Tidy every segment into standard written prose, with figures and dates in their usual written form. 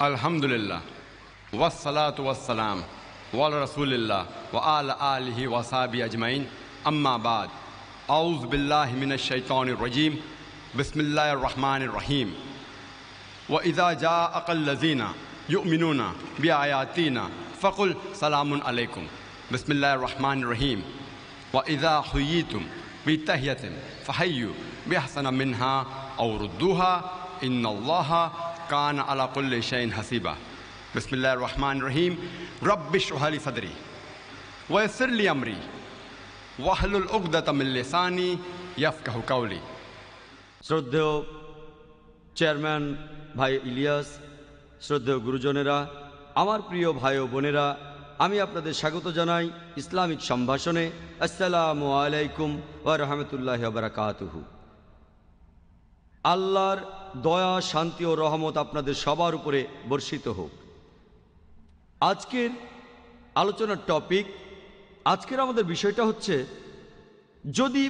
আলহামদুলিল্লাহ ওয়াসসালাতু ওয়াসসালাম ওয়ালা রাসূলিল্লাহ ওয়া আলা আলিহি ওয়া সাহবিহি আজমাইন আম্মা বাদ আউযু বিল্লাহি মিনাশ শাইতানির রাজীম বিসমিল্লাহির রহমানির রহিম ওয়া ইযা জাআকাল্লাযীনা ইউমিনুনা বিআয়াতিনা ফাকুল সালামুন আলাইকুম বিসমিল্লাহির রহমানির রহিম ওয়া ইযা হুয়িতুম বিতাহিয়াতিন ফাহাইয়ু বিআহসানা মিনহা আও রুদ্দুহা ইন্নাল্লাহা কান আলা কুল্লি শাইইন হাসিবা বিসমিল্লাহির রহমানির রহিম রব্বি ইশরাহ লি সাদরি ওয়া ইয়াসসির লি আমরি ওয়াহলুল উকদাতাম মিন লিসানি ইয়াফকাহু কাওলি। শ্রদ্ধেয় চেয়ারম্যান ভাই ইলিয়াস, শ্রদ্ধেয় গুরুজনেরা, আমার প্রিয় ভাই ও বোনেরা, আমি আপনাদের স্বাগত জানাই ইসলামিক সম্ভাষণে। আসসালামু আলাইকুম ওয়া রাহমাতুল্লাহি ওয়া বারাকাতুহু। আল্লাহর দয়া, শান্তি ও রহমত আপনাদের সবার উপরে বর্ষিত হোক। আজকের আলোচনার টপিক, আজকের আমাদের বিষয়টা হচ্ছে, যদি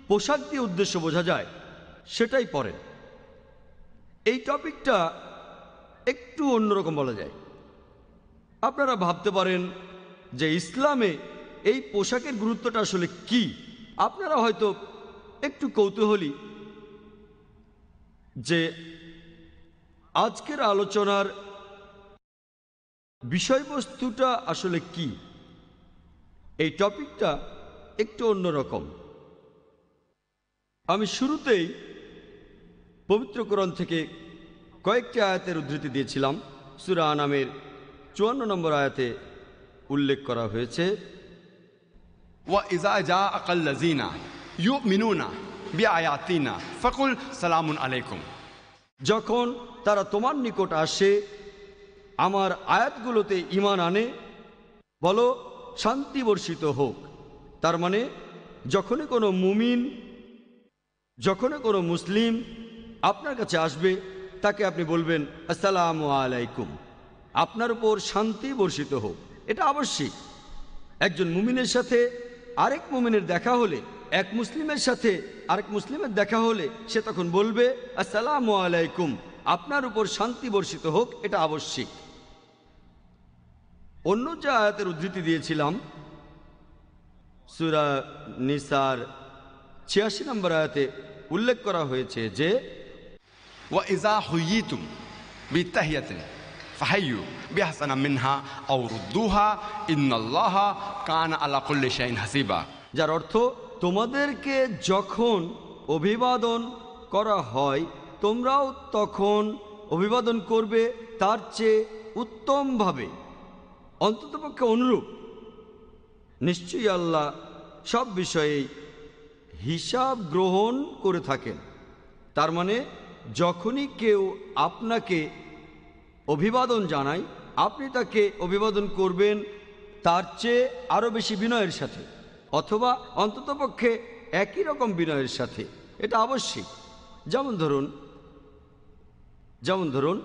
পোশাক দিয়ে উদ্দেশ্য বোঝা যায় সেটাই পরেন। এই টপিকটা একটু অন্যরকম বলা যায়। আপনারা ভাবতে পারেন যে ইসলামে এই পোশাকের গুরুত্বটা আসলে কি। আপনারা হয়তো একটু কৌতূহলী যে আজকের আলোচনার বিষয়বস্তুটা আসলে কি। এই টপিকটা একটু অন্যরকম। আমি শুরুতেই পবিত্র কোরআন থেকে কয়েকটি আয়াতের উদ্ধৃতি দিয়েছিলাম। সূরা আনামের 54 নম্বর আয়াতে উল্লেখ করা হয়েছে, ওয়া ইযা জাআকাল্লাযীনা ইউমিনুনা বিআয়াতিনা ফাকুল সালামুন আলাইকুম। যখন তারা তোমার নিকট আসে, আমার আয়াতগুলোতে ঈমান আনে, বলো শান্তি বর্ষিত হোক। তার মানে যখনই কোনো মুমিন, যখনই কোনো মুসলিম আপনার কাছে আসবে, তাকে আপনি বলবেন আসসালামু আলাইকুম, আপনার উপর শান্তি বর্ষিত হোক। এটা আবশ্যিক। একজন মুমিনের সাথে আরেক মুমিনের দেখা হলে, এক মুসলিমের সাথে আরেক মুসলিমের দেখা হলে, সে তখন বলবে আসসালামু আলাইকুম, আপনার উপর শান্তি বর্ষিত হোক। এটা আবশ্যিক। অন্য যে আয়াতের উদ্ধৃতি দিয়েছিলাম, সূরা নিসার 86 নম্বর আয়াতে উল্লেখ করা হয়েছে যে ওয়া ইযা হুয়িতুম বিতাহিয়াতিন ফাহাইয়ু বিআহসানা মিনহা আও রুদ্দুহা ইন্নাল্লাহা কানা আলা কুল্লি শাইইন হাসিবা। যার অর্থ, তোমাদেরকে যখন অভিবাদন করা হয়, তোমরাও তখন অভিবাদন করবে তার চেয়ে উত্তমভাবে, অন্ততপক্ষে অনুরূপ। নিশ্চয়ই আল্লাহ সব বিষয়েই হিসাব গ্রহণ করে থাকেন। তার মানে যখনই কেউ আপনাকে অভিবাদন জানায়, আপনি তাকে অভিবাদন করবেন তার চেয়ে আরও বেশি বিনয়ের সাথে, অথবা অন্ততপক্ষে একই রকম বিনয়ের সাথে। এটা আবশ্যিক। যেমন ধরুন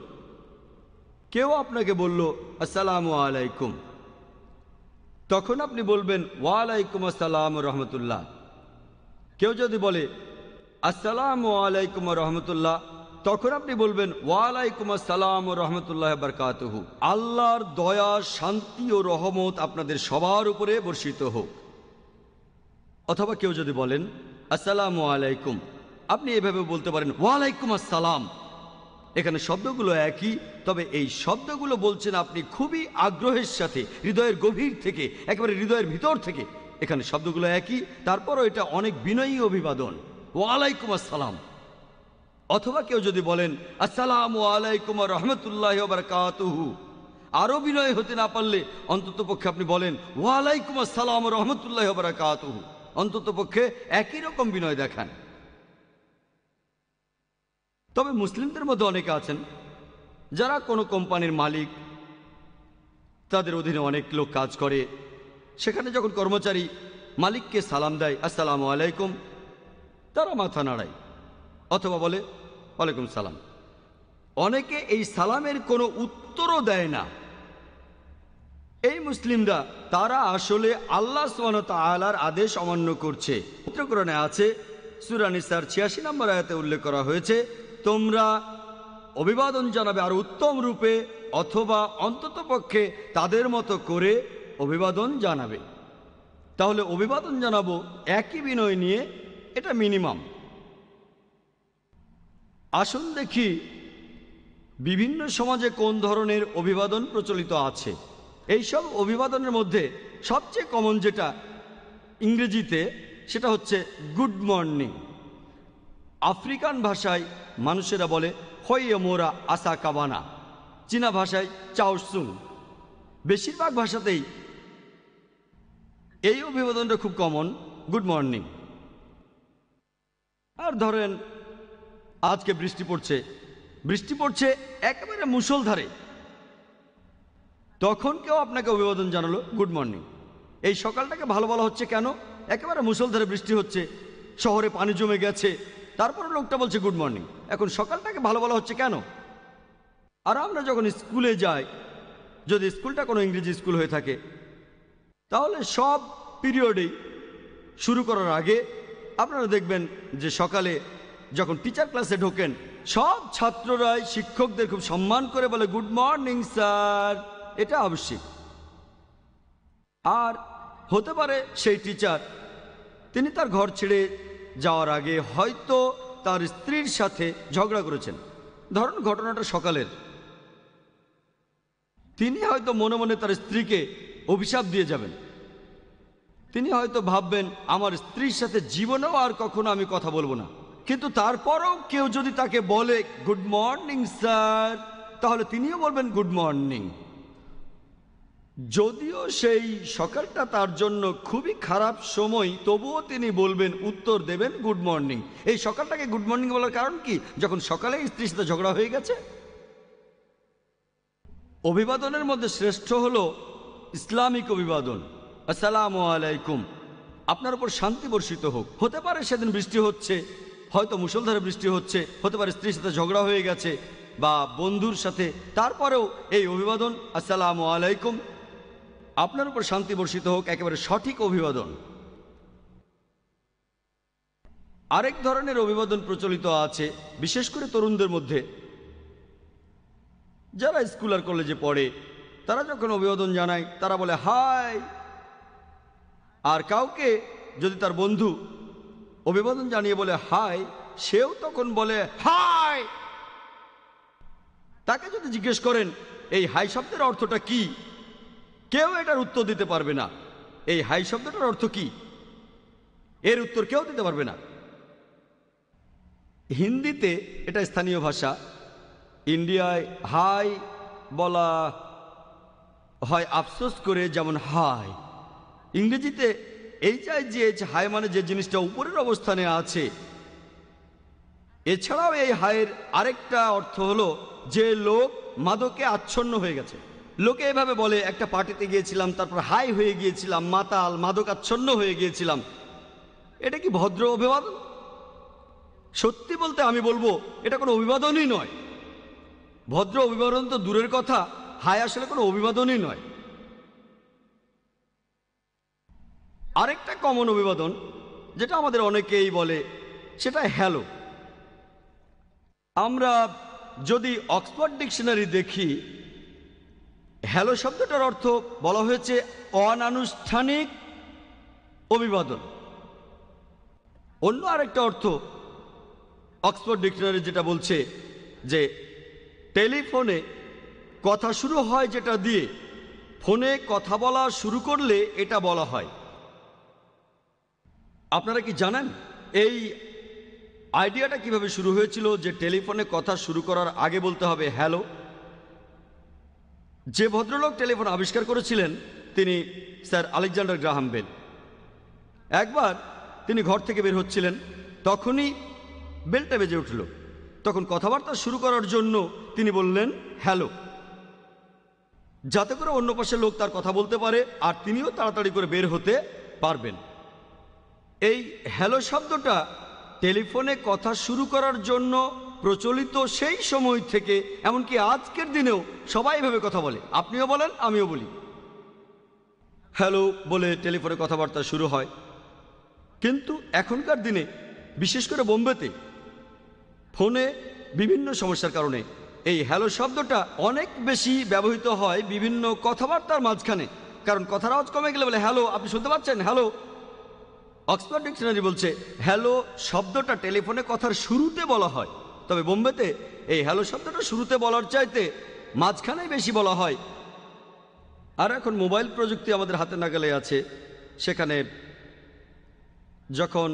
কেউ আপনাকে বলল আসসালামু আলাইকুম, তখন আপনি বলবেন ওয়ালাইকুম আসসালাম রহমতুল্লাহ। কেউ যদি বলে আসসালামু আলাইকুম রহমতুল্লাহ, তখন আপনি বলবেন ওয়ালাইকুম আসসালাম রহমতুল্লাহ বারকাতুহু। আল্লাহর দয়া, শান্তি ও রহমত আপনাদের সবার উপরে বর্ষিত হোক। অথবা কেউ যদি বলেন আসসালামু আলাইকুম, আপনি এভাবে বলতে পারেন ওয়ালাইকুম আসসালাম। এখানে শব্দগুলো একই, তবে এই শব্দগুলো বলছেন আপনি খুবই আগ্রহের সাথে, হৃদয়ের গভীর থেকে, একেবারে হৃদয়ের ভিতর থেকে। এখানে শব্দগুলো একই, তারপরও এটা অনেক বিনয়ী অভিবাদন, ওয়ালাইকুম আসসালাম। অথবা কেউ যদি বলেন আসসালামু আলাইকুম রহমতুল্লাহ বারকাতুহু, আরও বিনয় হতে না পারলে অন্ততপক্ষে আপনি বলেন ওয়ালাইকুম আসসালাম রহমতুল্লাহ বারকাতুহু। অন্ততপক্ষে একই রকম বিনয় দেখান। তবে মুসলিমদের মধ্যে অনেকে আছেন যারা কোনো কোম্পানির মালিক, তাদের অধীনে অনেক লোক কাজ করে। সেখানে যখন কর্মচারী মালিককে সালাম দেয় আসসালামু আলাইকুম, তারা মাথা নাড়ায় অথবা বলে ওয়ালাইকুম সালাম। অনেকে এই সালামের কোনো উত্তরও দেয় না। এই মুসলিমরা, তারা আসলে আল্লাহ সুবহানাহু ওয়া তাআলার আদেশ অমান্য করছে। পবিত্র কোরআনে আছে, সূরা নিসার 86 নম্বর আয়াতে উল্লেখ করা হয়েছে, তোমরা অভিবাদন জানাবে আরো উত্তম রূপে, অথবা অন্ততপক্ষে তাদের মতো করে অভিবাদন জানাবে। তাহলে অভিবাদন জানাবো একই বিনয় নিয়ে, এটা মিনিমাম। আসুন দেখি বিভিন্ন সমাজে কোন ধরনের অভিবাদন প্রচলিত আছে। এইসব অভিবাদনের মধ্যে সবচেয়ে কমন যেটা ইংরেজিতে, সেটা হচ্ছে গুড মর্নিং। আফ্রিকান ভাষায় মানুষেরা বলে হইয়ে মোরা আসা কাবানা, চীনা ভাষায় চাওসুং। বেশিরভাগ ভাষাতেই এই অভিবাদনটা খুব কমন, গুড মর্নিং। আর ধরেন আজকে বৃষ্টি পড়ছে একেবারে মুষলধারে, তখন কেউ আপনাকে অভিবাদন জানালো গুড মর্নিং। এই সকালটাকে ভালো বলা হচ্ছে কেন? একেবারে মুষলধারে বৃষ্টি হচ্ছে, শহরে পানি জমে গেছে, তারপরে লোকটা বলছে গুড মর্নিং। এখন সকালটাকে ভালো বলা হচ্ছে কেন? আর আমরা যখন স্কুলে যাই, যদি স্কুলটা কোনো ইংরেজি স্কুল হয়ে থাকে, তাহলে সব পিরিয়ডেই শুরু করার আগে আপনারা দেখবেন যে সকালে যখন টিচার ক্লাসে ঢোকেন, সব ছাত্ররাই শিক্ষকদের খুব সম্মান করে বলে গুড মর্নিং স্যার। এটা আবশ্যিক। আর হতে পারে সেই টিচার তিনি তার ঘর ছেড়ে যাওয়ার আগে হয়তো তার স্ত্রীর সাথে ঝগড়া করেছেন। ধরুন ঘটনাটা সকালের, তিনি হয়তো মনে মনে তার স্ত্রীকে অভিশাপ দিয়ে যাবেন। তিনি হয়তো ভাববেন আমার স্ত্রীর সাথে জীবনেও আর কখনো আমি কথা বলবো না। কিন্তু তারপরও কেউ যদি তাকে বলে গুড মর্নিং স্যার, তাহলে তিনিও বলবেন গুড মর্নিং। যদিও সেই সকালটা তার জন্য খুবই খারাপ সময়, তবুও তিনি বলবেন, উত্তর দেবেন গুড মর্নিং। এই সকালটাকে গুড মর্নিং বলার কারণ কি? যখন সকালে স্ত্রীর সাথে ঝগড়া হয়ে গেছে। অভিবাদনের মধ্যে শ্রেষ্ঠ হলো ইসলামিক অভিবাদন, আসসালামু আলাইকুম, আপনার উপর শান্তি বর্ষিত হোক। হতে পারে সেদিন বৃষ্টি হচ্ছে, হয়তো মুষলধারে বৃষ্টি হচ্ছে, হতে পারে স্ত্রীর সাথে ঝগড়া হয়ে গেছে বা বন্ধুর সাথে, তারপরেও এই অভিবাদন আসসালামু আলাইকুম, আপনার উপর শান্তি বর্ষিত হোক, একেবারে সঠিক অভিবাদন। আরেক ধরনের অভিবাদন প্রচলিত আছে, বিশেষ করে তরুণদের মধ্যে। যারা স্কুল আর কলেজে পড়ে, তারা যখন অভিবাদন জানায় তারা বলে হাই। আর কাউকে যদি তার বন্ধু অভিবাদন জানিয়ে বলে হাই, সেও তখন বলে হাই। তাকে যদি জিজ্ঞেস করেন এই হাই শব্দের অর্থটা কি, কেউ এটার উত্তর দিতে পারবে না। এই হাই শব্দটার অর্থ কি, এর উত্তর কেউ দিতে পারবে না। হিন্দিতে এটা স্থানীয় ভাষা। ইন্ডিয়ায় হাই বলা হয় আফসোস করে, যেমন হাই। ইংরেজিতে HIGH, হাই মানে যে জিনিসটা উপরের অবস্থানে আছে। এছাড়াও এই হাইয়ের আরেকটা অর্থ হলো যে লোক মাদকে আচ্ছন্ন হয়ে গেছে। লোকে এভাবে বলে, একটা পার্টিতে গিয়েছিলাম, তারপর হাই হয়ে গিয়েছিলাম, মাতাল মাদকাচ্ছন্ন হয়ে গিয়েছিলাম। এটা কি ভদ্র অভিবাদন? সত্যি বলতে আমি বলবো এটা কোনো অভিবাদনই নয়। ভদ্র অভিবাদন তো দূরের কথা, হাই আসলে কোনো অভিবাদনই নয়। আরেকটা কমন অভিবাদন যেটা আমাদের অনেকেই বলে, সেটা হ্যালো। আমরা যদি অক্সফোর্ড ডিকশনারি দেখি, হ্যালো শব্দটার অর্থ বলা হয়েছে অনানুষ্ঠানিক অভিবাদন। অন্য আরেকটা অর্থ অক্সফোর্ড ডিকশনারি যেটা বলছে যে টেলিফোনে কথা শুরু হয় যেটা দিয়ে, ফোনে কথা বলা শুরু করলে এটা বলা হয়। আপনারা কি জানেন এই আইডিয়াটা কিভাবে শুরু হয়েছিল যে টেলিফোনে কথা শুরু করার আগে বলতে হবে হ্যালো? যে ভদ্রলোক টেলিফোন আবিষ্কার করেছিলেন তিনি স্যার আলেকজান্ডার গ্রাহাম বেল। একবার তিনি ঘর থেকে বের হচ্ছিলেন, তখনই বেলটা বেজে উঠল। তখন কথাবার্তা শুরু করার জন্য তিনি বললেন হ্যালো, যাতে করে অন্য পাশের লোক তার কথা বলতে পারে আর তিনিও তাড়াতাড়ি করে বের হতে পারবেন। এই হ্যালো শব্দটা টেলিফোনে কথা শুরু করার জন্য প্রচলিত সেই সময় থেকে, এমনকি আজকের দিনেও সবাই এভাবে কথা বলে। আপনিও বলেন, আমিও বলি, হ্যালো বলে টেলিফোনে কথাবার্তা শুরু হয়। কিন্তু এখনকার দিনে, বিশেষ করে বোম্বেতে, ফোনে বিভিন্ন সমস্যার কারণে এই হ্যালো শব্দটা অনেক বেশি ব্যবহৃত হয় বিভিন্ন কথাবার্তার মাঝখানে, কারণ কথার আওয়াজ কমে গেলে বলে হ্যালো, আপনি শুনতে পাচ্ছেন হ্যালো। অক্সফোর্ড ডিকশনারি বলছে হ্যালো শব্দটা টেলিফোনে কথার শুরুতে বলা হয়, তবে বোম্বেতে এই হ্যালো শব্দটা শুরুতে বলার চাইতে মাঝখানেই বেশি বলা হয়। আর এখন মোবাইল প্রযুক্তি আমাদের হাতে নাগালে আছে, সেখানে যখন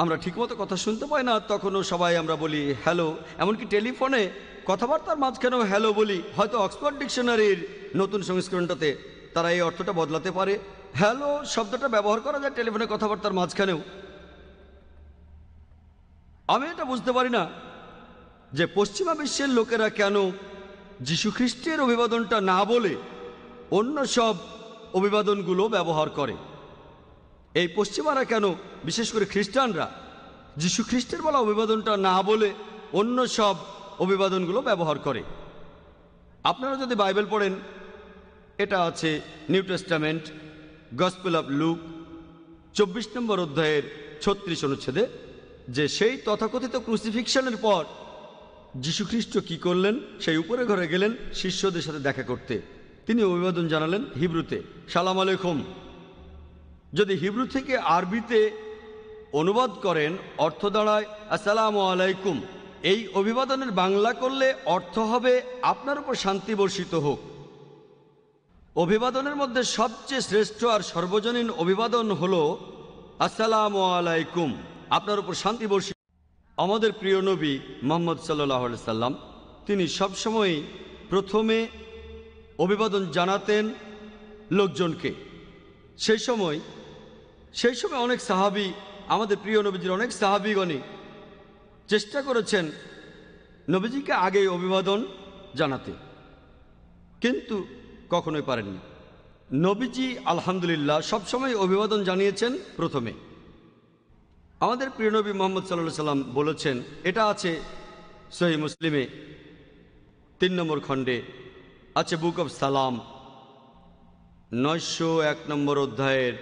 আমরা ঠিকমতো কথা শুনতে পাই না তখনও সবাই আমরা বলি হ্যালো, এমনকি টেলিফোনে কথাবার্তার মাঝখানেও হ্যালো বলি। হয়তো অক্সফোর্ড ডিকশনারির নতুন সংস্করণটাতে তারা এই অর্থটা বদলাতে পারে। হ্যালো শব্দটা ব্যবহার করা যায় টেলিফোনে কথাবার্তার মাঝখানেও। আমি এটা বুঝতে পারি না যে পশ্চিমা বিশ্বের লোকেরা কেন যীশু খ্রিস্টের অভিবাদনটা না বলে অন্য সব অভিবাদনগুলো ব্যবহার করে। এই পশ্চিমারা কেন, বিশেষ করে খ্রিস্টানরা, যীশু খ্রিস্টের বলা অভিবাদনটা না বলে অন্য সব অভিবাদনগুলো ব্যবহার করে। আপনারা যদি বাইবেল পড়েন, এটা আছে new testament gospel of look 24 নম্বর অধ্যায়ের 36 অনুচ্ছেদে, যে সেই তথাকথিত ক্রুসিফিকশনের পর যীশু খ্রিস্ট কি করলেন, সেই উপরে ঘরে গেলেন শিষ্যদের সাথে দেখা করতে। তিনি অভিবাদন জানালেন হিব্রুতে, সালাম আলাইকুম। যদি হিব্রু থেকে আরবিতে অনুবাদ করেন অর্থ দাঁড়ায় আসসালামু আলাইকুম। এই অভিবাদনের বাংলা করলে অর্থ হবে আপনার উপর শান্তি বর্ষিত হোক। অভিবাদনের মধ্যে সবচেয়ে শ্রেষ্ঠ আর সর্বজনীন অভিবাদন হলো আসসালামু আলাইকুম, আপনার উপর শান্তি বর্ষিত। আমাদের প্রিয় নবী মুহাম্মদ সাল্লাল্লাহু আলাইহি সাল্লাম তিনি সবসময় প্রথমে অভিবাদন জানাতেন লোকজনকে। সেই সময় অনেক সাহাবী, আমাদের প্রিয় নবীজির অনেক সাহাবীগণই চেষ্টা করেছেন নবীজিকে আগেই অভিবাদন জানাতে, কিন্তু কখনোই পারেননি। নবীজি আলহামদুলিল্লাহ সবসময় অভিবাদন জানিয়েছেন প্রথমে। আমাদের প্রিয় নবী মুহাম্মদ সাল্লাল্লাহু আলাইহি সাল্লাম বলেছেন, এটা আছে সহিহ মুসলিমে 3 নম্বর খণ্ডে, আছে বুক অফ সালাম 901 নম্বর অধ্যায়ের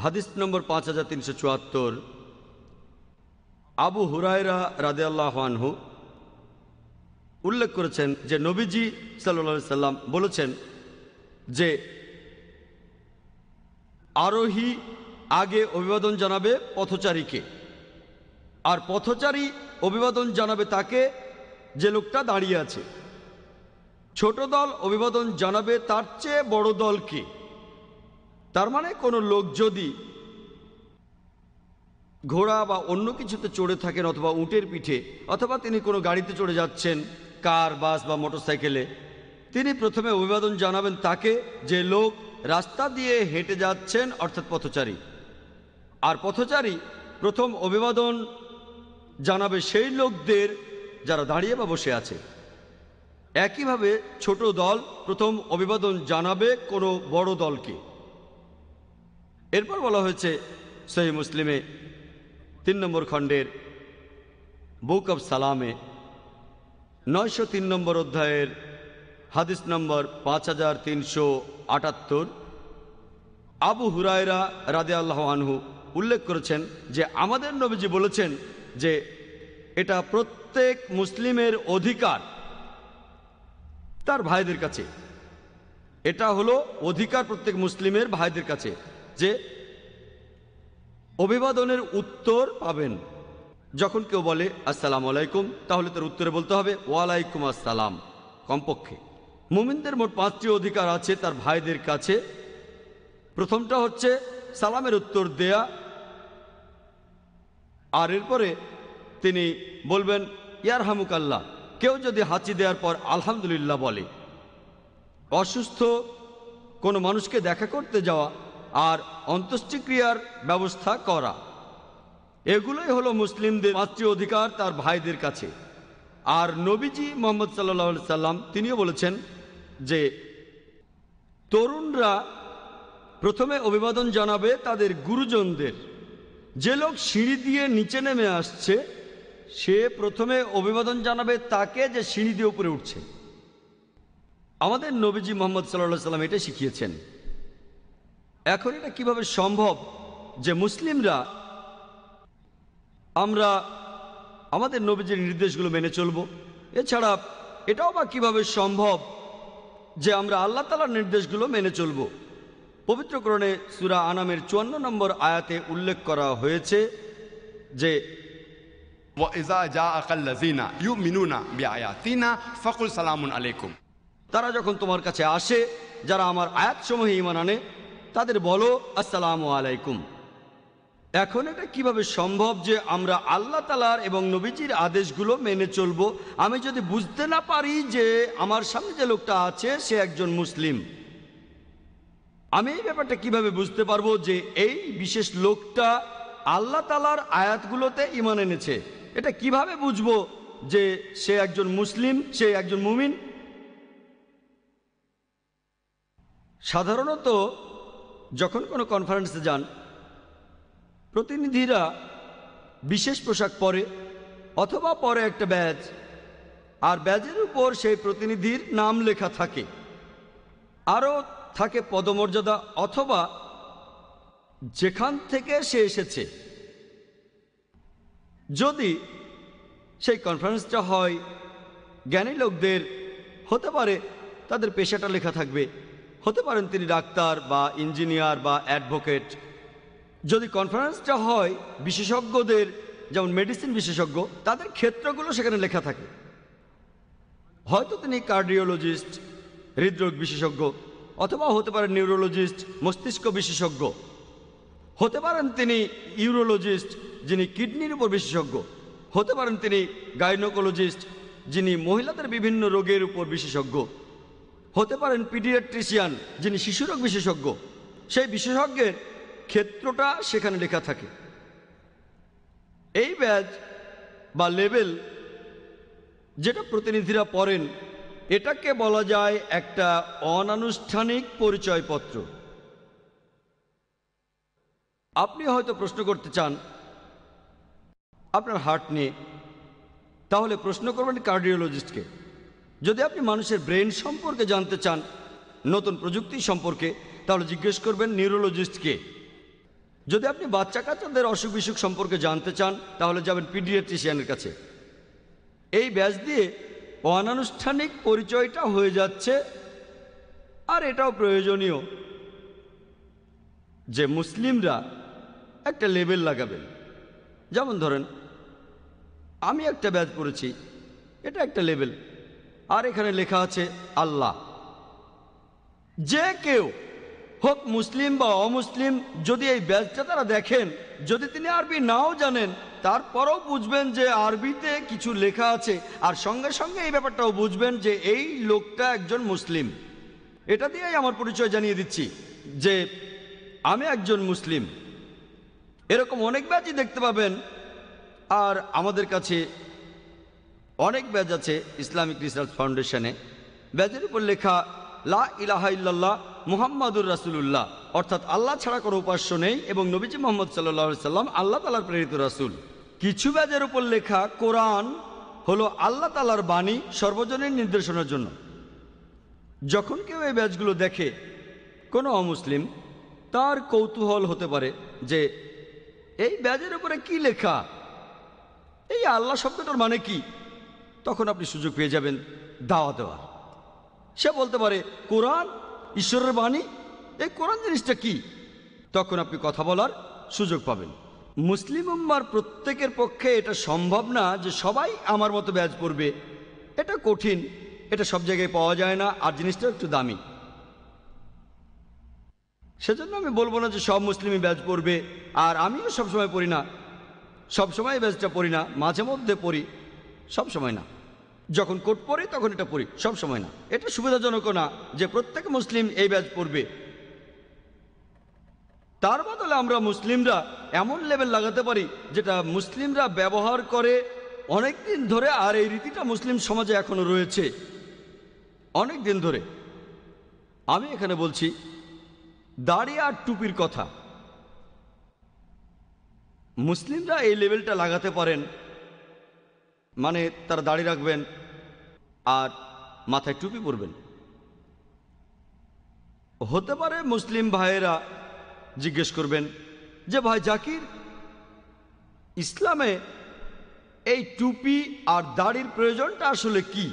হাদিস নম্বর 5374। আবু হুরায়রা রাদিয়াল্লাহু আনহু উল্লেখ করেছেন যে নবীজি সাল্লাল্লাহু আলাইহি সাল্লাম বলেছেন যে আরোহী আগে অভিবাদন জানাবে পথচারীকে, আর পথচারী অভিবাদন জানাবে তাকে যে লোকটা দাঁড়িয়ে আছে। ছোট দল অভিবাদন জানাবে তার চেয়ে বড় দলকে। তার মানে কোনো লোক যদি ঘোড়া বা অন্য কিছুতে চড়ে থাকেন অথবা উটের পিঠে, অথবা তিনি কোনো গাড়িতে চড়ে যাচ্ছেন, কার, বাস বা মোটরসাইকেলে, তিনি প্রথমে অভিবাদন জানাবেন তাকে যে লোক রাস্তা দিয়ে হেঁটে যাচ্ছেন, অর্থাৎ পথচারী। আর পথচারী প্রথম অভিবাদন জানাবে সেই লোকদের যারা দাঁড়িয়ে বা বসে আছে। একইভাবে ছোট দল প্রথম অভিবাদন জানাবে কোনো বড় দলকে। এরপর বলা হয়েছে সহিহ মুসলিমে 3 নম্বর খণ্ডের বুক অব সালামে 903 নম্বর অধ্যায়ের হাদিস নম্বর 5378। আবু হুরায়রা রাদিয়াল্লাহু আনহু উল্লেখ করেছেন যে আমাদের নবীজি বলেছেন যে এটা প্রত্যেক মুসলিমের অধিকার তার ভাইদের কাছে। এটা হলো অধিকার প্রত্যেক মুসলিমের ভাইদের কাছে যে অভিবাদনের উত্তর পাবেন। যখন কেউ বলে আসসালামু আলাইকুম, তাহলে তার উত্তরে বলতে হবে ওয়ালাইকুম আসসালাম। কমপক্ষে মুমিনদের মোট 5টি অধিকার আছে তার ভাইদের কাছে। প্রথমটা হচ্ছে সালামের উত্তর দেয়া, আর এরপরে তিনি বলবেন ইয়ারহামুকাল্লাহ। কেউ যদি হাঁচি দেওয়ার পর আলহামদুলিল্লাহ বলে, অসুস্থ কোনো মানুষকে দেখা করতে যাওয়া, আর অন্ত্যেষ্টিক্রিয়ার ব্যবস্থা করা, এগুলোই হলো মুসলিমদের 5টি অধিকার তার ভাইদের কাছে। আর নবীজি মুহাম্মদ সাল্লাল্লাহু আলাইহি সাল্লাম তিনিও বলেছেন যে তরুণরা প্রথমে অভিবাদন জানাবে তাদের গুরুজনদের। যে লোক সিঁড়ি দিয়ে নিচে নেমে আসছে সে প্রথমে অভিবাদন জানাবে তাকে যে সিঁড়ি দিয়ে উপরে উঠছে। আমাদের নবীজি মুহাম্মদ সাল্লাল্লাহু আলাইহি সাল্লাম এটা শিখিয়েছেন। এখন এটা কিভাবে সম্ভব যে মুসলিমরা আমরা আমাদের নবীজির নির্দেশগুলো মেনে চলব? এছাড়া এটাও বা কিভাবে সম্ভব যে আমরা আল্লাহ তাআলার নির্দেশগুলো মেনে চলব? পবিত্র কোরআনে সূরা আনামের 54 নম্বর আয়াতে উল্লেখ করা হয়েছে যে وَإِذَا جَاءَكَ الَّذِينَ يُؤْمِنُونَ بِآيَاتِنَا فَقُلْ سَلَامٌ عَلَيْكُمْ। তারা যখন তোমার কাছে আসে, যারা আমার আয়াতসমূহে ঈমান আনে, তাদের বলো আসসালামু আলাইকুম। এখন এটা কিভাবে সম্ভব যে আমরা আল্লাহ তাআলার এবং নবীজির আদেশগুলো মেনে চলব আমি যদি বুঝতে না পারি যে আমার সামনে যে লোকটা আছে সে একজন মুসলিম? আমি এই ব্যাপারটা কিভাবে বুঝতে পারবো যে এই বিশেষ লোকটা আল্লাহ তাআলার আয়াতগুলোতে ঈমান এনেছে? এটা কিভাবে বুঝবো যে সে একজন মুসলিম, সে একজন মুমিন? সাধারণত যখন কোনো কনফারেন্সে যান, প্রতিনিধিরা বিশেষ পোশাক পরে অথবা পরে একটা ব্যাজ, আর ব্যাজের উপর সেই প্রতিনিধির নাম লেখা থাকে। আরও থাকে পদমর্যাদা অথবা যেখান থেকে সে এসেছে। যদি সেই কনফারেন্সটা হয় জ্ঞানী লোকদের, হতে পারে তাদের পেশাটা লেখা থাকবে, হতে পারেন তিনি ডাক্তার বা ইঞ্জিনিয়ার বা অ্যাডভোকেট। যদি কনফারেন্সটা হয় বিশেষজ্ঞদের, যেমন মেডিসিন বিশেষজ্ঞ, তাদের ক্ষেত্রগুলো সেখানে লেখা থাকে। হয়তো তিনি কার্ডিওলজিস্ট, হৃদরোগ বিশেষজ্ঞ, অথবা হতে পারেন নিউরোলজিস্ট, মস্তিষ্ক বিশেষজ্ঞ, হতে পারেন তিনি ইউরোলজিস্ট, যিনি কিডনির উপর বিশেষজ্ঞ, হতে পারেন তিনি গাইনোকোলজিস্ট, যিনি মহিলাদের বিভিন্ন রোগের উপর বিশেষজ্ঞ, হতে পারেন পিডিয়াট্রিশিয়ান, যিনি শিশুরোগ বিশেষজ্ঞ। সেই বিশেষজ্ঞের ক্ষেত্রটা সেখানে লেখা থাকে। এই ব্যাজ বা লেবেল যেটা প্রতিনিধিরা পড়েন, এটাকে বলা যায় একটা অনানুষ্ঠানিক পরিচয়পত্র। আপনি হয়তো প্রশ্ন করতে চান আপনার হার্ট নিয়ে, তাহলে প্রশ্ন করবেন কার্ডিওলজিস্টকে। যদি আপনি মানুষের ব্রেন সম্পর্কে জানতে চান, নতুন প্রযুক্তি সম্পর্কে, তাহলে জিজ্ঞেস করবেন নিউরোলজিস্টকে। যদি আপনি বাচ্চা কাচ্চাদের অসুখ বিসুখ সম্পর্কে জানতে চান, তাহলে যাবেন পিডিয়াট্রিশিয়ানের কাছে। এই ব্যাজ দিয়ে অনানুষ্ঠানিক পরিচয়টা হয়ে যাচ্ছে। আর এটাও প্রয়োজনীয় যে মুসলিমরা একটা লেবেল লাগাবেন। যেমন ধরেন, আমি একটা ব্যাজ পড়েছি, এটা একটা লেবেল, আর এখানে লেখা আছে আল্লাহ। যে কেউ হোক মুসলিম বা অমুসলিম, যদি এই ব্যাজটা তারা দেখেন, যদি তিনি আরবি নাও জানেন, তারপরও বুঝবেন যে আরবিতে কিছু লেখা আছে, আর সঙ্গে সঙ্গে এই ব্যাপারটাও বুঝবেন যে এই লোকটা একজন মুসলিম। এটা দিয়েই আমার পরিচয় জানিয়ে দিচ্ছি যে আমি একজন মুসলিম। এরকম অনেক ব্যাজই দেখতে পাবেন। আর আমাদের কাছে অনেক ব্যাজ আছে ইসলামিক রিসার্চ ফাউন্ডেশনে। ব্যাজের উপর লেখা লা ইলাহা ইল্লাল্লাহ মুহাম্মাদুর রাসূলুল্লাহ, অর্থাৎ আল্লাহ ছাড়া কোনো উপাস্য নেই এবং নবীজি মুহাম্মদ সাল্লাল্লাহু আলাইহি সাল্লাম আল্লাহ তাআলার প্রেরিত রাসূল। কিছু ব্যাজের উপর লেখা কোরআন হলো আল্লাহ তাআলার বাণী সর্বজনীন নির্দেশনার জন্য। যখন কেউ এই ব্যাজগুলো দেখে, কোনো অমুসলিম, তার কৌতূহল হতে পারে যে এই ব্যাজের উপরে কি লেখা, এই আল্লাহ শব্দটার মানে কি। তখন আপনি সুযোগ পেয়ে যাবেন দাওয়া দেওয়ার। সে বলতে পারে কোরআন ঈশ্বরের বাণী, এই কোরআন জিনিসটা কি। তখন আপনি কথা বলার সুযোগ পাবেন। মুসলিম উম্মার প্রত্যেকের পক্ষে এটা সম্ভব না যে সবাই আমার মতো ব্যাজ পড়বে। এটা কঠিন, এটা সব জায়গায় পাওয়া যায় না, আর জিনিসটা একটু দামি। সেজন্য আমি বলবো না যে সব মুসলিমই ব্যাজ পড়বে। আর আমিও সবসময় পড়ি না, সবসময় ব্যাজটা পড়ি না, মাঝে মধ্যে পড়ি, সব সময় না। যখন কোট পড়ি তখন এটা পড়ি, সব সময় না। এটা সুবিধাজনকও না যে প্রত্যেক মুসলিম এই ব্যাজ পড়বে। তার বদলে আমরা মুসলিমরা এমন লেবেল লাগাতে পারি যেটা মুসলিমরা ব্যবহার করে অনেক দিন ধরে, আর এই রীতিটা মুসলিম সমাজে এখনো রয়েছে অনেক দিন ধরে। আমি এখানে বলছি দাড়ি আর টুপির কথা। মুসলিমরা এই লেবেলটা লাগাতে পারেন, মানে তারা দাড়ি রাখবেন আর মাথায় টুপি পরবেন। হতে পারে মুসলিম ভাইয়েরা জিজ্ঞেস করবেন যে ভাই জাকির, ইসলামে এই টুপি আর দাড়ির প্রয়োজনটা আসলে কি?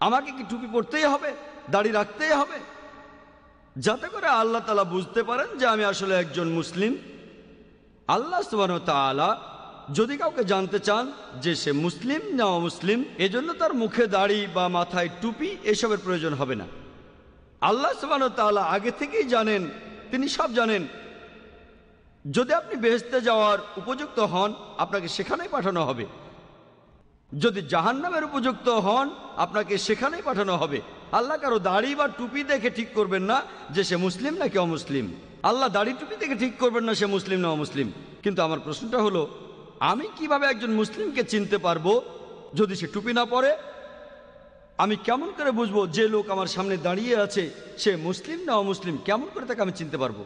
আমাকে কি টুপি পরতেই হবে, দাড়ি রাখতেই হবে, যাতে করে আল্লাহ তাআলা বুঝতে পারেন যে আমি আসলে একজন মুসলিম? আল্লাহ সুবহানাহু ওয়া তাআলা যদি কাউকে জানতে চান যে সে মুসলিম না অমুসলিম, এজন্য তার মুখে দাড়ি বা মাথায় টুপি এসবের প্রয়োজন হবে না। আল্লাহ সুবহানাহু ওয়া তাআলা আগে থেকেই জানেন, তিনি সব জানেন। যদি আপনি বেহেশতে যাওয়ার উপযুক্ত হন, আপনাকে সেখানেই পাঠানো হবে। যদি জাহান্নামের উপযুক্ত হন, আপনাকে সেখানেই পাঠানো হবে। আল্লাহ কারো দাড়ি বা টুপি দেখে ঠিক করবেন না যে সে মুসলিম নাকি অমুসলিম। আল্লাহ দাড়ি টুপি দেখে ঠিক করবেন না সে মুসলিম না অমুসলিম। কিন্তু আমার প্রশ্নটা হলো, আমি কিভাবে একজন মুসলিমকে চিনতে পারবো যদি সে টুপি না পরে? আমি কেমন করে বুঝবো যে লোক আমার সামনে দাঁড়িয়ে আছে সে মুসলিম না অমুসলিম? কেমন করে তাকে আমি চিনতে পারবো?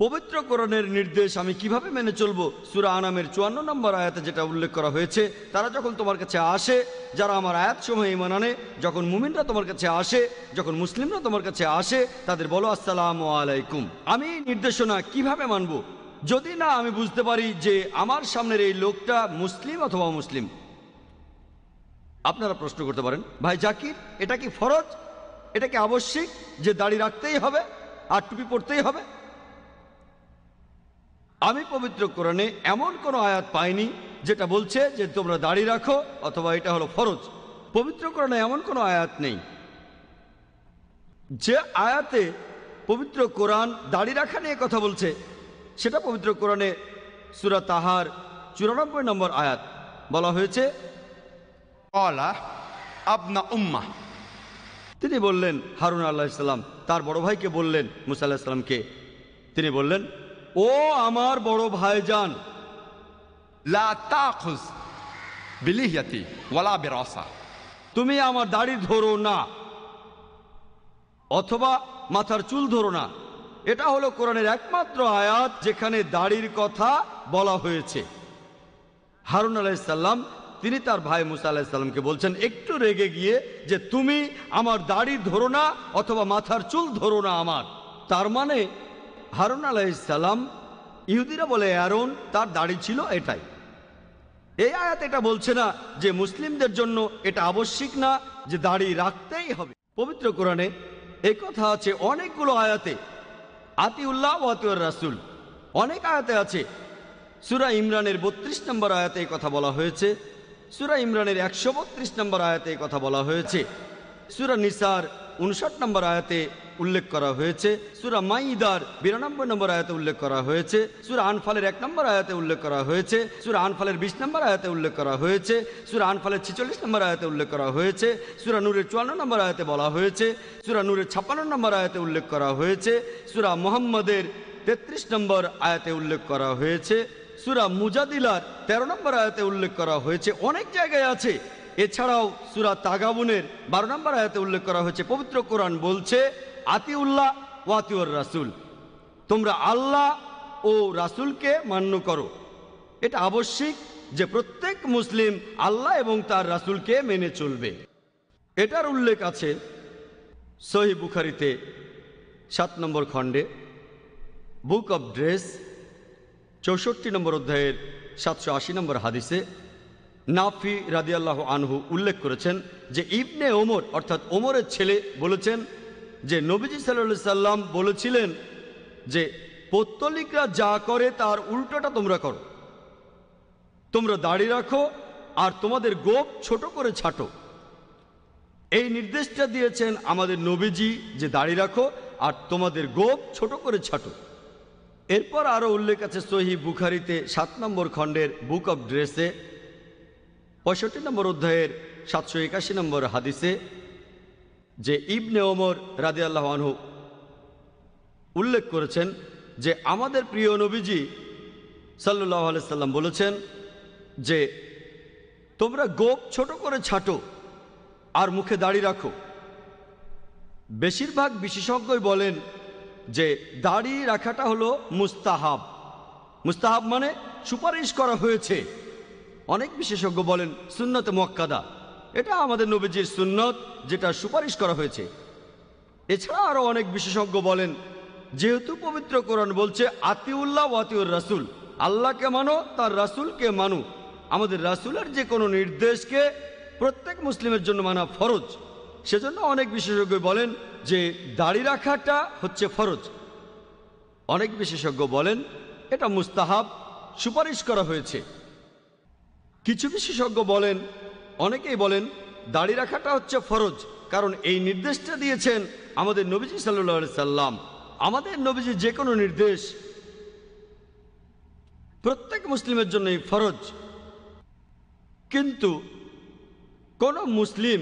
পবিত্র কোরআনের নির্দেশ আমি কিভাবে মেনে চলবো? সূরা আনামের 54 নম্বর আয়াতে যেটা উল্লেখ করা হয়েছে, তারা যখন তোমার কাছে আসে, যারা আমার আয়াতসমূহে ঈমান আনে, যখন মুমিনরা তোমার কাছে আসে, যখন মুসলিমরা তোমার কাছে আসে, তাদের বলো আসসালামু আলাইকুম। আমি এই নির্দেশনা কিভাবে মানব যদি না আমি বুঝতে পারি যে আমার সামনের এই লোকটা মুসলিম অথবা অমুসলিম? আপনারা প্রশ্ন করতে পারেন, ভাই জাকির, এটা কি ফরজ, এটা কি আবশ্যিক যে দাড়ি রাখতেই হবে আর টুপি পরতেই হবে? আমি পবিত্র কোরআনে এমন কোনো আয়াত পাইনি যেটা বলছে যে তোমরা দাড়ি রাখো অথবা এটা হলো ফরজ। পবিত্র কোরআনে এমন কোনো আয়াত নেই। যে আয়াতে পবিত্র কোরআন দাড়ি রাখা নিয়ে কথা বলছে সেটা পবিত্র কোরআনে সূরা তাহার 94 নম্বর আয়াত। বলা হয়েছে, ক্বালা আবনা উম্মাহ, তিনি বললেন, হারুন আলাইহিস সালাম তার বড় ভাইকে বললেন, মুসা আলাইহিস সালামকে, তিনি বললেন, ও আমার বড় ভাইজান, লা তাখুজ বিলিহিয়াতি ওয়ালা বিরাসা, তুমি আমার দাড়ি ধরো না অথবা মাথার চুল ধরো না। এটা হলো কোরআনের একমাত্র আয়াত যেখানে দাড়ির কথা বলা হয়েছে। হারুন আলাইহিস সালাম তিনি তার ভাই মুসা আলাইহিস সালামকে বলছেন একটু রেগে গিয়ে যে তুমি আমার দাড়ি ধরো না অথবা মাথার চুল ধরো না আমার। তার মানে হারুন আলাইহিস সালাম, ইহুদিরা বলে অ্যারন, তার দাড়ি ছিল এটাই। এই আয়াত এটা বলছে না যে মুসলিমদের জন্য এটা আবশ্যিক না যে দাড়ি রাখতেই হবে। পবিত্র কোরআনে এই কথা আছে অনেকগুলো আয়াতে, আতিউল্লাহ ওয়া আতিউর রাসূল, অনেক আয়াতে আছে। সূরা ইমরানের 32 নম্বর আয়াতে এই কথা বলা হয়েছে, সূরা ইমরানের 132 নম্বর আয়াতে এই কথা বলা হয়েছে, সূরা নিসার 59 নম্বর আয়াতে উল্লেখ করা হয়েছে, সূরা মাইদার 92 নম্বর আয়াতে উল্লেখ করা হয়েছে, সূরা আনফালের 1 নম্বর আয়াতে উল্লেখ করা হয়েছে, সূরা আনফালের 20 নম্বর আয়াতে উল্লেখ করা হয়েছে, সূরা আনফালের 46 নম্বর আয়াতে উল্লেখ করা হয়েছে, সূরা নূরের 54 নম্বর আয়াতে বলা হয়েছে, সূরা নূরের 56 নম্বর আয়াতে উল্লেখ করা হয়েছে, সূরা মুহাম্মদের 33 নম্বর আয়াতে উল্লেখ করা হয়েছে, সূরা মুজাদিলার 13 নম্বর আয়াতে উল্লেখ করা হয়েছে, অনেক জায়গায় আছে। এছাড়াও সূরা তাগাবুনের 12 নম্বর আয়াতে উল্লেখ করা হয়েছে। পবিত্র কোরআন বলছে আতিউল্লাহ ওয়া আতিউর রাসূল, তোমরা আল্লাহ ও রাসূলকে মান্য করো। এটা আবশ্যিক যে প্রত্যেক মুসলিম আল্লাহ এবং তার রাসূলকে মেনে চলবে। এটার উল্লেখ আছে সহিহ বুখারীতে 7 নম্বর খণ্ডে, বুক অব ড্রেস 64 নম্বর অধ্যায়ের 780 নম্বর হাদিসে। নাফি রাদিয়াল্লাহু আনহু উল্লেখ করেছেন যে ইবনে ওমর অর্থাৎ ওমরের ছেলে বলেছেন যে নবীজি সাল্লাল্লাহু আলাইহি সাল্লাম বলেছিলেন যে পৌত্তলিকরা যা করে তার উল্টোটা তোমরা করো, তোমরা দাড়ি রাখো আর তোমাদের গোঁফ ছোট করে ছাটো। এই নির্দেশটা দিয়েছেন আমাদের নবীজি যে দাড়ি রাখো আর তোমাদের গোঁফ ছোট করে ছাটো। এরপর আরও উল্লেখ আছে সহিহ বুখারীতে 7 নম্বর খণ্ডের বুক অব ড্রেসে 65 নম্বর অধ্যায়ের 781 নম্বর হাদিসে যে ইবনে ওমর রাদিয়াল্লাহু আনহু উল্লেখ করেছেন যে আমাদের প্রিয় নবীজি সাল্লাল্লাহু আলাইহি সাল্লাম বলেছেন যে তোমরা গোঁফ ছোট করে ছাটো আর মুখে দাড়ি রাখো। বেশিরভাগ বিশেষজ্ঞই বলেন যে দাড়ি রাখাটা হলো মুস্তাহাব। মুস্তাহাব মানে সুপারিশ করা হয়েছে। অনেক বিশেষজ্ঞ বলেন সুন্নতে মুআক্কাদা, এটা আমাদের নবীজির সুন্নত যেটা সুপারিশ করা হয়েছে। এছাড়া আরও অনেক বিশেষজ্ঞ বলেন যেহেতু পবিত্র কোরআন বলছে আতিউল্লাহ ওয়া আতিউর রাসূল, আল্লাহকে মানো তার রাসূলকে মানো, আমাদের রাসূলের যে কোনো নির্দেশকে প্রত্যেক মুসলিমের জন্য মানা ফরজ। সেজন্য অনেক বিশেষজ্ঞ বলেন যে দাড়ি রাখাটা হচ্ছে ফরজ, অনেক বিশেষজ্ঞ বলেন এটা মুস্তাহাব, সুপারিশ করা হয়েছে। কিছু বিশেষজ্ঞ বলেন, অনেকেই বলেন দাড়ি রাখাটা হচ্ছে ফরজ, কারণ এই নির্দেশটা দিয়েছেন আমাদের নবীজি সাল্লাল্লাহু আলাইহি সাল্লাম। আমাদের নবীজি যে কোনো নির্দেশ প্রত্যেক মুসলিমের জন্যই ফরজ। কিন্তু কোন মুসলিম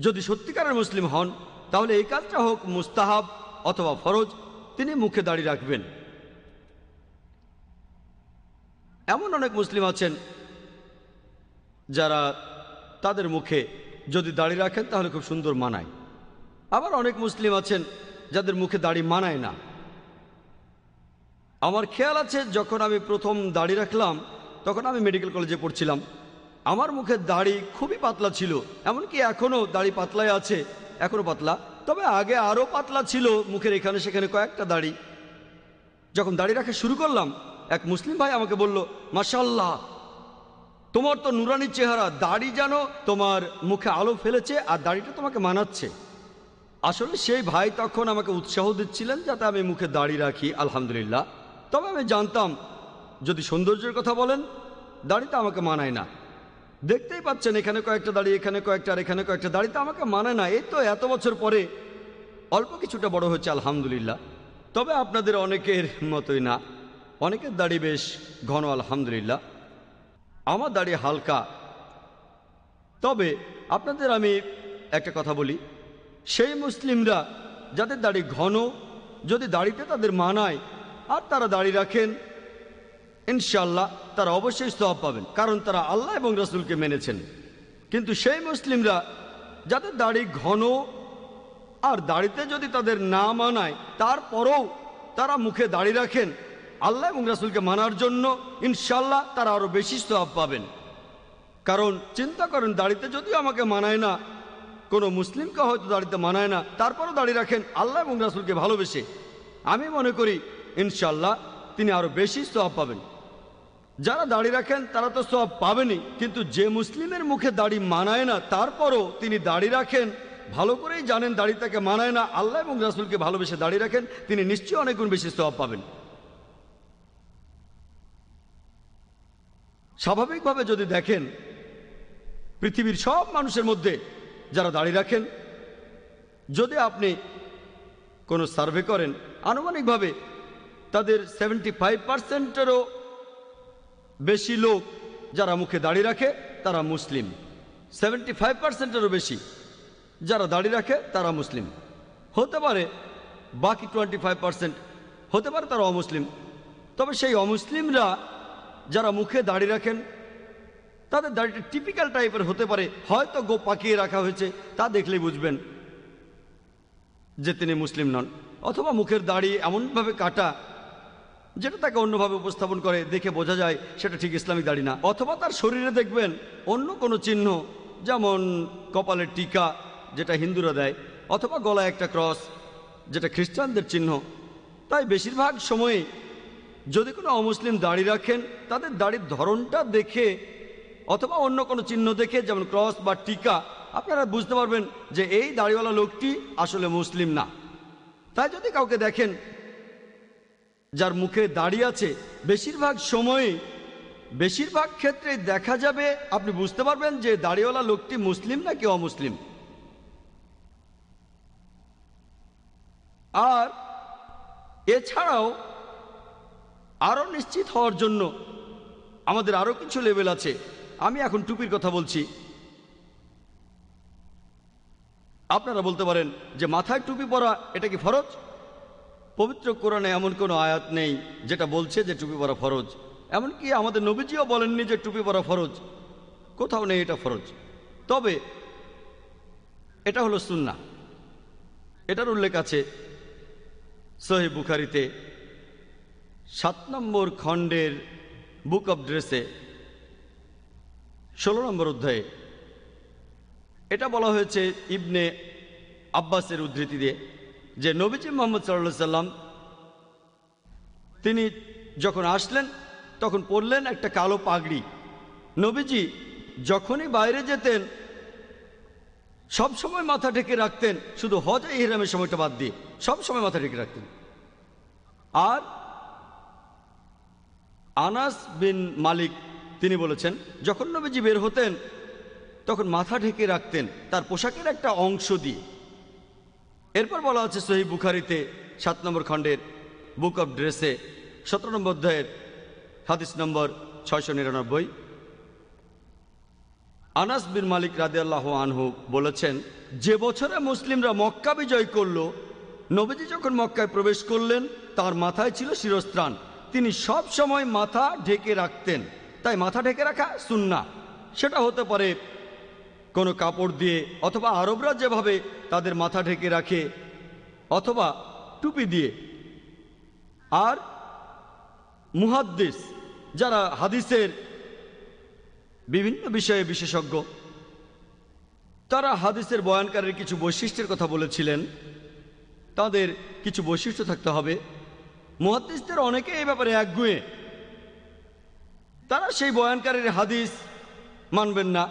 যদি সত্যিকারের মুসলিম হন, তাহলে এই কাজটা হোক মুস্তাহাব অথবা ফরজ, তিনি মুখে দাড়ি রাখবেন। এমন অনেক মুসলিম আছেন যারা তাদের মুখে যদি দাড়ি রাখেন তাহলে খুব সুন্দর মানায়। আবার অনেক মুসলিম আছেন যাদের মুখে দাড়ি মানায় না। আমার খেয়াল আছে যখন আমি প্রথম দাড়ি রাখলাম তখন আমি মেডিকেল কলেজে পড়ছিলাম। আমার মুখে দাড়ি খুবই পাতলা ছিল, এমনকি এখনও দাড়ি পাতলাই আছে, এখনও পাতলা, তবে আগে আরও পাতলা ছিল, মুখের এখানে সেখানে কয়েকটা দাড়ি। যখন দাড়ি রাখা শুরু করলাম, এক মুসলিম ভাই আমাকে বলল, মাশাআল্লাহ, তোমার তো নুরানি চেহারা, দাড়ি যেন তোমার মুখে আলো ফেলেছে আর দাড়িটা তোমাকে মানাচ্ছে। আসলে সেই ভাই তখন আমাকে উৎসাহ দিচ্ছিলেন যাতে আমি মুখে দাড়ি রাখি, আলহামদুলিল্লাহ। তবে আমি জানতাম যদি সৌন্দর্যের কথা বলেন, দাড়িটা আমাকে মানায় না। দেখতেই পাচ্ছেন এখানে কয়েকটা দাড়ি, এখানে কয়েকটা, আর এখানে কয়েকটা, দাড়িটা আমাকে মানায় না। এই তো এত বছর পরে অল্প কিছুটা বড় হচ্ছে, আলহামদুলিল্লাহ। তবে আপনাদের অনেকের মতোই না, অনেকের দাড়ি বেশ ঘন, আলহামদুলিল্লাহ। আমার দাড়ি হালকা। তবে আপনাদের আমি একটা কথা বলি, সেই মুসলিমরা যাদের দাড়ি ঘন, যদি দাড়িতে তাদের মানায় আর তারা দাড়ি রাখেন, ইনশাআল্লাহ তারা অবশ্যই সওয়াব পাবেন, কারণ তারা আল্লাহ এবং রাসূলকে মেনেছেন। কিন্তু সেই মুসলিমরা যাদের দাড়ি ঘন আর দাড়িতে যদি তাদের না মানায়, তারপরেও তারা মুখে দাড়ি রাখেন আল্লাহ এবং রাসূলকে মানার জন্য, ইনশাআল্লাহ তারা আরও বেশি সওয়াব পাবেন। কারণ চিন্তা করেন, দাড়িতে যদিও আমাকে মানায় না, কোনো মুসলিমকে হয়তো দাড়িতে মানায় না, তারপরও দাড়ি রাখেন আল্লাহ এবং রাসূলকে ভালোবেসে, আমি মনে করি ইনশাআল্লাহ তিনি আরও বেশি সওয়াব পাবেন। যারা দাড়ি রাখেন তারা তো সওয়াব পাবেনই, কিন্তু যে মুসলিমের মুখে দাড়ি মানায় না তারপরও তিনি দাড়ি রাখেন, ভালো করেই জানেন দাড়ি তাকে মানায় না, আল্লাহ এবং রাসূলকে ভালোবেসে দাড়ি রাখেন, তিনি নিশ্চয়ই অনেক গুণ বেশি সওয়াব পাবেন। স্বাভাবিকভাবে যদি দেখেন, পৃথিবীর সব মানুষের মধ্যে যারা দাড়ি রাখেন, যদি আপনি কোনো সার্ভে করেন, আনুমানিকভাবে তাদের 75%-এরও বেশি লোক যারা মুখে দাড়ি রাখে তারা মুসলিম। 75%-এরও বেশি যারা দাড়ি রাখে তারা মুসলিম। হতে পারে বাকি 25% হতে পারে তারা অমুসলিম। তবে সেই অমুসলিমরা যারা মুখে দাড়ি রাখেন, তাদের দাড়িটা টিপিক্যাল টাইপের হতে পারে, হয়তো গো পাকিয়ে রাখা হয়েছে, তা দেখলেই বুঝবেন যে তিনি মুসলিম নন। অথবা মুখের দাড়ি এমনভাবে কাটা যেটা তাকে অন্যভাবে উপস্থাপন করে, দেখে বোঝা যায় সেটা ঠিক ইসলামিক দাড়ি না। অথবা তার শরীরে দেখবেন অন্য কোনো চিহ্ন, যেমন কপালের টিকা যেটা হিন্দুরা দেয়, অথবা গলায় একটা ক্রস যেটা খ্রিস্টানদের চিহ্ন। তাই বেশিরভাগ সময়ে যদি কোনো অমুসলিম দাড়ি রাখেন, তাদের দাড়ির ধরনটা দেখে অথবা অন্য কোনো চিহ্ন দেখে, যেমন ক্রস বা টিকা, আপনারা বুঝতে পারবেন যে এই দাড়িওয়ালা লোকটি আসলে মুসলিম না। তাই যদি কাউকে দেখেন যার মুখে দাড়ি আছে, বেশিরভাগ ক্ষেত্রে দেখা যাবে, আপনি বুঝতে পারবেন যে দাড়িওয়ালা লোকটি মুসলিম নাকি অমুসলিম। আর এছাড়াও আরও নিশ্চিত হওয়ার জন্য আমাদের আরও কিছু লেভেল আছে। আমি এখন টুপির কথা বলছি। আপনারা বলতে পারেন যে মাথায় টুপি পরা এটা কি ফরজ? পবিত্র কোরআনে এমন কোনো আয়াত নেই যেটা বলছে যে টুপি পরা ফরজ। এমনকি আমাদের নবীজিও বলেননি যে টুপি পরা ফরজ, কোথাও নেই এটা ফরজ। তবে এটা হলো সুন্নাহ। এটার উল্লেখ আছে সহিহ বুখারীতে 7 নম্বর খণ্ডের বুক অব ড্রেসে 16 নম্বর অধ্যায়ে। এটা বলা হয়েছে ইবনে আব্বাসের উদ্ধৃতি দিয়ে যে নবীজি মুহাম্মদ সাল্লাল্লাহু আলাইহি সাল্লাম তিনি যখন আসলেন তখন পরলেন একটা কালো পাগড়ি, নবীজি যখনই বাইরে যেতেন সব সময় মাথা ঢেকে রাখতেন, শুধু হজ ইহরামের সময়টা বাদ দিয়ে সব সময় মাথা ঢেকে রাখতেন। আর আনাস বিন মালিক তিনি বলেছেন, যখন নবীজি বের হতেন তখন মাথা ঢেকে রাখতেন তার পোশাকের একটা অংশ দিয়ে। এরপর বলা আছে সহিহ বুখারীতে 7 নম্বর খণ্ডের বুক অব ড্রেসে 17 নম্বর অধ্যায়ের হাদিস নম্বর 699, আনাস বিন মালিক রাদিয়াল্লাহু আনহু বলেছেন, যে বছরে মুসলিমরা মক্কা বিজয় করল, নবীজি যখন মক্কায় প্রবেশ করলেন তার মাথায় ছিল শিরস্ত্রাণ। তিনি সব সময় মাথা ঢেকে রাখতেন। তাই মাথা ঢেকে রাখা সুন্নাহ। সেটা হতে পারে কোনো কাপড় দিয়ে, অথবা আরবরা যেভাবে তাদের মাথা ঢেকে রাখে, অথবা টুপি দিয়ে। আর মুহাদ্দিস যারা হাদিসের বিভিন্ন বিষয়ে বিশেষজ্ঞ, তারা হাদিসের বয়ানকারীর কিছু বৈশিষ্ট্যের কথা বলেছিলেন। তাদের কিছু বৈশিষ্ট্য থাকতে হবে। মুহাদ্দিসদের অনেকে এই ব্যাপারে একগুঁয়ে। তারা সেই বয়ানকারীর হাদিস মানবেন না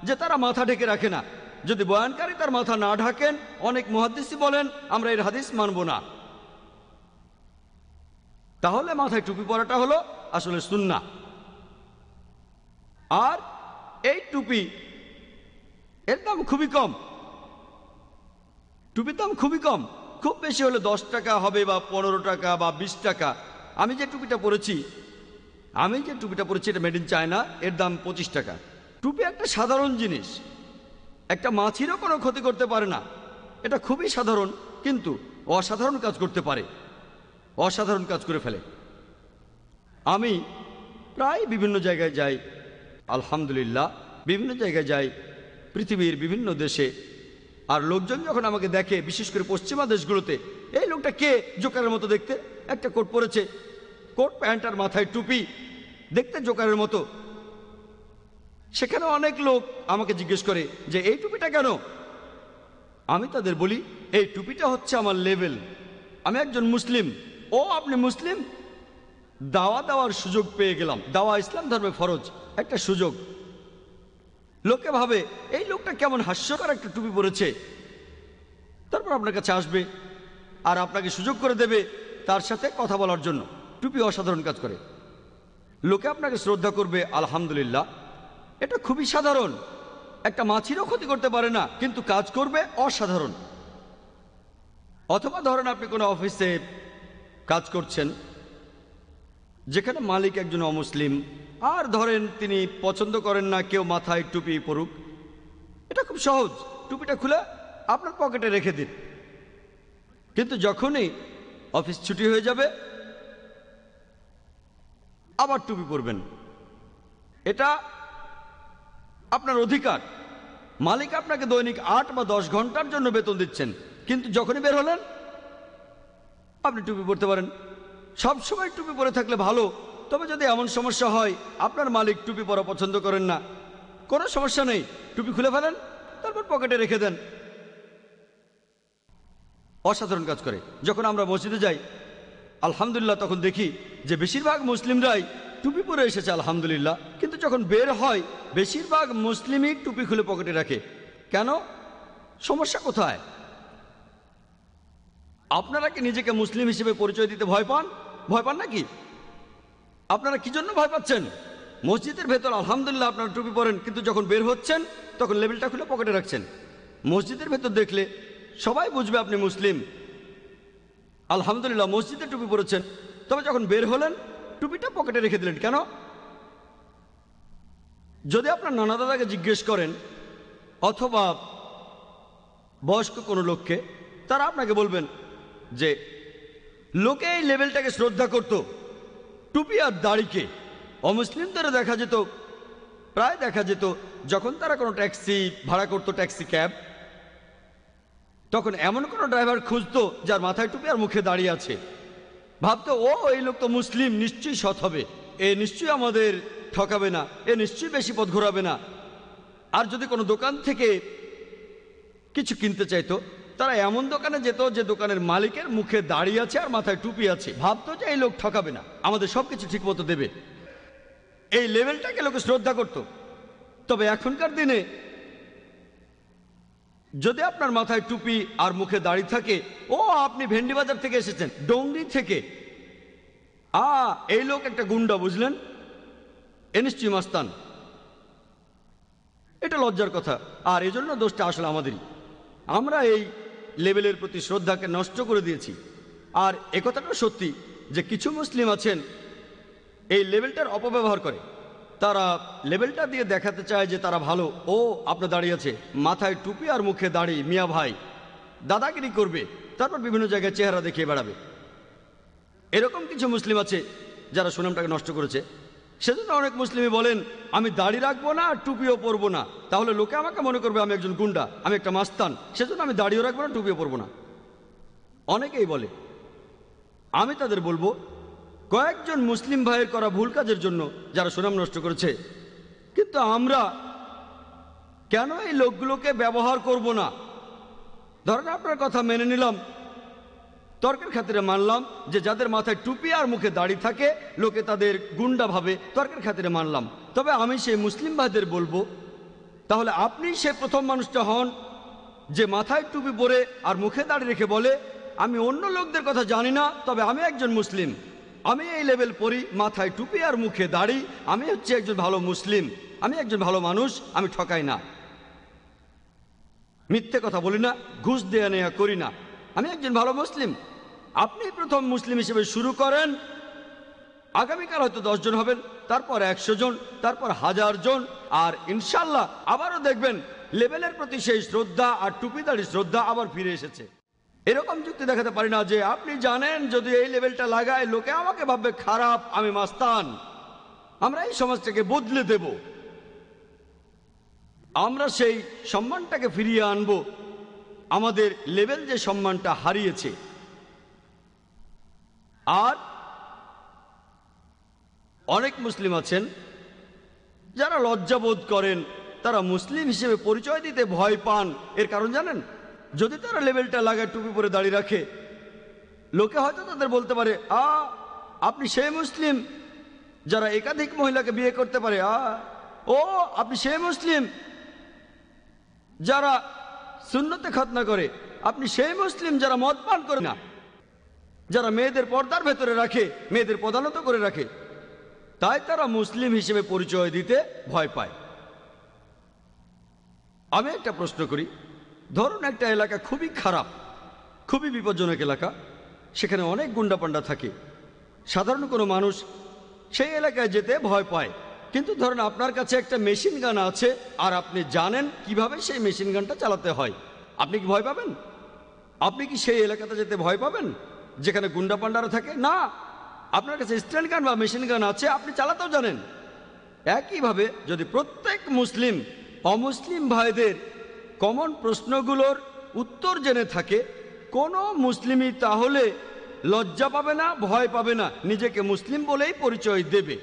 যে তারা মাথা ঢেকে রাখে না। যদি বয়ানকারী তার মাথা না ঢাকেন, অনেক মুহাদ্দিসই বলেন আমরা এর হাদিস মানব না। তাহলে মাথায় টুপি পরাটা হলো আসলে সুন্নাহ। আর এই টুপি এর দাম খুবই কম। টুপির দাম খুবই কম, খুব বেশি হলে 10 টাকা হবে, বা 15 টাকা, বা 20 টাকা। আমি যে টুপিটা পরেছি এটা মেড ইন চায়না, এর দাম 25 টাকা। টুপি একটা সাধারণ জিনিস, একটা মাছিরও কোনো ক্ষতি করতে পারে না। এটা খুবই সাধারণ, কিন্তু অসাধারণ কাজ করতে পারে, অসাধারণ কাজ করে ফেলে। আমি প্রায় বিভিন্ন জায়গায় যাই, আলহামদুলিল্লাহ বিভিন্ন জায়গায় যাই পৃথিবীর বিভিন্ন দেশে। আর লোকজন যখন আমাকে দেখে, বিশেষ করে পশ্চিমা দেশগুলোতে, এই লোকটা কে, জোকারের মতো দেখতে, একটা কোট পরেছে, কোট প্যান্ট আর মাথায় টুপি, দেখতে জোকারের মতো। সেখানে অনেক লোক আমাকে জিজ্ঞেস করে যে এই টুপিটা কেন। আমি তাদের বলি এই টুপিটা হচ্ছে আমার লেভেল, আমি একজন মুসলিম। ও আপনি মুসলিম? দাওয়া দেওয়ার সুযোগ পেয়ে গেলাম। দাওয়া ইসলাম ধর্মে ফরজ, একটা সুযোগ। লোকে ভাবে এই লোকটা কেমন হাস্যকর একটা টুপি পরেছে, তারপর আপনার কাছে আসবে আর আপনাকে সুযোগ করে দেবে তার সাথে কথা বলার জন্য। টুপি অসাধারণ কাজ করে, লোকে আপনাকে শ্রদ্ধা করবে, আলহামদুলিল্লাহ। এটা খুবই সাধারণ, একটা মাছিরও ক্ষতি করতে পারে না, কিন্তু কাজ করবে অসাধারণ। অথবা ধরেন আপনি কোনো অফিসে কাজ করছেন যেখানে মালিক একজন অমুসলিম, আর ধরেন তিনি পছন্দ করেন না কেউ মাথায় টুপি পরুক। এটা খুব সহজ, টুপিটা খুলে আপনার পকেটে রেখে দিন। কিন্তু যখনই অফিস ছুটি হয়ে যাবে আবার টুপি পরবেন। এটা আপনার অধিকার। মালিক আপনাকে দৈনিক 8 বা 10 ঘন্টার জন্য বেতন দিচ্ছেন, কিন্তু যখনই বের হলেন আপনি টুপি পরতে পারেন। সব সময় টুপি পরে থাকলে ভালো। তবে যদি এমন সমস্যা হয় আপনার মালিক টুপি পরা পছন্দ করেন না, কোনো সমস্যা নেই, টুপি খুলে ফেলেন, তারপর পকেটে রেখে দেন। অসাধারণ কাজ করে। যখন আমরা মসজিদে যাই আলহামদুলিল্লাহ, তখন দেখি যে বেশিরভাগ মুসলিমরাই টুপি পরে এসেছে আলহামদুলিল্লাহ, কিন্তু যখন বের হয় বেশিরভাগ মুসলিমই টুপি খুলে পকেটে রাখে। কেন? সমস্যা কোথায়? আপনারা কি নিজেকে মুসলিম হিসেবে পরিচয় দিতে ভয় পান? ভয় পান নাকি? আপনারা কি জন্য ভয় পাচ্ছেন? মসজিদের ভেতর আলহামদুলিল্লাহ আপনারা টুপি পরেন, কিন্তু যখন বের হচ্ছেন তখন লেবেলটা খুলে পকেটে রাখছেন। মসজিদের ভেতর দেখলে সবাই বুঝবে আপনি মুসলিম, আলহামদুলিল্লাহ মসজিদে টুপি পরেছেন। তবে যখন বের হলেন টুপিটা পকেটে রেখে দিলেন কেন? যদি আপনার নানা দাদাকে জিজ্ঞেস করেন অথবা বয়স্ক কোনো লোককে, তারা আপনাকে বলবেন যে লোকে এই লেভেলটাকে শ্রদ্ধা করত, টুপি আর দাড়িকে। অমুসলিমদেরও দেখা যেত, প্রায় দেখা যেত যখন তারা কোনো ট্যাক্সি ভাড়া করতো, ট্যাক্সি ক্যাব, তখন এমন কোনো ড্রাইভার খুঁজতো যার মাথায় টুপি আর মুখে দাঁড়িয়ে আছে। ভাবতো ও এই লোক তো মুসলিম, নিশ্চয়ই সৎ হবে, এ নিশ্চয়ই আমাদের ঠকাবে না, এ নিশ্চয়ই বেশি পথ ঘোরাবে না। আর যদি কোনো দোকান থেকে কিছু কিনতে চাইতো, তারা এমন দোকানে যেত যে দোকানের মালিকের মুখে দাঁড়িয়ে আছে আর মাথায় টুপি আছে। ভাবতো যে এই লোক ঠকাবে না, আমাদের সবকিছু ঠিক মতো দেবে। এই লেভেলটাকে লোকে শ্রদ্ধা করত। তবে এখনকার দিনে যদি আপনার মাথায় টুপি আর মুখে দাড়ি থাকে, ও আপনি ভেন্ডি বাজার থেকে এসেছেন, ডোংরি থেকে, এই লোক একটা গুন্ডা, বুঝলেন, এনএসটি মাস্তান। এটা লজ্জার কথা। আর এজন্য দোষটা আসলে আমাদেরই। আমরা এই লেভেলের প্রতি শ্রদ্ধাকে নষ্ট করে দিয়েছি। আর একথাটা সত্যি যে কিছু মুসলিম আছেন এই লেভেলটার অপব্যবহার করে। তারা লেভেলটা দিয়ে দেখাতে চায় যে তারা ভালো। ও আপনার দাঁড়িয়ে আছে, মাথায় টুপি আর মুখে দাড়ি, মিয়া ভাই, দাদাগিরি করবে, তারপর বিভিন্ন জায়গায় চেহারা দেখিয়ে বেড়াবে। এরকম কিছু মুসলিম আছে যারা সুনামটাকে নষ্ট করেছে। সেজন্য অনেক মুসলিমই বলেন আমি দাড়ি রাখবো না আর টুপিও পরবো না, তাহলে লোকে আমাকে মনে করবে আমি একজন গুন্ডা, আমি একটা মাস্তান, সেজন্য আমি দাড়িও রাখবো না, টুপিও পরবো না। অনেকেই বলে। আমি তাদের বলবো কয়েকজন মুসলিম ভাইয়ের করা ভুল কাজের জন্য যারা সুনাম নষ্ট করেছে, কিন্তু আমরা কেন এই লোকগুলোকে ব্যবহার করব না? ধরেন আপনার কথা মেনে নিলাম, তর্কের খাতিরে মানলাম যে যাদের মাথায় টুপি আর মুখে দাড়ি থাকে লোকে তাদের গুন্ডা ভাবে, তর্কের খাতিরে মানলাম। তবে আমি সেই মুসলিম ভাইদের বলবো তাহলে আপনি সে প্রথম মানুষটা হন যে মাথায় টুপি পরে আর মুখে দাড়ি রেখে বলে আমি অন্য লোকদের কথা জানি না, তবে আমি একজন মুসলিম, আমি এই লেভেল পড়ি, মাথায় টুপি আর মুখে দাড়ি, আমি হচ্ছে একজন ভালো মুসলিম, আমি একজন ভালো মানুষ, আমি ঠকাই না, মিথ্যে কথা বলি না, ঘুষ দেয়া নেয়া করি না, আমি একজন ভালো মুসলিম। আপনি প্রথম মুসলিম হিসেবে শুরু করেন, আগামীকাল হয়তো 10 জন হবেন, তারপর 100 জন, তারপর 1000 জন, আর ইনশাল্লাহ আবারও দেখবেন লেভেলের প্রতি সেই শ্রদ্ধা আর টুপিদারি শ্রদ্ধা আবার ফিরে এসেছে। এরকম যুক্তি দেখাতে পারি না যে আপনি জানেন যদি এই লেভেলটা লাগায় লোকে আমাকে ভাববে খারাপ, আমি মাস্তান, আমরা এই সমাজটাকে বদলে দেব, আমরা সেই সম্মানটাকে ফিরিয়ে আনব, আমাদের লেভেল যে সম্মানটা হারিয়েছে। আর অনেক মুসলিম আছেন যারা লজ্জাবোধ করেন, তারা মুসলিম হিসেবে পরিচয় দিতে ভয় পান। এর কারণ জানেন? যদি তারা লেভেলটা লাগায়, টুপি পরে দাঁড়িয়ে রাখে, লোকে হয়তো তাদের বলতে পারে আপনি সেই মুসলিম যারা একাধিক মহিলাকে বিয়ে করতে পারে, ও আপনি সেই মুসলিম যারা সুন্নতে খতনা করে, আপনি সেই মুসলিম যারা মদ পান করে না, যারা মেয়েদের পর্দার ভেতরে রাখে, মেয়েদের প্রধানত করে রাখে। তাই তারা মুসলিম হিসেবে পরিচয় দিতে ভয় পায়। আমি একটা প্রশ্ন করি, ধরুন একটা এলাকা খুবই খারাপ, খুবই বিপজ্জনক এলাকা, সেখানে অনেক গুন্ডাপান্ডা থাকে, সাধারণ কোনো মানুষ সেই এলাকায় যেতে ভয় পায়। কিন্তু ধরুন আপনার কাছে একটা মেশিন গান আছে আর আপনি জানেন কিভাবে সেই মেশিন গানটা চালাতে হয়, আপনি কি ভয় পাবেন? আপনি কি সেই এলাকাতে যেতে ভয় পাবেন যেখানে গুন্ডাপান্ডারা থাকে? না, আপনার কাছে স্ট্যান্ড গান বা মেশিন গান আছে, আপনি চালাতেও জানেন। একইভাবে যদি প্রত্যেক মুসলিম অমুসলিম ভাইদের কমন প্রশ্নগুলোর উত্তর জেনে থাকে, কোনো মুসলিমই তাহলে লজ্জা পাবে না, ভয় পাবে না, নিজেকে মুসলিম বলেই পরিচয় দেবে।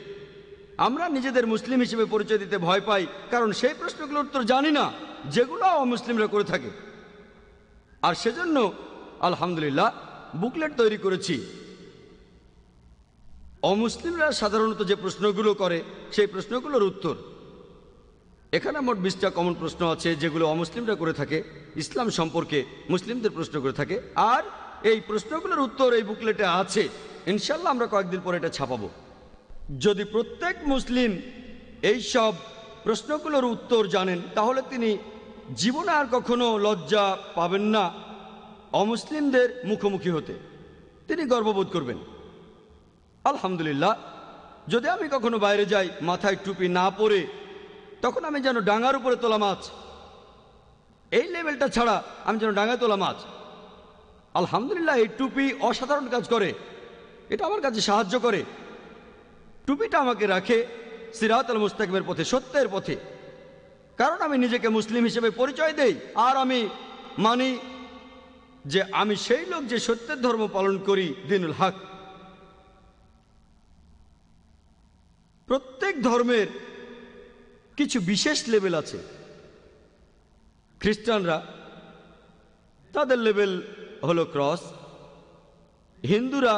আমরা নিজেদের মুসলিম হিসেবে পরিচয় দিতে ভয় পাই কারণ সেই প্রশ্নগুলোর উত্তর জানি না যেগুলো অমুসলিমরা করে থাকে। আর সেজন্য আলহামদুলিল্লাহ বুকলেট তৈরি করেছি, অমুসলিমরা সাধারণত যে প্রশ্নগুলো করে সেই প্রশ্নগুলোর উত্তর। এখানে মোট 20টা কমন প্রশ্ন আছে যেগুলো অমুসলিমরা করে থাকে, ইসলাম সম্পর্কে মুসলিমদের প্রশ্ন করে থাকে, আর এই প্রশ্নগুলোর উত্তর এই বুকলেটে আছে। ইনশাল্লাহ আমরা কয়েকদিন পরে এটা ছাপাবো। যদি প্রত্যেক মুসলিম এই সব প্রশ্নগুলোর উত্তর জানেন তাহলে তিনি জীবনে আর কখনো লজ্জা পাবেন না অমুসলিমদের মুখোমুখি হতে, তিনি গর্ববোধ করবেন। আলহামদুলিল্লাহ যদি আমি কখনো বাইরে যাই মাথায় টুপি না পরে, তখন আমি যেন ডাঙার উপরে তোলা মাছ, এই লেভেলটা ছাড়া আমি যেন ডাঙায় তোলা মাছ। আলহামদুলিল্লাহ এই টুপি অসাধারণ কাজ করে, এটা আমার কাছে সাহায্য করে। টুপিটা আমাকে রাখে সিরাতুল মুস্তাকিমের পথে, সত্যের পথে, কারণ আমি নিজেকে মুসলিম হিসেবে পরিচয় দেই আর আমি মানি যে আমি সেই লোক যে সত্যের ধর্ম পালন করি, দ্বীনুল হক। প্রত্যেক ধর্মের কিছু বিশেষ লেভেল আছে। খ্রিস্টানরা তাদের লেভেল হলো ক্রস, হিন্দুরা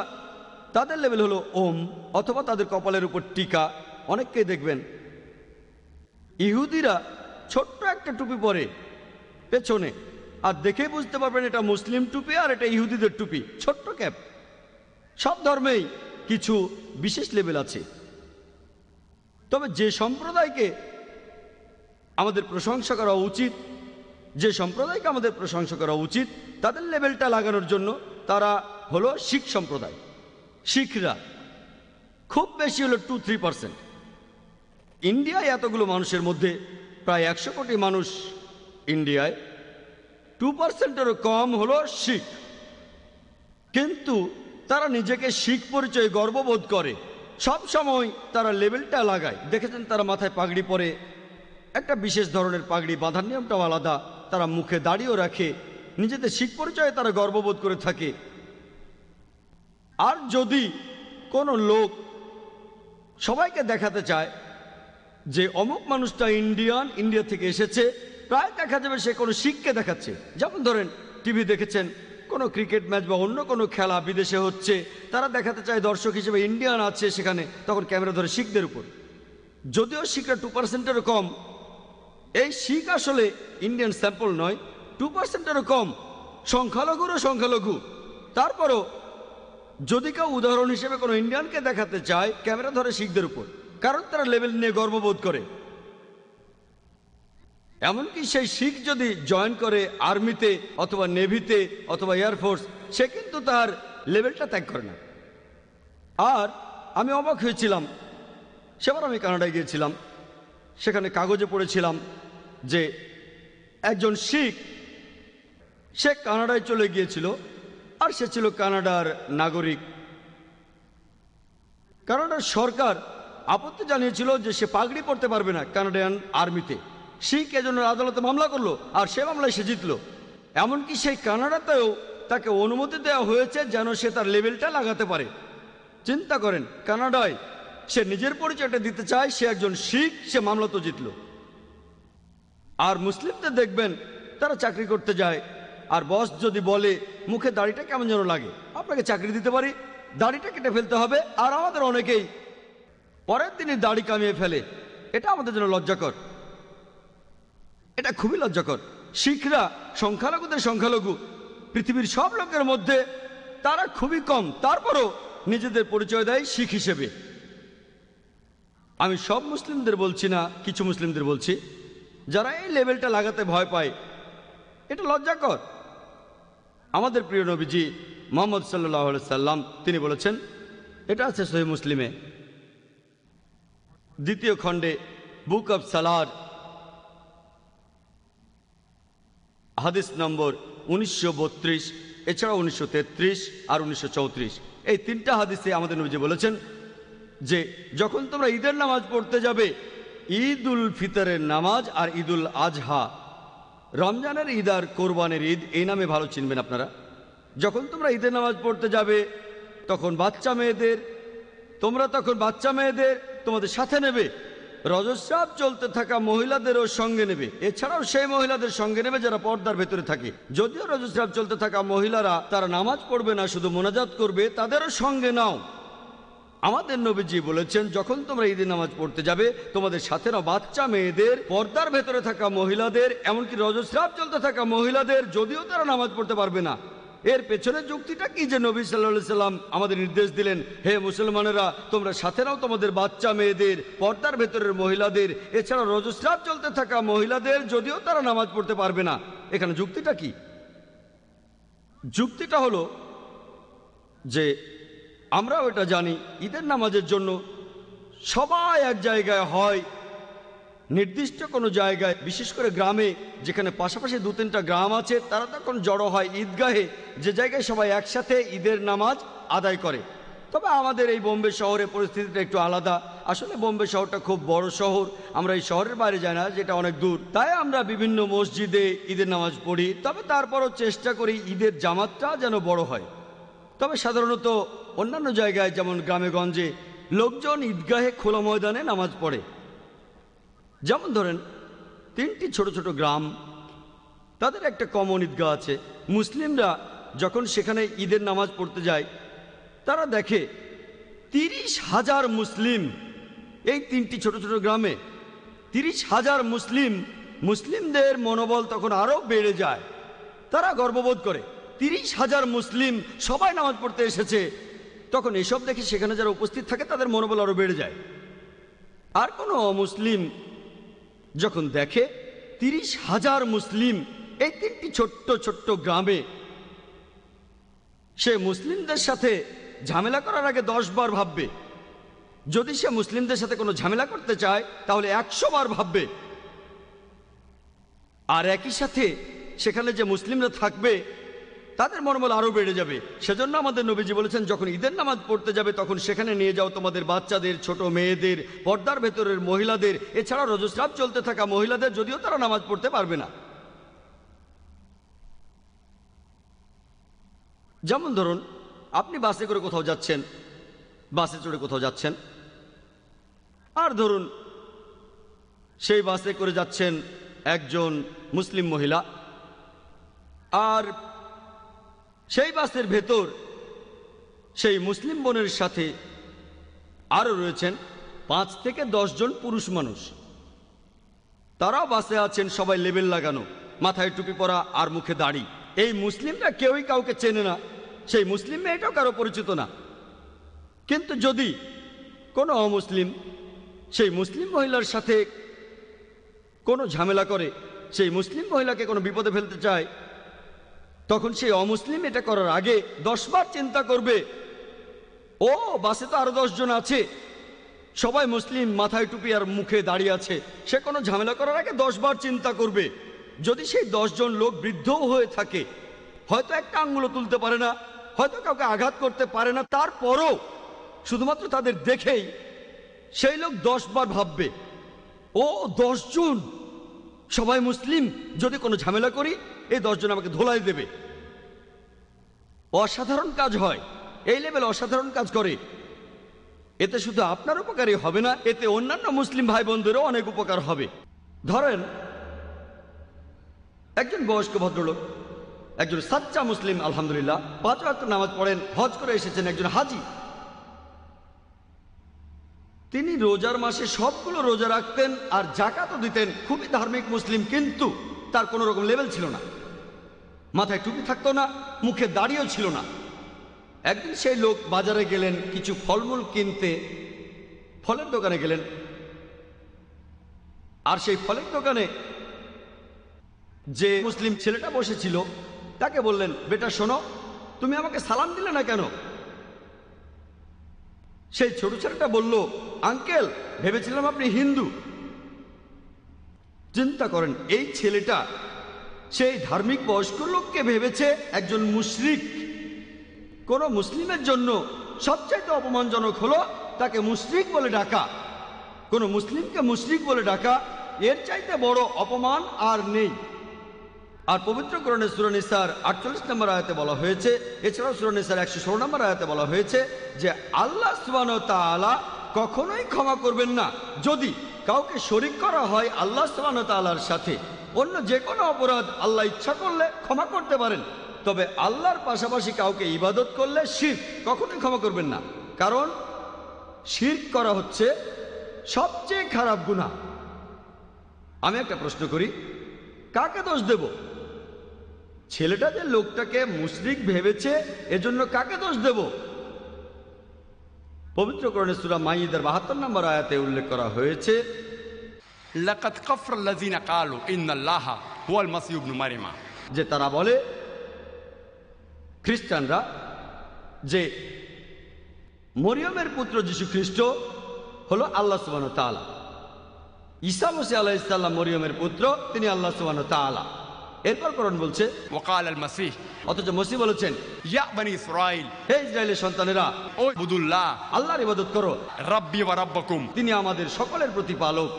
তাদের লেভেল হলো ওম অথবা তাদের কপালের উপর টিকা, অনেককেই দেখবেন ইহুদিরা ছোট্ট একটা টুপি পরে পেছনে, আর দেখে বুঝতে পারবেন এটা মুসলিম টুপি আর এটা ইহুদিদের টুপি, ছোট্ট ক্যাপ। সব ধর্মেই কিছু বিশেষ লেভেল আছে। তবে যে সম্প্রদায়কে আমাদের প্রশংসা করা উচিত, যে সম্প্রদায়কে আমাদের প্রশংসা করা উচিত তাদের লেভেলটা লাগানোর জন্য, তারা হলো শিখ সম্প্রদায়। শিখরা খুব বেশি হলো 2-3%। ইন্ডিয়ায় এতগুলো মানুষের মধ্যে প্রায় 100 কোটি মানুষ, ইন্ডিয়ায় 2%-এরও কম হলো শিখ। কিন্তু তারা নিজেকে শিখ পরিচয়ে গর্ববোধ করে, সব সময় তারা লেভেলটা লাগায়। দেখেছেন তারা মাথায় পাগড়ি পরে, একটা বিশেষ ধরনের পাগড়ি, বাঁধার নিয়মটাও আলাদা, তারা মুখে দাড়িও রাখে, নিজেদের শিখ পরিচয়ে তারা গর্ববোধ করে থাকে। আর যদি কোনো লোক সবাইকে দেখাতে চায় যে অমুক মানুষটা ইন্ডিয়ান, ইন্ডিয়া থেকে এসেছে, প্রায় দেখা যাবে সে কোনো শিখকে দেখাচ্ছে। যেমন ধরেন টিভি দেখেছেন কোনো ক্রিকেট ম্যাচ বা অন্য কোনো খেলা বিদেশে হচ্ছে, তারা দেখাতে চায় দর্শক হিসেবে ইন্ডিয়ান আছে সেখানে, তখন ক্যামেরা ধরে শিখদের উপর। যদিও শিখরা 2%-এরও কম, এই শিখ আসলে ইন্ডিয়ান স্যাম্পল নয়, 2%-এরও কম, সংখ্যালঘুরও সংখ্যালঘু। তারপরও যদি কেউ উদাহরণ হিসেবে কোনো ইন্ডিয়ানকে দেখাতে চায়, ক্যামেরা ধরে শিখদের উপর, কারণ তারা লেভেল নিয়ে গর্ববোধ করে। এমনকি সেই শিখ যদি জয়েন করে আর্মিতে অথবা নেভিতে অথবা এয়ারফোর্স, সে কিন্তু তার লেভেলটা ত্যাগ করে না। আর আমি অবাক হয়েছিলাম, সেবার আমি কানাডায় গিয়েছিলাম, সেখানে কাগজে পড়েছিলাম যে একজন শিখ, সে কানাডায় চলে গিয়েছিল, আর সে ছিল কানাডার নাগরিক। কানাডার সরকার আপত্তি জানিয়েছিল যে সে পাগড়ি পরতে পারবে না কানাডিয়ান আর্মিতে। শিখ এজন্য আদালতে মামলা করলো, আর সে মামলায় সে জিতল। এমনকি সেই কানাডাতেও তাকে অনুমতি দেওয়া হয়েছে যেন সে তার লেভেলটা লাগাতে পারে। চিন্তা করেন, কানাডায় সে নিজের পরিচয়টা দিতে চায়, সে একজন শিখ, সে মামলা তো জিতল। আর মুসলিমদের দেখবেন তারা চাকরি করতে যায়, আর বস যদি বলে মুখে দাড়িটা কেমন যেন লাগে, আপনাকে চাকরি দিতে পারি, দাড়িটা কেটে ফেলতে হবে। আর আমাদের অনেকেই পরের দিনই দাড়ি কামিয়ে ফেলে। এটা আমাদের জন্য লজ্জাকর, এটা খুবই লজ্জাকর। শিখরা সংখ্যালঘুদের সংখ্যালঘু, পৃথিবীর সব লোকের মধ্যে তারা খুবই কম, তারপরও নিজেদের পরিচয় দেয় শিখ হিসেবে। আমি সব মুসলিমদের বলছি না, কিছু মুসলিমদের বলছি যারা এই লেভেলটা লাগাতে ভয় পায়। এটা লজ্জাকর। আমাদের প্রিয় নবীজি মুহাম্মদ সাল্লাল্লাহু আলাইহি সাল্লাম তিনি বলেছেন, এটা আছে সহিহ মুসলিমে 2য় খণ্ডে বুক অব সালাদ হাদিস নম্বর 1932, এছাড়া 1933 আর 1934, এই 3টা হাদিসে আমাদের নবীজি বলেছেন যে যখন তোমরা ঈদের নামাজ পড়তে যাবে, ঈদ উল ফিতরের নামাজ আর ঈদ উল আজহা, রমজানের ঈদ আর কোরবানের ঈদ, এই নামে ভালো চিনবেন আপনারা। যখন তোমরা ঈদের নামাজ পড়তে যাবে তখন বাচ্চা মেয়েদের তোমাদের সাথে নেবে, রজস্রাব চলতে থাকা মহিলাদেরও সঙ্গে নেবে, এছাড়াও সেই মহিলাদের সঙ্গে নেবে যারা পর্দার ভেতরে থাকে। যদিও রজস্রাব চলতে থাকা মহিলারা তারা নামাজ পড়বে না, শুধু মোনাজাত করবে, তাদেরও সঙ্গে নাও। আমাদের নবীজি বলেছেন যখন তোমরা ঈদের নামাজ পড়তে যাবে তোমাদের সাথে নাও বাচ্চা মেয়েদের, পর্দার ভেতরে থাকা মহিলাদের, এমনকি রজস্রাব চলতে থাকা মহিলাদের, যদিও তারা নামাজ পড়তে পারবে না। এর পেছনে যুক্তিটা কি যে নবী সাল্লাল্লাহু আলাইহি সাল্লাম আমাদের নির্দেশ দিলেন, হে মুসলমানেরা তোমরা সাথে নাও তোমাদের বাচ্চা মেয়েদের, পর্দার ভেতরের মহিলাদের, এছাড়া রজস্রাব চলতে থাকা মহিলাদের, যদিও তারা নামাজ পড়তে পারবে না। এখানে যুক্তিটা কি? যুক্তিটা হলো যে আমরাও এটা জানি, ঈদের নামাজের জন্য সবাই এক জায়গায় হয়, নির্দিষ্ট কোনো জায়গায়, বিশেষ করে গ্রামে যেখানে পাশাপাশি 2-3টা গ্রাম আছে, তারা তখন জড়ো হয় ঈদগাহে, যে জায়গায় সবাই একসাথে ঈদের নামাজ আদায় করে। তবে আমাদের এই বোম্বে শহরে পরিস্থিতিটা একটু আলাদা। আসলে বোম্বে শহরটা খুব বড় শহর, আমরা এই শহরের বাইরে যাই না, যেটা অনেক দূর, তাই আমরা বিভিন্ন মসজিদে ঈদের নামাজ পড়ি। তবে তারপরও চেষ্টা করি ঈদের জামাতটা যেন বড় হয়। তবে সাধারণত অন্যান্য জায়গায় যেমন গ্রামে গঞ্জে লোকজন ঈদগাহে খোলা ময়দানে নামাজ পড়ে। যেমন ধরেন 3টি ছোট ছোট গ্রাম, তাদের একটা কমন ঈদগাহ আছে। মুসলিমরা যখন সেখানে ঈদের নামাজ পড়তে যায়, তারা দেখে 30,000 মুসলিম এই 3টি ছোট ছোট গ্রামে 30,000 মুসলিমদের মনোবল তখন আরো বেড়ে যায়। তারা গর্ববোধ করে 30,000 মুসলিম সবাই নামাজ পড়তে এসেছে। তখন এসব দেখে সেখানে যারা উপস্থিত থাকে তাদের মনোবল আরো বেড়ে যায়। আর কোনো অমুসলিম যখন দেখে 30,000 মুসলিম এই 3টি ছোট্ট ছোট্ট গ্রামে, সে মুসলিমদের সাথে ঝামেলা করার আগে 10 বার ভাববে। যদি সে মুসলিমদের সাথে কোনো ঝামেলা করতে চায় তাহলে 100 বার ভাববে। আর একই সাথে সেখানে যে মুসলিমরা থাকবে তাদের মনোবল আরো বেড়ে যাবে। সেজন্য আমাদের নবীজি বলেছেন, যখন ঈদের নামাজ পড়তে যাবে তখন সেখানে নিয়ে যাও তোমাদের বাচ্চাদের, ছোট মেয়েদের, পর্দার ভেতরের মহিলাদের, এছাড়া রজস্রাব চলতে থাকা মহিলাদের, যদিও তারা নামাজ পড়তে পারবে না। যেমন ধরুন, আপনি বাসে করে কোথাও যাচ্ছেন, বাসে চড়ে কোথাও যাচ্ছেন, আর ধরুন সেই বাসে করে যাচ্ছেন একজন মুসলিম মহিলা, আর সেই বাসের ভেতর সেই মুসলিম বোনের সাথে আরও রয়েছেন 5 থেকে 10 জন পুরুষ মানুষ। তারাও বাসে আছেন, সবাই লেবেল লাগানো, মাথায় টুপি পরা আর মুখে দাড়ি। এই মুসলিমরা কেউই কাউকে চেনে না, সেই মুসলিম মেয়েটাও কারো পরিচিত না। কিন্তু যদি কোনো অমুসলিম সেই মুসলিম মহিলার সাথে কোনো ঝামেলা করে, সেই মুসলিম মহিলাকে কোনো বিপদে ফেলতে চায়, তখন সেই অমুসলিম এটা করার আগে 10 বার চিন্তা করবে, ও বাসে তো আরো 10 জন আছে, সবাই মুসলিম, মাথায় টুপি আর মুখে দাঁড়িয়ে আছে, সে কোনো ঝামেলা করার আগে 10 বার চিন্তা করবে। যদি সেই 10 জন লোক বৃদ্ধও হয়ে থাকে, হয়তো একটা আঙ্গুলও তুলতে পারে না, হয়তো কাউকে আঘাত করতে পারে না, তারপরও শুধুমাত্র তাদের দেখেই সেই লোক 10 বার ভাববে, ও 10 জন সবাই মুসলিম, যদি কোনো ঝামেলা করি এই 10 জন আমাকে ধোলাই দেবে। অসাধারণ কাজ হয়, এই লেভেল অসাধারণ কাজ করে। এতে শুধু আপনার উপকারই হবে না, এতে অন্যান্য মুসলিম ভাই বোনদেরও অনেক উপকার হবে। ধরেন একজন বয়স্ক ভদ্রলোক, একজন সাচ্চা মুসলিম, আলহামদুলিল্লাহ 5 ওয়াক্ত নামাজ পড়েন, হজ করে এসেছেন, একজন হাজি। তিনি রোজার মাসে সবগুলো রোজা রাখতেন আর যাকাতও দিতেন, খুবই ধার্মিক মুসলিম, কিন্তু তার কোনো রকম লেভেল ছিল না, মাথায় টুপি থাকতো না, মুখে দাড়িও ছিল না। একদিন সেই লোক বাজারে গেলেন কিছু ফলমূল কিনতে, ফলের দোকানে গেলেন, আর সেই ফলের দোকানে যে মুসলিম ছেলেটা বসেছিল তাকে বললেন, বেটা শোনো, তুমি আমাকে সালাম দিলে না কেন? সেই ছোট ছেলেটা বলল, আঙ্কেল ভেবেছিলাম আপনি হিন্দু। চিন্তা করেন, এই ছেলেটা সেই ধার্মিক বয়স্ক লোককে ভেবেছে একজন মুশরিক। কোন মুসলিমের জন্য সবচাইতে অপমানজনক হলো তাকে মুশরিক বলে ডাকা। কোন মুসলিমকে মুশরিক বলে ডাকা, এর চাইতে বড় অপমান আর নেই। আর পবিত্র কোরআনে সূরা নিসার 48 নম্বর আয়াতে বলা হয়েছে, এছাড়াও সূরা নিসার 116 নম্বর আয়াতে বলা হয়েছে যে আল্লাহ সুবহানাহু ওয়া তাআলা কখনোই ক্ষমা করবেন না যদি কাউকে শরীক করা হয় আল্লাহ সুবহানাহু ওয়া তাআলার সাথে। অন্য যে কোনো অপরাধ আল্লাহ ইচ্ছা করলে ক্ষমা করতে পারেন, তবে আল্লাহর পাশাপাশি কাউকে ইবাদত করলে শিরক কখনোই ক্ষমা করবেন না, কারণ শিরক করা হচ্ছে সবচেয়ে খারাপ গুনাহ। আমি একটা প্রশ্ন করি, কাকে দোষ দেব? ছেলেটা যে লোকটাকে মুশরিক ভেবেছে এজন্য কাকে দোষ দেব? পবিত্র কোরআনে সূরা মাইদার 72 নম্বর আয়াতে উল্লেখ করা হয়েছে, লাকাদ কাফারা আল্লাযিনা ক্বালু ইন্নাল্লাহা হুয়াল মাসীহ ইবনে মারইয়াম, যে তারা বলে, খ্রিস্টানরা, যে মরিয়মের পুত্র যীশু খ্রিস্ট হলো আল্লাহ সুবহানাহু ওয়া তাআলা। ঈসা মসীহ আলাইহিস সালাম মরিয়মের পুত্র, তিনি আল্লাহ সুবহানাহু ওয়া তাআলা। এরপর কোরআন বলছে, ওয়াকাল আল মাসীহ, অথচ মসীহ বলেছেন, ইয়া বনি ইসরাঈল, হে ইসরায়েলের সন্তানেরা, উবুদুল্লাহ, আল্লাহর ইবাদত করো, রাব্বি ওয়া রাব্বাকুম, তিনি আমাদের সকলের প্রতিপালক।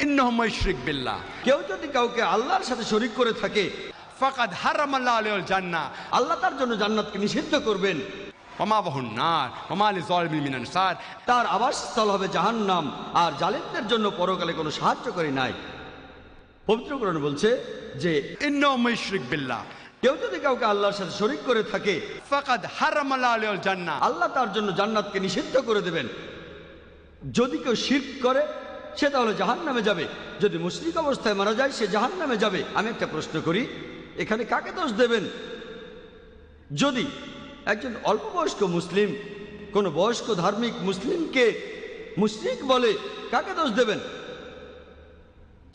ইন্নাহু মায়শরিক বিল্লাহ, কেউ যদি কাউকে আল্লাহর সাথে শরীক করে থাকে ফাকাদ হারামাল্লাহু আলাইহিল জান্নাহ, আল্লাহ তার জন্য জান্নাতকে নিষিদ্ধ করবেন। ওয়া মাওয়াহুন নার ওয়া মা লিযালিমিন মিন আনসার, তার আবাসস্থল হবে জাহান্নাম, আর জালিমদের জন্য পরকালে কোনো সাহায্যকারী নাই। পবিত্র কোরআন বলছে যে ইন্নাহু মায়শরিক বিল্লাহ, কেউ যদি কাউকে আল্লাহর সাথে শরীক করে থাকে ফাকাদ হারামাল্লাহু আলাইহিল জান্নাহ, আল্লাহ তার জন্য জান্নাতকে নিষিদ্ধ করে দেবেন। যদি কেউ শিরক করে সে তাহলে জাহান্নামে যাবে, যদি মুশরিক অবস্থায় মারা যায় সে জাহান্নামে যাবে। আমি একটা প্রশ্ন করি, এখানে কাকে দোষ দেবেন? যদি একজন অল্পবয়স্ক মুসলিম কোনো বয়স্ক ধার্মিক মুসলিমকে মুশরিক বলে, কাকে দোষ দেবেন?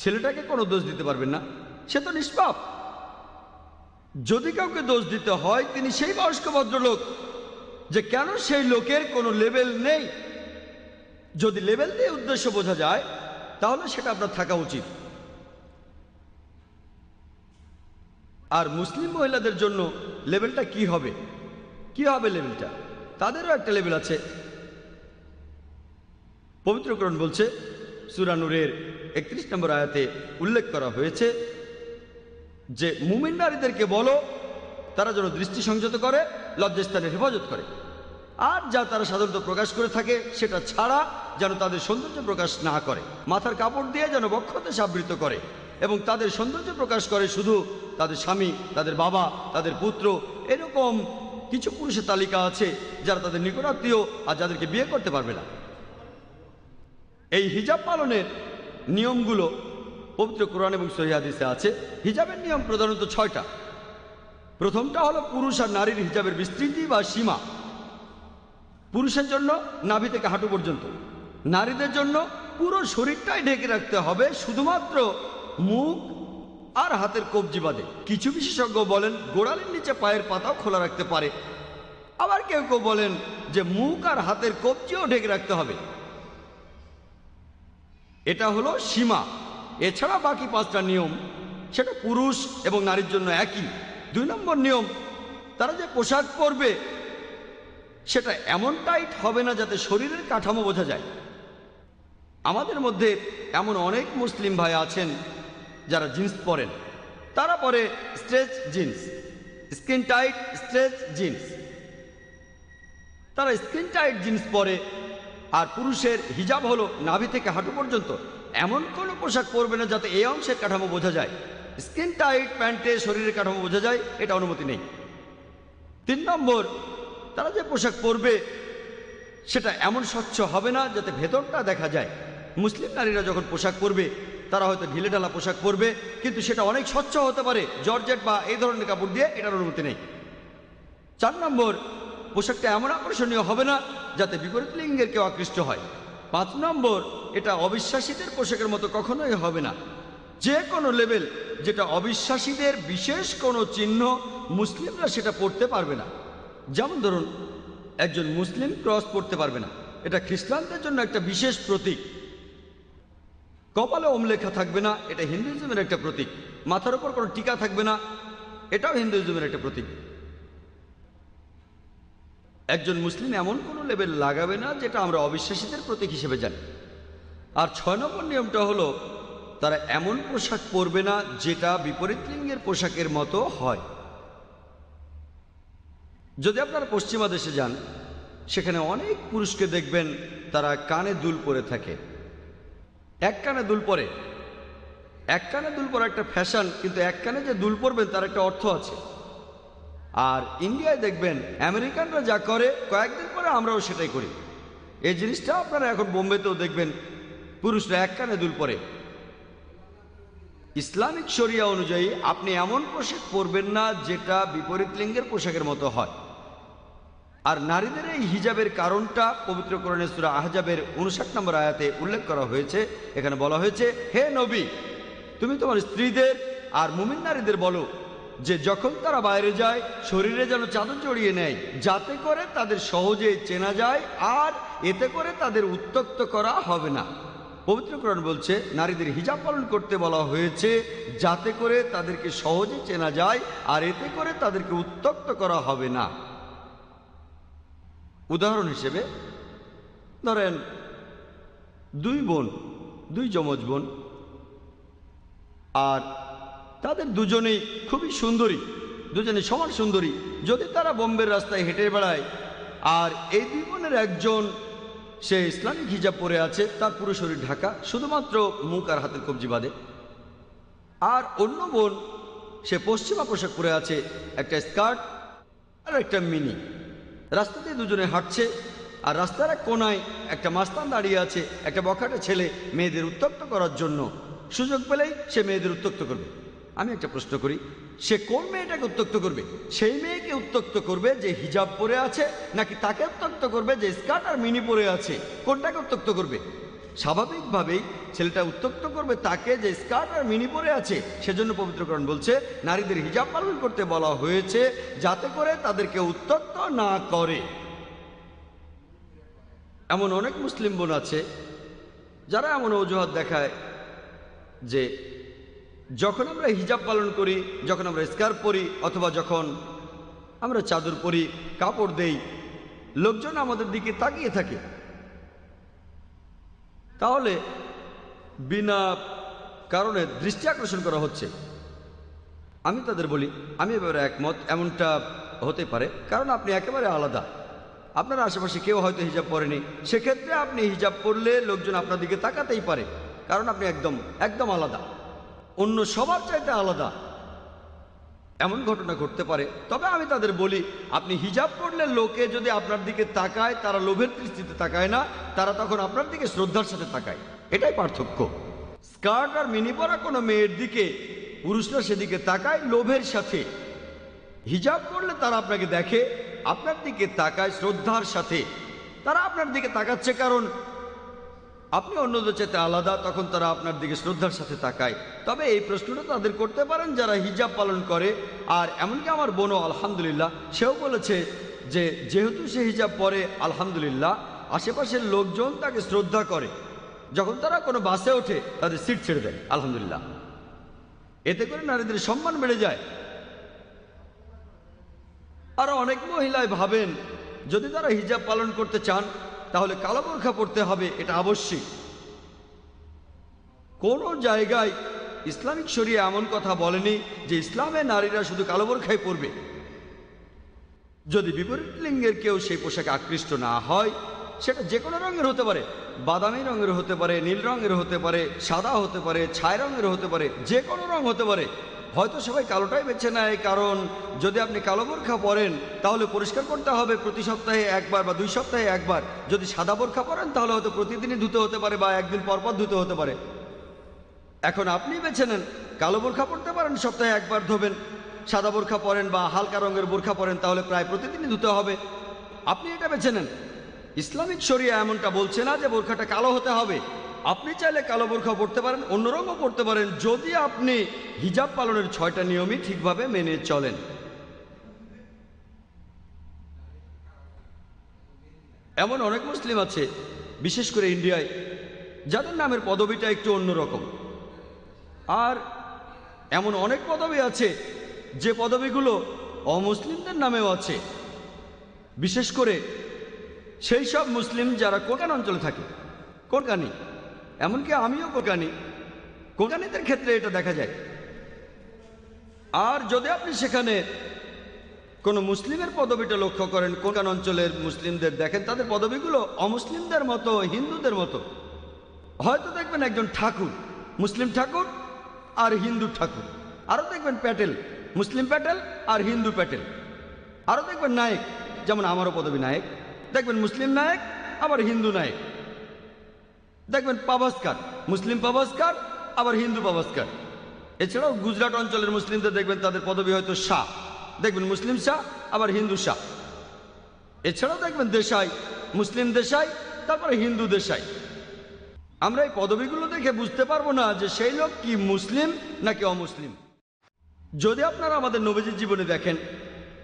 ছেলেটাকে কোনো দোষ দিতে পারবেন না, সে তো নিষ্পাপ। যদি কাউকে দোষ দিতে হয় তিনি সেই বয়স্ক ভদ্রলোক, যে কেন সেই লোকের কোনো লেভেল নেই। যদি লেভেল দিয়ে উদ্দেশ্য বোঝা যায় তাহলে সেটা আপনার থাকা উচিত। আর মুসলিম মহিলাদের জন্য লেভেলটা কি হবে? কি হবে লেভেলটা? তাদেরও একটা লেভেল আছে। পবিত্র কোরআন বলছে, সূরা নূরের 31 নম্বর আয়াতে উল্লেখ করা হয়েছে যে মুমিন নারীদেরকে বলো তারা যেন দৃষ্টি সংযত করে, লজ্জাস্থানের হেফাজত করে, আর যা তারা সাধারণত প্রকাশ করে থাকে সেটা ছাড়া যেন তাদের সৌন্দর্য প্রকাশ না করে, মাথার কাপড় দিয়ে যেন বক্ষদেশ আবৃত করে, এবং তাদের সৌন্দর্য প্রকাশ করে শুধু তাদের স্বামী, তাদের বাবা, তাদের পুত্র, এরকম কিছু পুরুষের তালিকা আছে যারা তাদের নিকটাত্মীয় আর যাদেরকে বিয়ে করতে পারবে না। এই হিজাব পালনের নিয়মগুলো পবিত্র কোরআন এবং সহিহ হাদিসে আছে। হিজাবের নিয়ম প্রধানত 6টা। প্রথমটা হলো পুরুষ আর নারীর হিজাবের বিস্তৃতি বা সীমা। পুরুষের জন্য নাভি থেকে হাঁটু পর্যন্ত, নারীদের জন্য পুরো শরীরটাই ঢেকে রাখতে হবে, শুধুমাত্র মুখ আর হাতের কবজি বাদে। কিছু বিশেষজ্ঞ বলেন গোড়ালির নিচে পায়ের পাতাও খোলা রাখতে পারে, আবার কেউ কেউ বলেন যে মুখ আর হাতের কবজিও ঢেকে রাখতে হবে। এটা হলো সীমা। এছাড়া বাকি 5টা নিয়ম সেটা পুরুষ এবং নারীর জন্য একই। 2 নম্বর নিয়ম, তারা যে পোশাক পরবে সেটা এমন টাইট হবে না যাতে শরীরের কাঠামো বোঝা যায়। আমাদের মধ্যে এমন অনেক মুসলিম ভাই আছেন যারা জিন্স পরেন, তারা পরে stretch jeans, skin tight stretch jeans. তারা স্কিন টাইট জিন্স পরে, আর পুরুষের হিজাব হলো নাভি থেকে হাঁটু পর্যন্ত। এমন কোনো পোশাক পরবে না যাতে এই অংশের কাঠামো বোঝা যায়। স্কিন টাইট প্যান্টে শরীরের কাঠামো বোঝা যায়, এটা অনুমতি নেই। 3 নম্বর, তারা যে পোশাক পরবে সেটা এমন স্বচ্ছ হবে না যাতে ভেতরটা দেখা যায়। মুসলিম নারীরা যখন পোশাক পরবে তারা হয়তো ঢিলে ঢালা পোশাক পরবে, কিন্তু সেটা অনেক স্বচ্ছ হতে পারে জর্জেট বা এই ধরনের কাপড় দিয়ে, এটার অনুমতি নেই। 4 নম্বর, পোশাকটা এমন আকর্ষণীয় হবে না যাতে বিপরীত লিঙ্গের কেউ আকৃষ্ট হয়। 5 নম্বর, এটা অবিশ্বাসীদের পোশাকের মতো কখনোই হবে না। যে কোনো লেভেল যেটা অবিশ্বাসীদের বিশেষ কোনো চিহ্ন, মুসলিমরা সেটা পড়তে পারবে না। যেমন ধরুন, একজন মুসলিম ক্রস পড়তে পারবে না, এটা খ্রিস্টানদের জন্য একটা বিশেষ প্রতীক। কপালে ওম লেখা থাকবে না, এটা হিন্দুইজমের একটা প্রতীক। মাথার উপর কোনো টিকা থাকবে না, এটাও হিন্দুইজমের একটা প্রতীক। একজন মুসলিম এমন কোনো লেবেল লাগাবে না যেটা আমরা অবিশ্বাসীদের প্রতীক হিসেবে জানি। আর 6 নম্বর নিয়মটা হলো তারা এমন পোশাক পরবে না যেটা বিপরীত লিঙ্গের পোশাকের মতো হয়। যদি আপনারা পশ্চিমা দেশে যান, সেখানে অনেক পুরুষকে দেখবেন তারা কানে দুল পরে থাকে। এক কানে দুল পরে, এক কানে দুল পরা একটা ফ্যাশন, কিন্তু এক কানে যে দুল পরবেন তার একটা অর্থ আছে। আর ইন্ডিয়ায় দেখবেন আমেরিকানরা যা করে কয়েকদিন পরে আমরাও সেটাই করি। এই জিনিসটা আপনারা এখন বোম্বেতেও দেখবেন, পুরুষরা এক কানে দুল পরে। ইসলামিক শরিয়া অনুযায়ী আপনি এমন পোশাক পরবেন না যেটা বিপরীত লিঙ্গের পোশাকের মতো হয়। আর নারীদের এই হিজাবের কারণটা পবিত্র কোরআনে সূরা আহজাবের 59 নম্বর আয়াতে উল্লেখ করা হয়েছে। এখানে বলা হয়েছে, হে নবী, তুমি তোমার স্ত্রীদের আর মুমিন নারীদের বলো যে যখন তারা বাইরে যায় শরীরে যেন চাদর জড়িয়ে নেয়, যাতে করে তাদের সহজে চেনা যায়, আর এতে করে তাদের উত্ত্যক্ত করা হবে না। পবিত্র কোরআন বলছে নারীদের হিজাব পালন করতে বলা হয়েছে যাতে করে তাদেরকে সহজে চেনা যায়, আর এতে করে তাদেরকে উত্ত্যক্ত করা হবে না। উদাহরণ হিসেবে ধরেন 2 বোন, 2 যমজ বোন, আর তাদের দুজনেই খুবই সুন্দরী, দুজনে সমান সুন্দরী। যদি তারা বোম্বের রাস্তায় হেঁটে বেড়ায় আর এই 2 বোনের একজন সে ইসলামিক হিজাব পরে আছে, তার পুরো শরীর ঢাকা, শুধুমাত্র মুখ আর হাতের কবজি বাদে, আর অন্য বোন সে পশ্চিমা পোশাক পরে আছে, একটা স্কার্ট আর একটা মিনি। রাস্তা দিয়ে দুজনে হাঁটছে, আর রাস্তার এক কোনায় একটা মাস্তান দাঁড়িয়ে আছে, একটা বখাটে ছেলে মেয়েদের উত্ত্যক্ত করার জন্য। সুযোগ পেলেই সে মেয়েদের উত্ত্যক্ত করবে। আমি একটা প্রশ্ন করি, সে কোন মেয়েটাকে উত্ত্যক্ত করবে? সেই মেয়েকে উত্ত্যক্ত করবে যে হিজাব পরে আছে, নাকি তাকে উত্ত্যক্ত করবে যে স্কার্ট আর মিনি পরে আছে? কোনটাকে উত্ত্যক্ত করবে? স্বাভাবিকভাবেই ছেলেটা উত্ত্যক্ত করবে তাকে যে স্কার্ট আর মিনি পরে আছে। সেজন্য পবিত্রকরণ বলছে নারীদের হিজাব পালন করতে বলা হয়েছে যাতে করে তাদেরকে উত্ত্যক্ত না করে। এমন অনেক মুসলিম বোন আছে যারা এমন অজুহাত দেখায় যে যখন আমরা হিজাব পালন করি, যখন আমরা স্কার্ফ পরি, অথবা যখন আমরা চাদর পরি, কাপড় দেই, লোকজন আমাদের দিকে তাকিয়ে থাকে। তাহলে বিনা কারণে দৃষ্টি আকর্ষণ করা হচ্ছে। আমি তাদের বলি, আমি এবারে একমত, এমনটা হতে পারে কারণ আপনি একেবারে আলাদা। আপনার আশেপাশে কেউ হয়তো হিজাব পরেনি, সেক্ষেত্রে আপনি হিজাব পরলে লোকজন আপনার দিকে তাকাতেই পারে, কারণ আপনি একদম একদম আলাদা, অন্য সবার চাইতে আলাদা। এমন ঘটনা ঘটতে পারে। তবে আমি তাদের বলি, আপনি হিজাব পরলে লোকে যদি আপনার দিকে তাকায়, তারা লোভের দৃষ্টিতে তাকায় না, তারা তখন আপনার দিকে শ্রদ্ধার সাথে তাকায়। এটাই পার্থক্য। স্কার্ট আর মিনি পরা কোনো মেয়ের দিকে পুরুষরা সেদিকে তাকায় লোভের সাথে। হিজাব পরলে তারা আপনাকে দেখে, আপনার দিকে তাকায় শ্রদ্ধার সাথে। তারা আপনার দিকে তাকাচ্ছে কারণ আপনি অন্যদের চাইতে আলাদা, তখন তারা আপনার দিকে শ্রদ্ধার সাথে তাকায়। তবে এই প্রশ্নটা তাদের করতে পারেন যারা হিজাব পালন করে। আর এমনকি আমার বোনও আলহামদুলিল্লাহ, সেও বলেছে যে যেহেতু সে হিজাব পরে আলহামদুলিল্লাহ আশেপাশের লোকজন তাকে শ্রদ্ধা করে। যখন তারা কোনো বাসে ওঠে তাদের সিট ছেড়ে দেয় আলহামদুলিল্লাহ। এতে করে নারীদের সম্মান বেড়ে যায়। আরো অনেক মহিলাই ভাবেন যদি তারা হিজাব পালন করতে চান তাহলে কালো বোরখা পরতে হবে, এটা আবশ্যিক। কোন জায়গায় ইসলামিক শরিয়া এমন কথা বলেনি যে ইসলামে নারীরা শুধু কালো বোরখাই পরবে। যদি বিপরীত লিঙ্গের কেউ সেই পোশাকে আকৃষ্ট না হয়, সেটা যে কোনো রঙের হতে পারে, বাদামি রঙের হতে পারে, নীল রঙের হতে পারে, সাদা হতে পারে, ছাই রঙের হতে পারে, যে কোনো রং হতে পারে। হয়তো সবাই কালোটাই বেছে নেয়, কারণ যদি আপনি কালো বোরখা পরেন তাহলে পরিষ্কার করতে হবে প্রতি সপ্তাহে একবার বা 2 সপ্তাহে একবার। যদি সাদা বোরখা পরেন তাহলে হয়তো প্রতিদিনই ধুতে হতে পারে বা একদিন পরপর ধুতে হতে পারে। এখন আপনি বেছে নেন, কালো বোরখা পরতে পারেন, সপ্তাহে একবার ধোবেন। সাদা বোরখা পরেন বা হালকা রঙের বোরখা পরেন তাহলে প্রায় প্রতিদিনই ধুতে হবে। আপনি এটা বেছে নেন। ইসলামিক শরিয়া এমনটা বলছে না যে বোরখাটা কালো হতে হবে। আপনি চাইলে কালো বোরখা পরতে পারেন, অন্য রঙও পরতে পারেন, যদি আপনি হিজাব পালনের 6টা নিয়মই ঠিকভাবে মেনে চলেন। এমন অনেক মুসলিম আছে, বিশেষ করে ইন্ডিয়ায়, যাদের নামের পদবিটা একটু অন্যরকম। আর এমন অনেক পদবি আছে যে পদবিগুলো অমুসলিমদের নামেও আছে, বিশেষ করে সেই সব মুসলিম যারা কোরআন অঞ্চলে থাকে। কোরআনি, এমনকি আমিও কোরআনি, কোরআনিদের ক্ষেত্রে এটা দেখা যায়। আর যদি আপনি সেখানে কোনো মুসলিমের পদবিটা লক্ষ্য করেন, কোরআন অঞ্চলের মুসলিমদের দেখেন, তাদের পদবিগুলো অমুসলিমদের মতো, হিন্দুদের মতো। হয়তো দেখবেন একজন ঠাকুর, মুসলিম ঠাকুর আর হিন্দু ঠাকুর। আরও দেখবেন প্যাটেল, মুসলিম প্যাটেল আর হিন্দু প্যাটেল। আরও দেখবেন নায়েক, যেমন আমারও পদবী নায়েক। দেখবেন মুসলিম নায়েক আবার হিন্দু নায়েক। দেখবেন পাভাস্কার, মুসলিম পাভাস্কার আবার হিন্দু পাভাস্কার। এছাড়াও গুজরাট অঞ্চলের মুসলিমদের দেখবেন তাদের পদবী হয়তো শাহ। দেখবেন মুসলিম শাহ আবার হিন্দু শাহ। এছাড়াও দেখবেন দেশাই, মুসলিম দেশাই তারপরে হিন্দু দেশাই। আমরা এই পদবিগুলো দেখে বুঝতে পারবো না যে সেই লোক কি মুসলিম নাকি অমুসলিম। যদি আপনারা আমাদের নবীজির জীবনে দেখেন,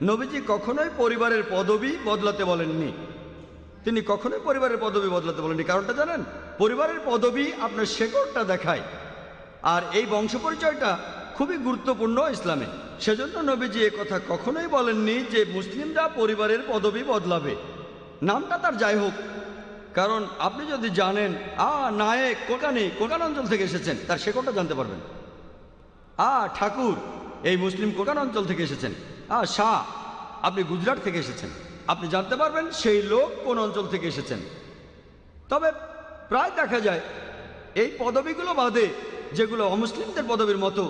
নবীজি কখনোই পরিবারের পদবি বদলাতে বলেননি। তিনি কখনোই পরিবারের পদবি বদলাতে বলেননি। কারণটা জানেন? পরিবারের পদবি আপনার শেকড়টা দেখায়, আর এই বংশ পরিচয়টা খুবই গুরুত্বপূর্ণ ইসলামে। সেজন্য নবীজি এ কথা কখনোই বলেননি যে মুসলিমরা পরিবারের পদবি বদলাবে, নামটা তার যাই হোক। কারণ আপনি যদি জানেন নায়েক কোরআন অঞ্চল থেকে এসেছেন, তার শেকড়টা জানতে পারবেন। ঠাকুর, এই মুসলিম কোরআন অঞ্চল থেকে এসেছেন। শাহ, আপনি গুজরাট থেকে এসেছেন, আপনি জানতে পারবেন সেই লোক কোন অঞ্চল থেকে এসেছেন। তবে প্রায় দেখা যায় এই পদবিগুলো বাদে, যেগুলো অমুসলিমদের পদবীর মতো,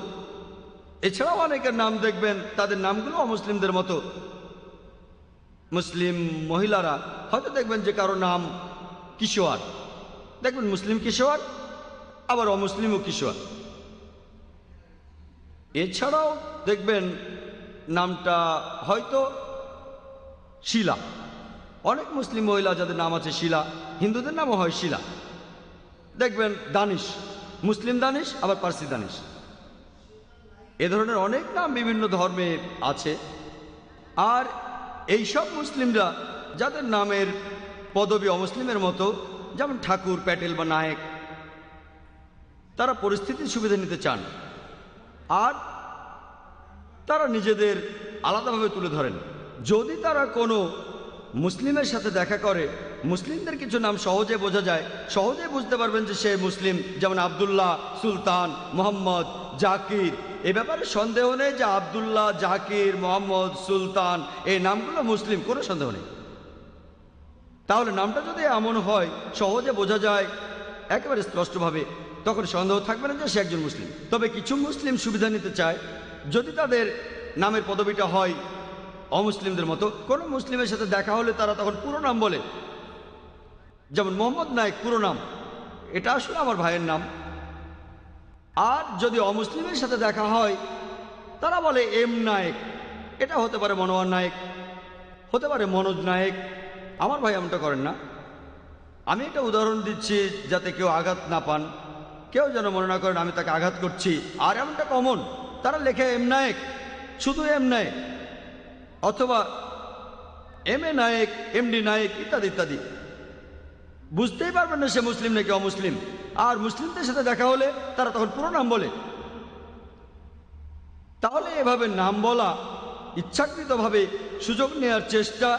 এছাড়াও অনেকের নাম দেখবেন তাদের নামগুলো অমুসলিমদের মতো। মুসলিম মহিলারা হয়তো দেখবেন যে কারো নাম কিশোর, দেখবেন মুসলিম কিশোর, আবার অমুসলিমও কিশোর। এছাড়াও দেখবেন নামটা হয়তো শিলা। অনেক মুসলিম মহিলা যাদের নাম আছে শিলা, হিন্দুদের নামও হয় শিলা। দেখবেন দানিশ, মুসলিম দানিশ, আবার পার্সি দানিশ। এ ধরনের অনেক নাম বিভিন্ন ধর্মে আছে। আর এইসব মুসলিমরা যাদের নামের পদবী অমুসলিমের মতো, যেমন ঠাকুর, প্যাটেল বা নায়েক, তারা পরিস্থিতির সুবিধা নিতে চান আর তারা নিজেদের আলাদাভাবে তুলে ধরেন। যদি তারা কোনো মুসলিমের সাথে দেখা করে, মুসলিমদের কিছু নাম সহজে বোঝা যায়, সহজে বুঝতে পারবেন যে সে মুসলিম। যেমন আবদুল্লাহ, সুলতান, মোহাম্মদ, জাকির। এ ব্যাপারে সন্দেহ নেই যে আবদুল্লাহ, জাকির, মোহাম্মদ, সুলতান এই নামগুলো মুসলিম, কোনো সন্দেহ নেই। তাহলে নামটা যদি এমন হয় সহজে বোঝা যায় একেবারে স্পষ্টভাবে, তখন সন্দেহ থাকবে না যে সে একজন মুসলিম। তবে কিছু মুসলিম সুবিধা নিতে চায়, যদি তাদের নামের পদবিটা হয় অমুসলিমদের মতো, কোনো মুসলিমের সাথে দেখা হলে তারা তখন পুরো নাম বলে। যেমন মোহাম্মদ নায়েক পুরো নাম, এটা আসলে আমার ভাইয়ের নাম। আর যদি অমুসলিমের সাথে দেখা হয় তারা বলে এম নায়েক। এটা হতে পারে মনোয়ার নায়েক, হতে পারে মনোজ নায়েক। আমার ভাই এমনটা করেন না। আমি একটা উদাহরণ দিচ্ছি যাতে কেউ আঘাত না পান, কেউ যেন মনে না করেন আমি তাকে আঘাত করছি। আর এমনটা কমন, তারা লেখে এম নায়েক, শুধু এম নায়েক, অথবা M A Naik, MD Naik, ইত্যাদি ইত্যাদি। বুঝতেই পারবেন না সে মুসলিম নাকি অমুসলিম। আর মুসলিমদের সাথে দেখা হলে তারা তখন পুরো নাম বলে। তাহলে এভাবে নাম বলা ইচ্ছাকৃতভাবে সুযোগ নেওয়ার চেষ্টা,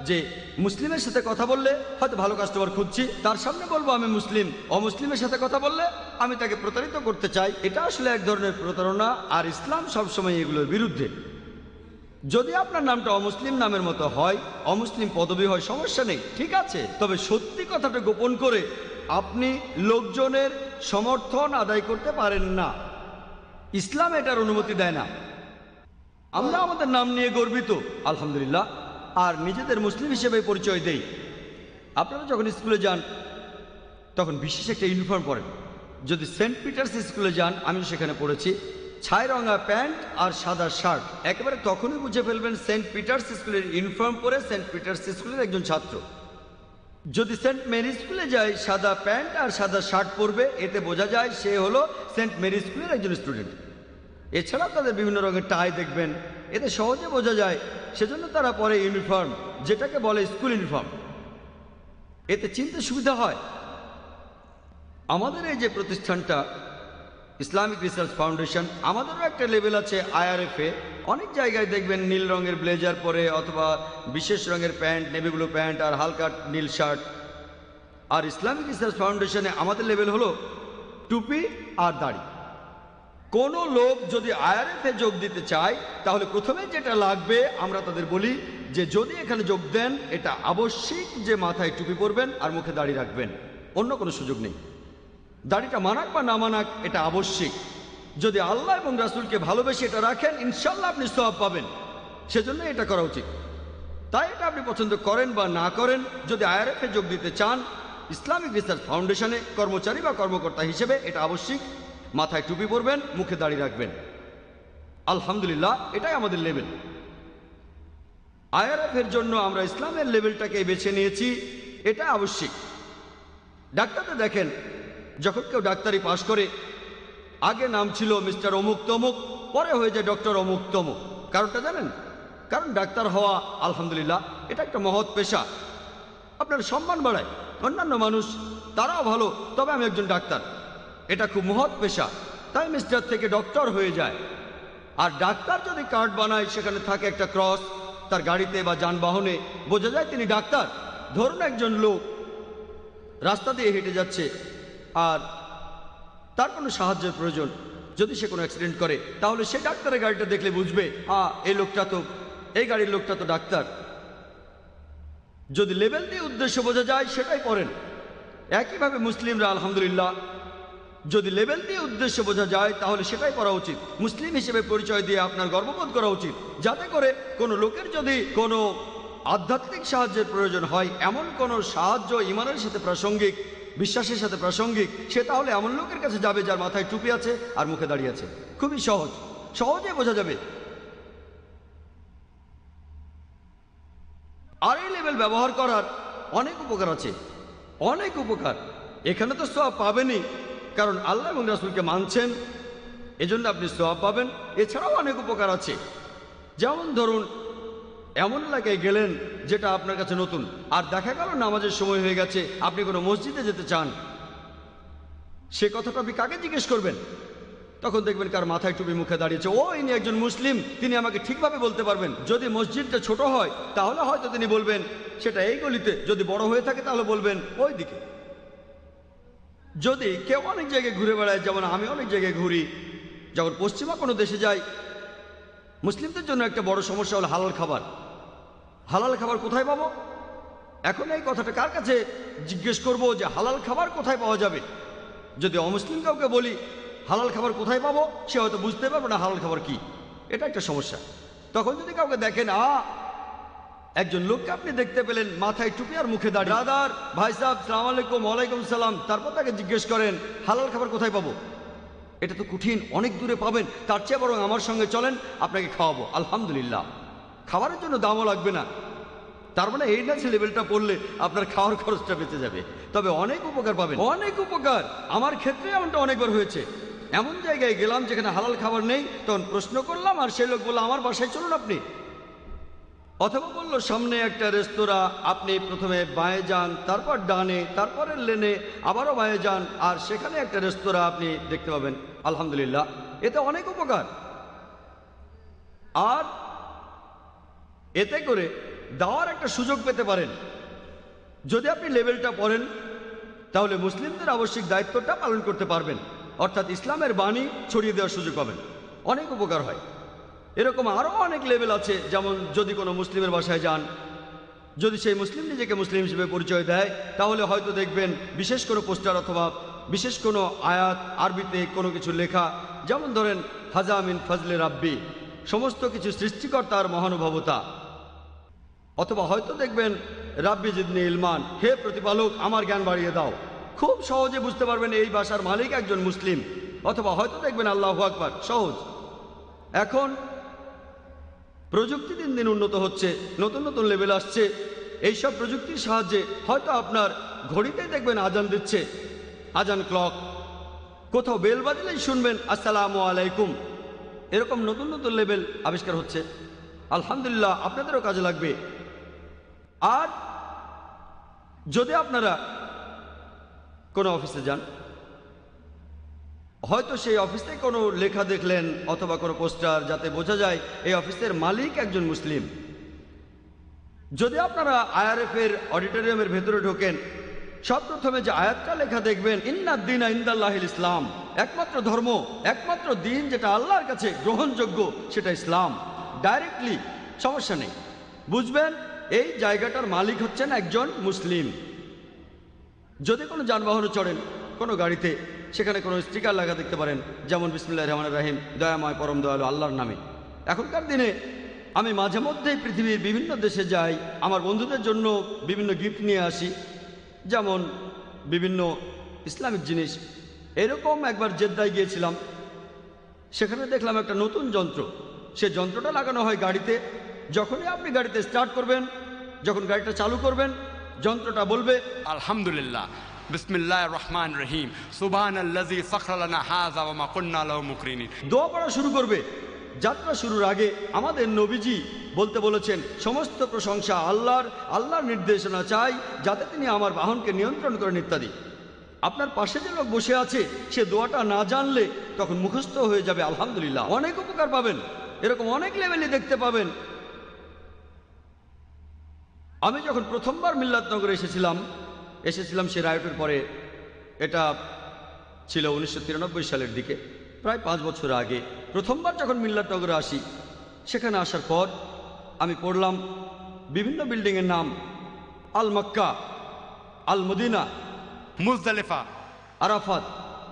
যে মুসলিমের সাথে কথা বললে হয়তো ভালো কাস্টমার খুঁজছি, তার সামনে বলবো আমি মুসলিম। অমুসলিমের সাথে কথা বললে আমি তাকে প্রতারিত করতে চাই। এটা আসলে এক ধরনের প্রতারণা, আর ইসলাম সবসময় এগুলোর বিরুদ্ধে। যদি আপনার নামটা অমুসলিম নামের মতো হয়, অমুসলিম পদবী হয়, সমস্যা নেই, ঠিক আছে। তবে সত্যি কথাটা গোপন করে আপনি লোকজনের সমর্থন আদায় করতে পারেন না। ইসলাম এটার অনুমতি দেয় না। আমরা আমাদের নাম নিয়ে গর্বিত, আলহামদুলিল্লাহ, আর নিজেদের মুসলিম হিসেবে পরিচয় দেই। আপনারা যখন স্কুলে যান তখন বিশেষ একটা ইউনিফর্ম পরেন। যদি সেন্ট পিটার্স স্কুলে যান, আমি সেখানে পড়েছি, ছাই রঙা প্যান্ট আর সাদা শার্ট। একেবারে তখনই বুঝে ফেলবেন সেন্ট পিটার্স স্কুলের ইউনিফর্ম পরে সেন্ট পিটার্স স্কুলের একজন ছাত্র। যদি সেন্ট মেরি স্কুলে যায়, সাদা প্যান্ট আর সাদা শার্ট পরবে, এতে বোঝা যায় সে হলো সেন্ট মেরি স্কুলের একজন স্টুডেন্ট। এছাড়া তাদের বিভিন্ন রঙের টাই দেখবেন, এতে সহজে বোঝা যায়। সেজন্য তারা পরে ইউনিফর্ম, যেটাকে বলে স্কুল ইউনিফর্ম। এতে চিনতে সুবিধা হয়। আমাদের এই যে প্রতিষ্ঠানটা ইসলামিক রিসার্চ ফাউন্ডেশন, আমাদেরও একটা লেভেল আছে IRF-এ। অনেক জায়গায় দেখবেন নীল রঙের ব্লেজার পরে, অথবা বিশেষ রঙের প্যান্ট, নেভি ব্লু প্যান্ট আর হালকা নীল শার্ট। আর ইসলামিক রিসার্চ ফাউন্ডেশনে আমাদের লেভেল হলো টুপি আর দাড়ি। কোনো লোক যদি IRF-এ যোগ দিতে চায়, তাহলে প্রথমে যেটা লাগবে আমরা তাদের বলি যে যদি এখানে যোগ দেন, এটা আবশ্যিক যে মাথায় টুপি পরবেন আর মুখে দাড়ি রাখবেন, অন্য কোনো সুযোগ নেই। দাড়িটা মানাক বা না মানাক, এটা আবশ্যিক। যদি আল্লাহ এবং রাসূলকে ভালোবেসে এটা রাখেন, ইনশাল্লাহ আপনি সওয়াব পাবেন। সেজন্য এটা করা উচিত। তাই এটা আপনি পছন্দ করেন বা না করেন, যদি IRF-এ যোগ দিতে চান, ইসলামিক রিসার্চ ফাউন্ডেশনে কর্মচারী বা কর্মকর্তা হিসেবে এটা আবশ্যিক। মাথায় টুপি পরবেন, মুখে দাড়ি রাখবেন। আলহামদুলিল্লাহ, এটাই আমাদের লেভেল। IRF-এর জন্য আমরা ইসলামের লেভেলটাকে বেছে নিয়েছি, এটা আবশ্যিক। ডাক্তারদের দেখেন, যখন কেউ ডাক্তারি পাশ করে, আগে নাম ছিল মিস্টার অমুক তমুক, পরে হয়ে যায় ডক্টর অমুক তমুক। কারণটা জানেন? কারণ ডাক্তার হওয়া, আলহামদুলিল্লাহ, এটা একটা মহৎ পেশা। আপনার সম্মান বাড়ায়। অন্যান্য মানুষ তারাও ভালো, তবে আমি একজন ডাক্তার, এটা খুব মহৎ পেশা, তাই মিস্টার থেকে ডক্টর হয়ে যায়। আর ডাক্তার যদি কার্ড বানায়, সেখানে থাকে একটা ক্রস, তার গাড়িতে বা যানবাহনে, বোঝা যায় তিনি ডাক্তার। ধরুন একজন লোক রাস্তা দিয়ে হেঁটে যাচ্ছে আর তার কোনো সাহায্যের প্রয়োজন, যদি সে কোনো অ্যাক্সিডেন্ট করে, তাহলে সে ডাক্তারের গাড়িটা দেখলে বুঝবে এই লোকটা তো, এই গাড়ির লোকটা তো ডাক্তার। যদি লেভেল দিয়ে উদ্দেশ্য বোঝা যায়, সেটাই পড়েন। একইভাবে মুসলিমরা, আলহামদুলিল্লাহ, যদি লেভেল দিয়ে উদ্দেশ্য বোঝা যায়, তাহলে সেটাই করা উচিত। মুসলিম হিসেবে পরিচয় দিয়ে আপনার গর্ববোধ করা উচিত, যাতে করে কোনো লোকের যদি কোনো আধ্যাত্মিক সাহায্যের প্রয়োজন হয়, এমন কোনো সাহায্য ইমানের সাথে প্রাসঙ্গিক, বিশ্বাসের সাথে প্রাসঙ্গিক, সে তাহলে এমন লোকের কাছে যাবে যার মাথায় টুপি আছে আর মুখে দাঁড়িয়ে আছে। খুবই সহজে বোঝা যাবে। আর এই লেভেল ব্যবহার করার অনেক উপকার আছে, অনেক উপকার। এখানে তো সওয়াব পাবেনই, কারণ আল্লাহ এবং রাসূলকে মানছেন, এজন্য আপনি সওয়াব পাবেন। এছাড়াও অনেক উপকার আছে। যেমন ধরুন, এমন এলাকায় গেলেন যেটা আপনার কাছে নতুন, আর দেখা গেল নামাজের সময় হয়ে গেছে, আপনি কোনো মসজিদে যেতে চান, সে কথাটা আপনি কাকে জিজ্ঞেস করবেন? তখন দেখবেন কার মাথায় টুপি মুখে দাঁড়িয়েছে, ও ইনি একজন মুসলিম, তিনি আমাকে ঠিকভাবে বলতে পারবেন। যদি মসজিদটা ছোট হয় তাহলে হয়তো তিনি বলবেন সেটা এই গলিতে, যদি বড় হয়ে থাকে তাহলে বলবেন ওই দিকে। যদি কেউ অনেক জায়গায় ঘুরে বেড়ায়, যেমন আমি অনেক জায়গায় ঘুরি, যখন পশ্চিমা কোনো দেশে যাই, মুসলিমদের জন্য একটা বড় সমস্যা হলো হালাল খাবার। হালাল খাবার কোথায় পাবো? এখন এই কথাটা কার কাছে জিজ্ঞেস করব যে হালাল খাবার কোথায় পাওয়া যাবে? যদি অমুসলিম কাউকে বলি হালাল খাবার কোথায় পাবো, সে হয়তো বুঝতে পারবে না হালাল খাবার কি। এটা একটা সমস্যা। তখন যদি কাউকে দেখেন, একজন লোককে আপনি দেখতে পেলেন মাথায় টুপি আর মুখে দাঁড়িয়ে, ব্রাদার, ভাই সাহেব, সালাম আলাইকুম, ওয়ালাইকুম সালাম, তারপর তাকে জিজ্ঞেস করেন হালাল খাবার কোথায় পাবো। এটা তো কঠিন, অনেক দূরে পাবেন, তার চেয়ে বরং আমার সঙ্গে চলেন, আপনাকে খাওয়াবো। আলহামদুলিল্লাহ, খাবারের জন্য দামও লাগবে না। তার মানে এই না যে লেভেলটা পড়লে আপনার খাওয়ার খরচটা বেঁচে যাবে, তবে অনেক উপকার পাবেন, অনেক উপকার। আমার ক্ষেত্রে এমনটা অনেকবার হয়েছে। এমন জায়গায় গেলাম যেখানে হালাল খাবার নেই, তখন প্রশ্ন করলাম আর সেই লোক বলল আমার বাসায় চলুন আপনি। অথবা বললো সামনে একটা রেস্তোরাঁ, আপনি প্রথমে বাঁয়ে যান, তারপর ডানে, তারপরের লেনে আবারও বাঁয়ে যান, আর সেখানে একটা রেস্তোরাঁ আপনি দেখতে পাবেন। আলহামদুলিল্লাহ, এতে অনেক উপকার। আর এতে করে দাওয়ার একটা সুযোগ পেতে পারেন। যদি আপনি লেভেলটা পড়েন তাহলে মুসলিমদের আবশ্যিক দায়িত্বটা পালন করতে পারবেন, অর্থাৎ ইসলামের বাণী ছড়িয়ে দেওয়ার সুযোগ পাবেন। অনেক উপকার হয়। এরকম আরও অনেক লেভেল আছে। যেমন যদি কোনো মুসলিমের বাসায় যান, যদি সেই মুসলিম নিজেকে মুসলিম হিসেবে পরিচয় দেয়, তাহলে হয়তো দেখবেন বিশেষ কোনো পোস্টার অথবা বিশেষ কোনো আয়াত আরবিতে কোনো কিছু লেখা, যেমন ধরেন হাজা মিন ফজলে রাব্বি, সমস্ত কিছু সৃষ্টিকর্তার মহানুভবতা। অথবা হয়তো দেখবেন রাব্বি জিদনি ইলমান, হে প্রতিপালক আমার জ্ঞান বাড়িয়ে দাও। খুব সহজে বুঝতে পারবেন এই ভাষার মালিক একজন মুসলিম। অথবা হয়তো দেখবেন আল্লাহু আকবার, সহজ। এখন প্রযুক্তি দিন দিন উন্নত হচ্ছে, নতুন নতুন লেভেল আসছে। এইসব প্রযুক্তির সাহায্যে হয়তো আপনার ঘড়িতেই দেখবেন আজান দিচ্ছে, আজান ক্লক। কোথাও বেল বাজলেই শুনবেন আসসালামু আলাইকুম। এরকম নতুন নতুন লেভেল আবিষ্কার হচ্ছে। আলহামদুলিল্লাহ, আপনাদেরও কাজে লাগবে। আর যদি আপনারা কোনো অফিসে যান, হয়তো সেই অফিসে কোনো লেখা দেখলেন অথবা কোনো পোস্টার, যাতে বোঝা যায় এই অফিসের মালিক একজন মুসলিম। যদি আপনারা IRF এর অডিটোরিয়ামের ভেতরে ঢোকেন, সবপ্রথমে যে আয়াতটা লেখা দেখবেন, ইন্নাদ-দীনা ইনদাল্লাহিল ইসলাম, একমাত্র ধর্ম, একমাত্র দিন যেটা আল্লাহর কাছে গ্রহণযোগ্য সেটা ইসলাম। ডাইরেক্টলি, সমস্যা নেই, বুঝবেন এই জায়গাটার মালিক হচ্ছেন একজন মুসলিম। যদি কোনো যানবাহনে চড়েন, কোনো গাড়িতে, সেখানে কোনো স্টিকার লাগা দেখতে পারেন, যেমন বিসমিল্লাহির রহমানির রহিম, দয়াময় পরম দয়ালু আল্লাহর নামে। এখনকার দিনে আমি মাঝে মধ্যেই পৃথিবীর বিভিন্ন দেশে যাই, আমার বন্ধুদের জন্য বিভিন্ন গিফট নিয়ে আসি, যেমন বিভিন্ন ইসলামিক জিনিস। এরকম একবার জেদ্দায় গিয়েছিলাম, সেখানে দেখলাম একটা নতুন যন্ত্র। সে যন্ত্রটা লাগানো হয় গাড়িতে। যখনই আপনি গাড়িতে স্টার্ট করবেন, যখন গাড়িটা চালু করবেন, যন্ত্রটা বলবে আলহামদুলিল্লাহ, বিসমিল্লাহির রহমানির রহিম, সুবহানাল্লাযী সাখখারা লানা হাযা ওয়া মা কুন্না লাহু মুকরিনিন। দোয়া পড়া শুরু করবে। যাত্রা শুরুর আগে আমাদের নবীজি বলতে বলেছেন, সমস্ত প্রশংসা আল্লাহর, আল্লাহর নির্দেশনা চাই যাতে তিনি আমার বাহনকে নিয়ন্ত্রণ করেন ইত্যাদি। আপনার পাশে যে লোক বসে আছে সে দোয়াটা না জানলে তখন মুখস্থ হয়ে যাবে আলহামদুলিল্লাহ। অনেক উপকার পাবেন, এরকম অনেক লেভেলে দেখতে পাবেন। আমি যখন প্রথমবার মিল্লাতনগরে এসেছিলাম সে রায়টের পরে, এটা ছিল 1993 সালের দিকে, প্রায় 5 বছর আগে। প্রথমবার যখন মিল্লাতনগরে আসি, সেখানে আসার পর আমি পড়লাম বিভিন্ন বিল্ডিংয়ের নাম, আল মক্কা, আল মদিনা, মুজদালিফা, আরাফাত,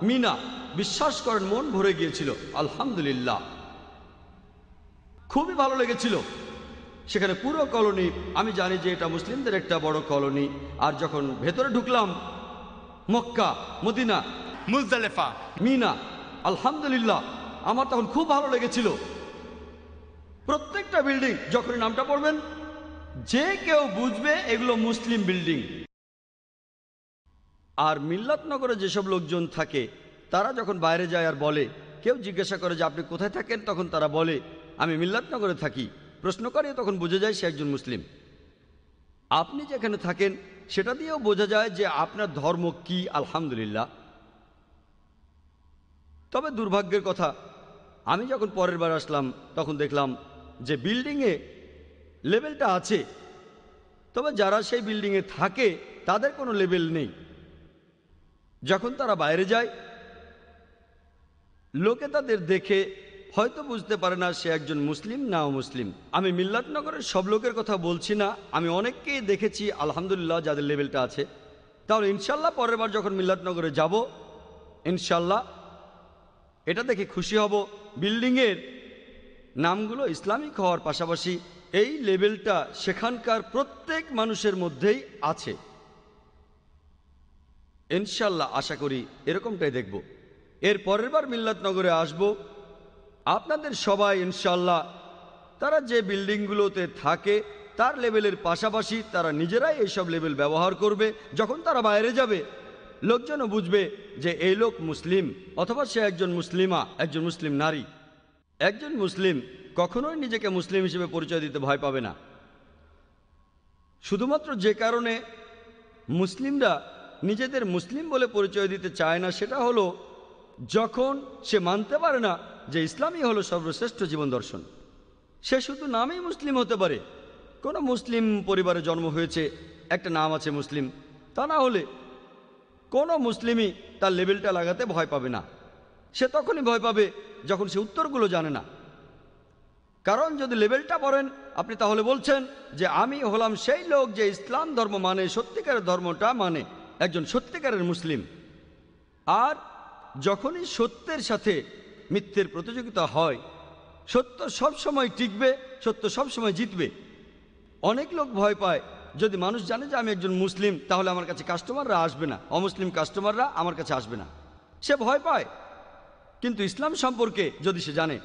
মিনা। বিশ্বাস করেন মন ভরে গিয়েছিল। আলহামদুলিল্লাহ, খুবই ভালো লেগেছিল। সেখানে পুরো কলোনি, আমি জানি যে এটা মুসলিমদের একটা বড় কলোনি। আর যখন ভেতরে ঢুকলাম, মক্কা, মদিনা, মুজদালিফা, মিনা, আলহামদুলিল্লাহ, আমার তখন খুব ভালো লেগেছিল। প্রত্যেকটা বিল্ডিং যখন নামটা পড়বেন, যে কেউ বুঝবে এগুলো মুসলিম বিল্ডিং। আর মিল্লাতনগরে যেসব লোকজন থাকে, তারা যখন বাইরে যায় আর বলে, কেউ জিজ্ঞাসা করে যে আপনি কোথায় থাকেন, তখন তারা বলে আমি মিল্লাতনগরে থাকি। প্রশ্ন করে, তখন বোঝা যায় সে একজন মুসলিম। আপনি যেখানে থাকেন সেটা দিয়েও বোঝা যায় যে আপনার ধর্ম কি, আলহামদুলিল্লাহ। তবে দুর্ভাগ্যের কথা, আমি যখন পরের বার আসলাম তখন দেখলাম যে বিল্ডিংয়ে লেভেলটা আছে, তবে যারা সেই বিল্ডিংয়ে থাকে তাদের কোনো লেভেল নেই। যখন তারা বাইরে যায়, লোকে তাদের দেখে হয়তো বুঝতে পারে না সে একজন মুসলিম না অমুসলিম। আমি মিল্লাতনগরের সব লোকের কথা বলছি না, আমি অনেককেই দেখেছি আলহামদুলিল্লাহ যাদের লেভেলটা আছে। তাহলে ইনশাল্লাহ পরের বার যখন মিল্লাতনগরে যাব, ইনশাল্লাহ এটা দেখে খুশি হব বিল্ডিংয়ের নামগুলো ইসলামিক হওয়ার পাশাপাশি এই লেভেলটা সেখানকার প্রত্যেক মানুষের মধ্যেই আছে। ইনশাল্লাহ আশা করি এরকমটাই দেখব। এর পরের বার মিল্লাতনগরে আসব, আপনাদের সবাই ইনশাল্লাহ তারা যে বিল্ডিংগুলোতে থাকে তার লেভেলের পাশাপাশি তারা নিজেরাই এইসব লেভেল ব্যবহার করবে। যখন তারা বাইরে যাবে, লোকজনও বুঝবে যে এই লোক মুসলিম, অথবা সে একজন মুসলিমা, একজন মুসলিম নারী। একজন মুসলিম কখনোই নিজেকে মুসলিম হিসেবে পরিচয় দিতে ভয় পাবে না। শুধুমাত্র যে কারণে মুসলিমরা নিজেদের মুসলিম বলে পরিচয় দিতে চায় না, সেটা হলো যখন সে মানতে পারে না যে ইসলামই হলো সর্বশ্রেষ্ঠ জীবন দর্শন। সে শুধু নামেই মুসলিম হতে পারে, কোনো মুসলিম পরিবারে জন্ম হয়েছে, একটা নাম আছে মুসলিম, তা না হলে কোনো মুসলিমই তার লেবেলটা লাগাতে ভয় পাবে না। সে তখনই ভয় পাবে যখন সে উত্তরগুলো জানে না। কারণ যদি লেবেলটা পড়েন আপনি, তাহলে বলছেন যে আমি হলাম সেই লোক যে ইসলাম ধর্ম মানে, সত্যিকারের ধর্মটা মানে, একজন সত্যিকারের মুসলিম। আর যখনই সত্যের সাথে মিথ্যের প্রতিযোগিতা হয়, সত্য সব সময় টিকবে, সত্য সব সময় জিতবে। অনেক লোক ভয় পায় যদি মানুষ জানে যে আমি একজন মুসলিম, তাহলে আমার কাছে কাস্টমাররা আসবে না, অমুসলিম কাস্টমাররা আমার কাছে আসবে না, সে ভয় পায়। কিন্তু ইসলাম সম্পর্কে যদি সে জানে,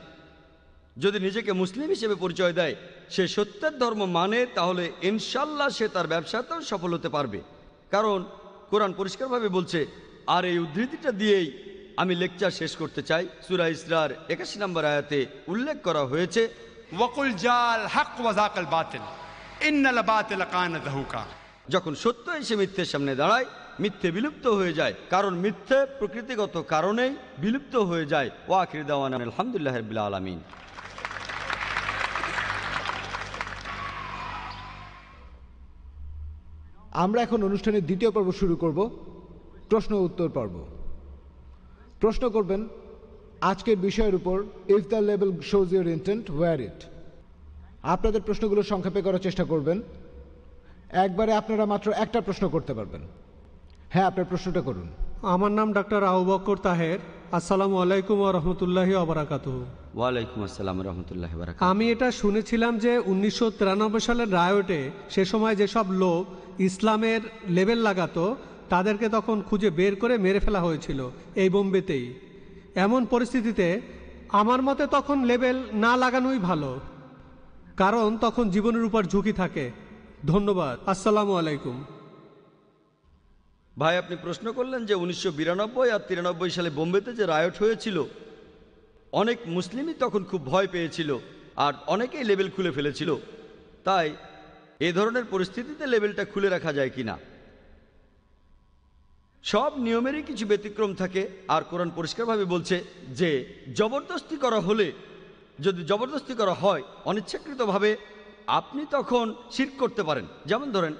যদি নিজেকে মুসলিম হিসেবে পরিচয় দেয়, সে সত্যের ধর্ম মানে, তাহলে ইনশাল্লাহ সে তার ব্যবসাতেও সফল হতে পারবে। কারণ কোরআন পরিষ্কারভাবে বলছে, আর এই উদ্ধৃতিটা দিয়েই আমি লেকচার শেষ করতে চাই। সূরা ইসরার 81 নম্বর আয়াতে উল্লেখ করা হয়েছে, ওয়াকুল জাল হক ওয়া যাকাল বাতিল ইন্নাল বাতিল কানা যাহুকা। যখন সত্য এসে মিথ্যের সামনে দাঁড়ায়, মিথ্যে বিলুপ্ত হয়ে যায়, কারণ মিথ্যে প্রকৃতিগত কারণেই বিলুপ্ত হয়ে যায়। ওয়া আখির দাওয়ানা আলহামদুলিল্লাহি রাব্বিল আলামিন। আমরা এখন অনুষ্ঠানের দ্বিতীয় পর্ব শুরু করব, প্রশ্ন উত্তর পর্ব। প্রশ্ন করবেন আজকের বিষয়ের উপর, if the level shows your intent, wear it. আপনাদের প্রশ্নগুলো সংক্ষেপে করার চেষ্টা করবেন। একবারে আপনারা মাত্র একটা প্রশ্ন করতে পারবেন। হ্যাঁ, আপনার প্রশ্নটা করুন। আমার নাম ডাক্তার আবু বকর তাহের। আসসালামু আলাইকুম ওয়া রাহমাতুল্লাহি ওয়া বারাকাতুহু। ওয়ালাইকুম আসসালাম ওয়া রাহমাতুল্লাহি ওয়া বারাকাতুহু। আমি এটা শুনেছিলাম যে 1993 সালের রায়টে সে সময় যেসব লোক ইসলামের লেবেল লাগাতো তাদেরকে তখন খুঁজে বের করে মেরে ফেলা হয়েছিল এই বোম্বেতেই। এমন পরিস্থিতিতে আমার মতে তখন লেবেল না লাগানোই ভালো, কারণ তখন জীবনের উপর ঝুঁকি থাকে। ধন্যবাদ। আসসালামু আলাইকুম। ভাই, আপনি প্রশ্ন করলেন যে 1992 আর 93 সালে বোম্বেতে যে রায়ট হয়েছিল, অনেক মুসলিমই তখন খুব ভয় পেয়েছিল আর অনেকেই লেবেল খুলে ফেলেছিল। তাই এ ধরনের পরিস্থিতিতে লেবেলটা খুলে রাখা যায় কিনা, সব নিয়মেরই কিছু ব্যতিক্রম থাকে। আর কোরআন পরিষ্কারভাবে বলছে যে জবরদস্তি করা হলে, যদি জবরদস্তি করা হয় অনিচ্ছাকৃতভাবে, আপনি তখন শিরক করতে পারেন। যেমন ধরেন,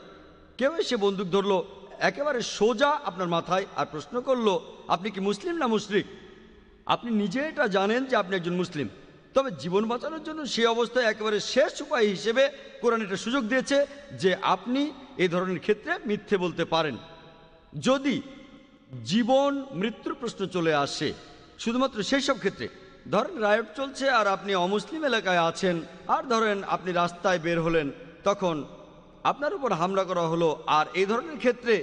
কেউ এসে বন্দুক ধরলো একেবারে সোজা আপনার মাথায় আর প্রশ্ন করলো আপনি কি মুসলিম না মুশরিক। আপনি নিজে এটা জানেন যে আপনি একজন মুসলিম, তবে জীবন বাঁচানোর জন্য সেই অবস্থায় একেবারে শেষ উপায় হিসেবে কোরআন এটা সুযোগ দিয়েছে যে আপনি এই ধরনের ক্ষেত্রে মিথ্যে বলতে পারেন। যদি জীবন মৃত্যুর প্রশ্ন চলে আসে, শুধুমাত্র সেই সব ক্ষেত্রে, ধরেন রায়ট চলছে আর আপনি অমুসলিম এলাকায় আছেন, আর ধরেন আপনি রাস্তায় বের হলেন, তখন আপনার উপর হামলা করা হলো। আর এই ধরনের ক্ষেত্রে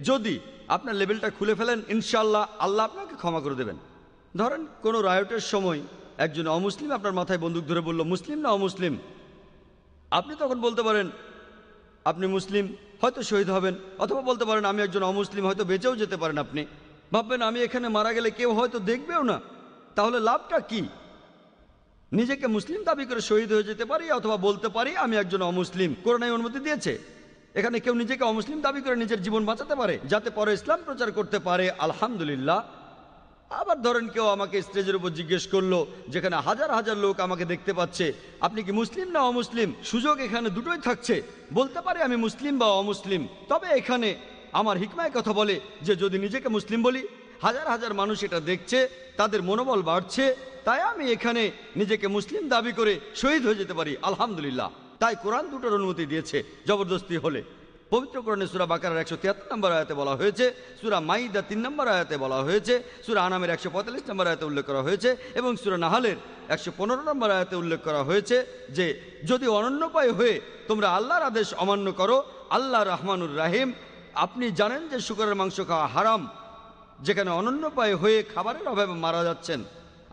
যদি আপনার লেবেলটা খুলে ফেলেন, ইনশাল্লাহ আল্লাহ আপনাকে ক্ষমা করে দেবেন। ধরেন কোনো রায়টের সময় একজন অমুসলিম আপনার মাথায় বন্দুক ধরে বলল, মুসলিম না অমুসলিম? আপনি তখন বলতে পারেন আপনি মুসলিম, হয়তো শহীদ হবেন, অথবা বলতে পারেন আমি একজন অমুসলিম, হয়তো বেঁচেও যেতে পারেন। আপনি ভাববেন আমি এখানে মারা গেলে কেউ হয়তো দেখবেও না, তাহলে লাভটা কি? নিজেকে মুসলিম দাবি করে শহীদ হয়ে যেতে পারি, অথবা বলতে পারি আমি একজন অমুসলিম। কোরআন অনুমতি দিয়েছে এখানে কেউ নিজেকে অমুসলিম দাবি করে নিজের জীবন বাঁচাতে পারে, যাতে পরে ইসলাম প্রচার করতে পারে, আলহামদুলিল্লাহ। আবার ধরেন কেউ আমাকে স্টেজের উপর জিজ্ঞেস করলো, যেখানে হাজার হাজার লোক আমাকে দেখতে পাচ্ছে, আপনি কি মুসলিম না অমুসলিম? সুযোগ এখানে দুটোই থাকছে, বলতে পারে আমি মুসলিম বা অমুসলিম। তবে এখানে আমার হিকমায় কথা বলে যে যদি নিজেকে মুসলিম বলি, হাজার হাজার মানুষ এটা দেখছে, তাদের মনোবল বাড়ছে, তাই আমি এখানে নিজেকে মুসলিম দাবি করে শহীদ হয়ে যেতে পারি, আলহামদুলিল্লাহ। তাই কোরআন দুটোর অনুমতি দিয়েছে জবরদস্তি হলে। পবিত্র কোরআনে সূরা বাকারার 173 নম্বর আয়াতে বলা হয়েছে, সূরা মাইদা 3 নম্বর আয়াতে বলা হয়েছে, সূরা আনামের 145 নম্বর আয়াতে উল্লেখ করা হয়েছে, এবং সূরা নাহালের 115 নম্বর আয়াতে উল্লেখ করা হয়েছে যে যদি অনন্যপায় হয়ে তোমরা আল্লাহর আদেশ অমান্য করো, আল্লাহ রহমানুর রাহিম। আপনি জানেন যে শূকরের মাংস খাওয়া হারাম, যেখানে অনন্যপায় হয়ে খাবারের অভাবে মারা যাচ্ছেন,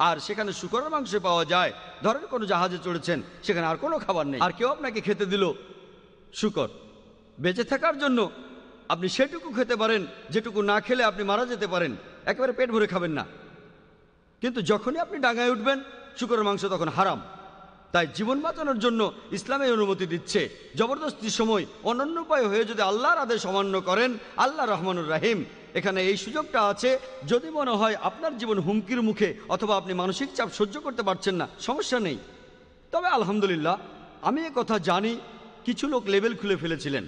আর সেখানে শূকরের মাংস পাওয়া যায়। ধরেন কোনো জাহাজে চড়েছেন, সেখানে আর কোনো খাবার নেই, আর কেউ আপনাকে খেতে দিল শূকর। বেঁচে থাকার জন্য আপনি সেটুকু খেতে পারেন যেটুকু না খেলে আপনি মারা যেতে পারেন, একেবারে পেট ভরে খাবেন না। কিন্তু যখনই আপনি ডাঙায় উঠবেন, শূকরের মাংস তখন হারাম। তাই জীবন বাঁচানোর জন্য ইসলামে অনুমতি দিচ্ছে। জবরদস্তির সময় অনন্যপায় হয়ে যদি আল্লাহর আদেশ অমান্য করেন, আল্লাহ রহমানুর রাহিম এখানে এই সুযোগটা আছে। যদি মনে হয় আপনার জীবন হুমকির মুখে, অথবা আপনি মানসিক চাপ সহ্য করতে পারছেন না, সমস্যা নেই। তবে আলহামদুলিল্লাহ আমি কথা জানি কিছু লোক লেবেল খুলে ফেলেছিলেন,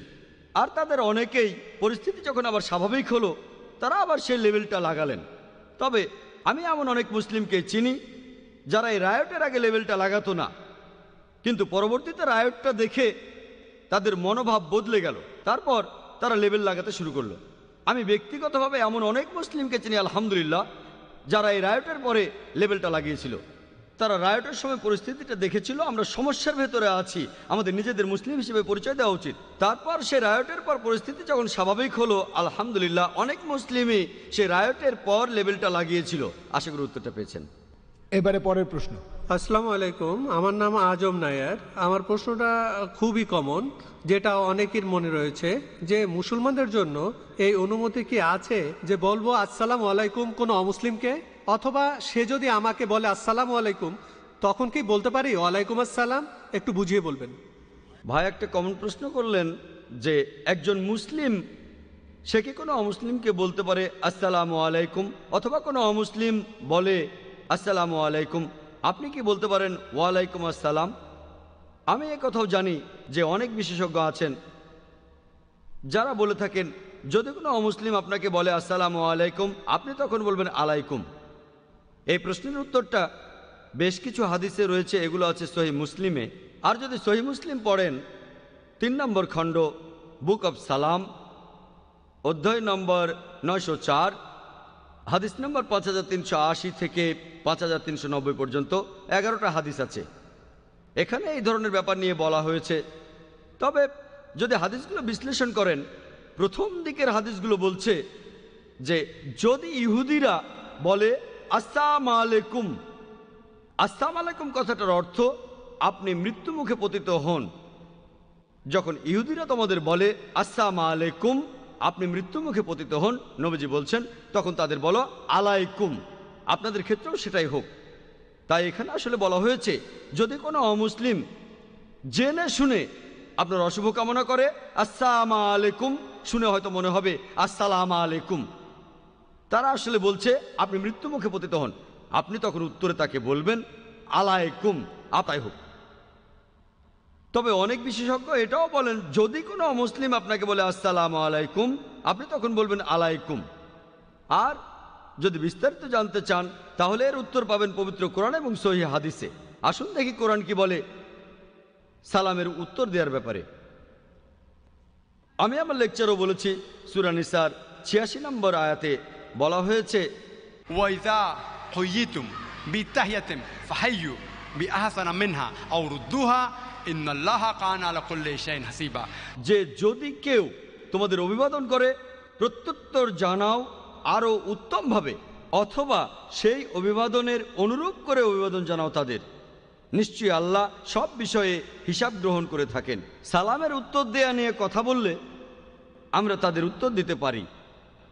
আর তাদের অনেকেই পরিস্থিতি যখন আবার স্বাভাবিক হলো, তারা আবার সেই লেবেলটা লাগালেন। তবে আমি এমন অনেক মুসলিমকে চিনি যারা এই রায়টের আগে লেবেলটা লাগাতো না, কিন্তু পরবর্তীতে রায়টটা দেখে তাদের মনোভাব বদলে গেল, তারপর তারা লেবেল লাগাতে শুরু করলো। আমি ব্যক্তিগতভাবে এমন অনেক মুসলিমকে চিনি আলহামদুলিল্লাহ, যারা এই রায়টের পরে লেবেলটা লাগিয়েছিল। তারা রায়টের সময় পরিস্থিতিটা দেখেছিল আমরা সমস্যার ভেতরে আছি, আমাদের নিজেদের মুসলিম হিসেবে পরিচয় দেওয়া উচিত। তারপর সে রায়টের পর পরিস্থিতি যখন স্বাভাবিক হলো, আলহামদুলিল্লাহ অনেক মুসলিমই সে রায়টের পর লেবেলটা লাগিয়েছিল। আশা করি উত্তরটা পেয়েছেন। এবারে পরের প্রশ্ন। আসসালামু আলাইকুম, আমার নাম আজম নায়ার। আমার প্রশ্নটা খুবই কমন, যেটা অনেকের মনে রয়েছে, যে মুসলমানদের জন্য এই অনুমতি কি আছে যে বলবো আসসালামু আলাইকুম কোনো অমুসলিমকে, অথবা সে যদি আমাকে বলে আসসালামু আলাইকুম তখন কি বলতে পারি ওয়ালাইকুম আসসালাম? একটু বুঝিয়ে বলবেন। ভাই একটা কমন প্রশ্ন করলেন যে একজন মুসলিম সে কি কোনো অমুসলিমকে বলতে পারে আসসালামু আলাইকুম, অথবা কোনো অমুসলিম বলে আসসালামু আলাইকুম, আপনি কি বলতে পারেন ওয়ালাইকুম আসসালাম? আমি এ কথাও জানি যে অনেক বিশেষজ্ঞ আছেন যারা বলে থাকেন যদি কোনো অমুসলিম আপনাকে বলে আসসালামু আলাইকুম, আপনি তখন বলবেন আলাইকুম। এই প্রশ্নের উত্তরটা বেশ কিছু হাদিসে রয়েছে, এগুলো আছে সহিহ মুসলিমে। আর যদি সহিহ মুসলিম পড়েন 3 নম্বর খণ্ড, বুক অব সালাম, অধ্যায় নম্বর 904, হাদিস নম্বর 5380 থেকে 5390 পর্যন্ত 11টা হাদিস আছে। এখানে এই ধরনের ব্যাপার নিয়ে বলা হয়েছে। তবে যদি হাদিসগুলো বিশ্লেষণ করেন, প্রথম দিকের হাদিসগুলো বলছে যে যদি ইহুদিরা বলে আসসালামু আলাইকুম, আসসালামু আলাইকুম কথাটার অর্থ আপনি মৃত্যু মুখে পতিত হন। যখন ইহুদিরা তোমাদের বলে আসসালামু আলাইকুম, আপনি মৃত্যু মুখে পতিত হন, নবীজি বলছেন তখন তাদের বলো আলাইকুম, আপনাদের ক্ষেত্রেও সেটাই হোক। তাই এখানে আসলে বলা হয়েছে যদি কোনো অমুসলিম জেনে শুনে আপনার অশুভ কামনা করে আসসালামু আলাইকুম, শুনে হয়তো মনে হবে আসসালামু আলাইকুম, তারা আসলে বলছে আপনি মৃত্যু মুখে পতিত হন, আপনি তখন উত্তরে তাকে বলবেন আলাইকুম, আতাই হোক। তবে অনেক বিশেষজ্ঞ এটাও বলেন যদি কোনো অমুসলিম আপনাকে বলে আসসালামু আলাইকুম, আপনি তখন বলবেন আলাইকুম। আর যদি বিস্তারিত জানতে চান তাহলে এর উত্তর পাবেন পবিত্র কোরআন এবং সহিহ হাদিসে। আসুন দেখি কোরআন কি বলে সালামের উত্তর দেওয়ার ব্যাপারে। আমি আমার লেকচারও বলেছি, সূরা নিসার 86 নম্বর আয়াতে বলা হয়েছে ওয়াইজা হুইয়িতুম بتحية فحيوا بأحسن منها أو ردوها إن الله كان على كل شيء حسيبا। যে যদি কেউ তোমাদের অভিবাদন করে প্রত্যুত্তর জানাও আরও উত্তমভাবে, অথবা সেই অভিবাদনের অনুরূপ করে অভিবাদন জানাও তাদের। নিশ্চয়ই আল্লাহ সব বিষয়ে হিসাব গ্রহণ করে থাকেন। সালামের উত্তর দেয়া নিয়ে কথা বললে আমরা তাদের উত্তর দিতে পারি।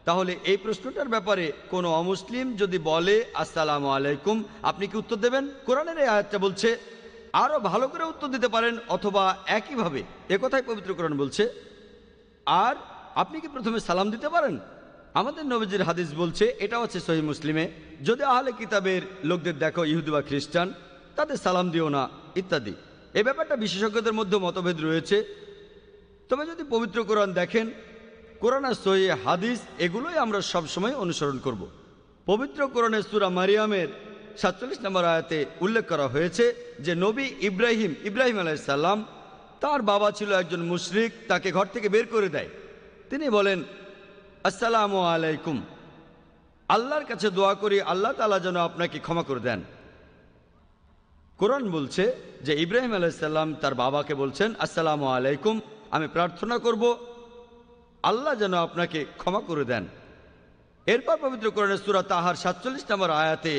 তাহলে এই প্রশ্নটার ব্যাপারে কোনো অমুসলিম যদি বলে আসসালামু আলাইকুম, আপনি কি উত্তর দেবেন? কোরআনের এই আয়াতটা বলছে আরও ভালো করে উত্তর দিতে পারেন অথবা একইভাবে, একথাই পবিত্র কোরআন বলছে। আর আপনি কি প্রথমে সালাম দিতে পারেন? আমাদের নবীজির হাদিস বলছে, এটা হচ্ছে সহিহ মুসলিমে, যদি আহলে কিতাবের লোকদের দেখো ইহুদি বা খ্রিস্টান, তাদের সালাম দিও না ইত্যাদি। এ ব্যাপারটা বিশেষজ্ঞদের মধ্যে মতভেদ রয়েছে। তবে যদি পবিত্র কোরআন দেখেন, কোরআন আর সহিহ হাদিস এগুলোই আমরা সবসময় অনুসরণ করব। পবিত্র কোরআনের সূরা মারিয়ামের 47 নম্বর আয়াতে উল্লেখ করা হয়েছে যে নবী ইব্রাহিম আলাইহিস সালাম, তার বাবা ছিল একজন মুশরিক, তাকে ঘর থেকে বের করে দেয়। তিনি বলেন আসসালামু আলাইকুম, আল্লাহর কাছে দোয়া করি আল্লাহ তাআলা যেন আপনাকে ক্ষমা করে দেন। কোরআন বলছে যে ইব্রাহিম আলাইহিস সালাম তার বাবাকে বলছেন আসসালামু আলাইকুম, আমি প্রার্থনা করব আল্লাহ যেন আপনাকে ক্ষমা করে দেন। এরপর পবিত্র কোরআনের সূরা তাহার 47 নম্বর আয়াতে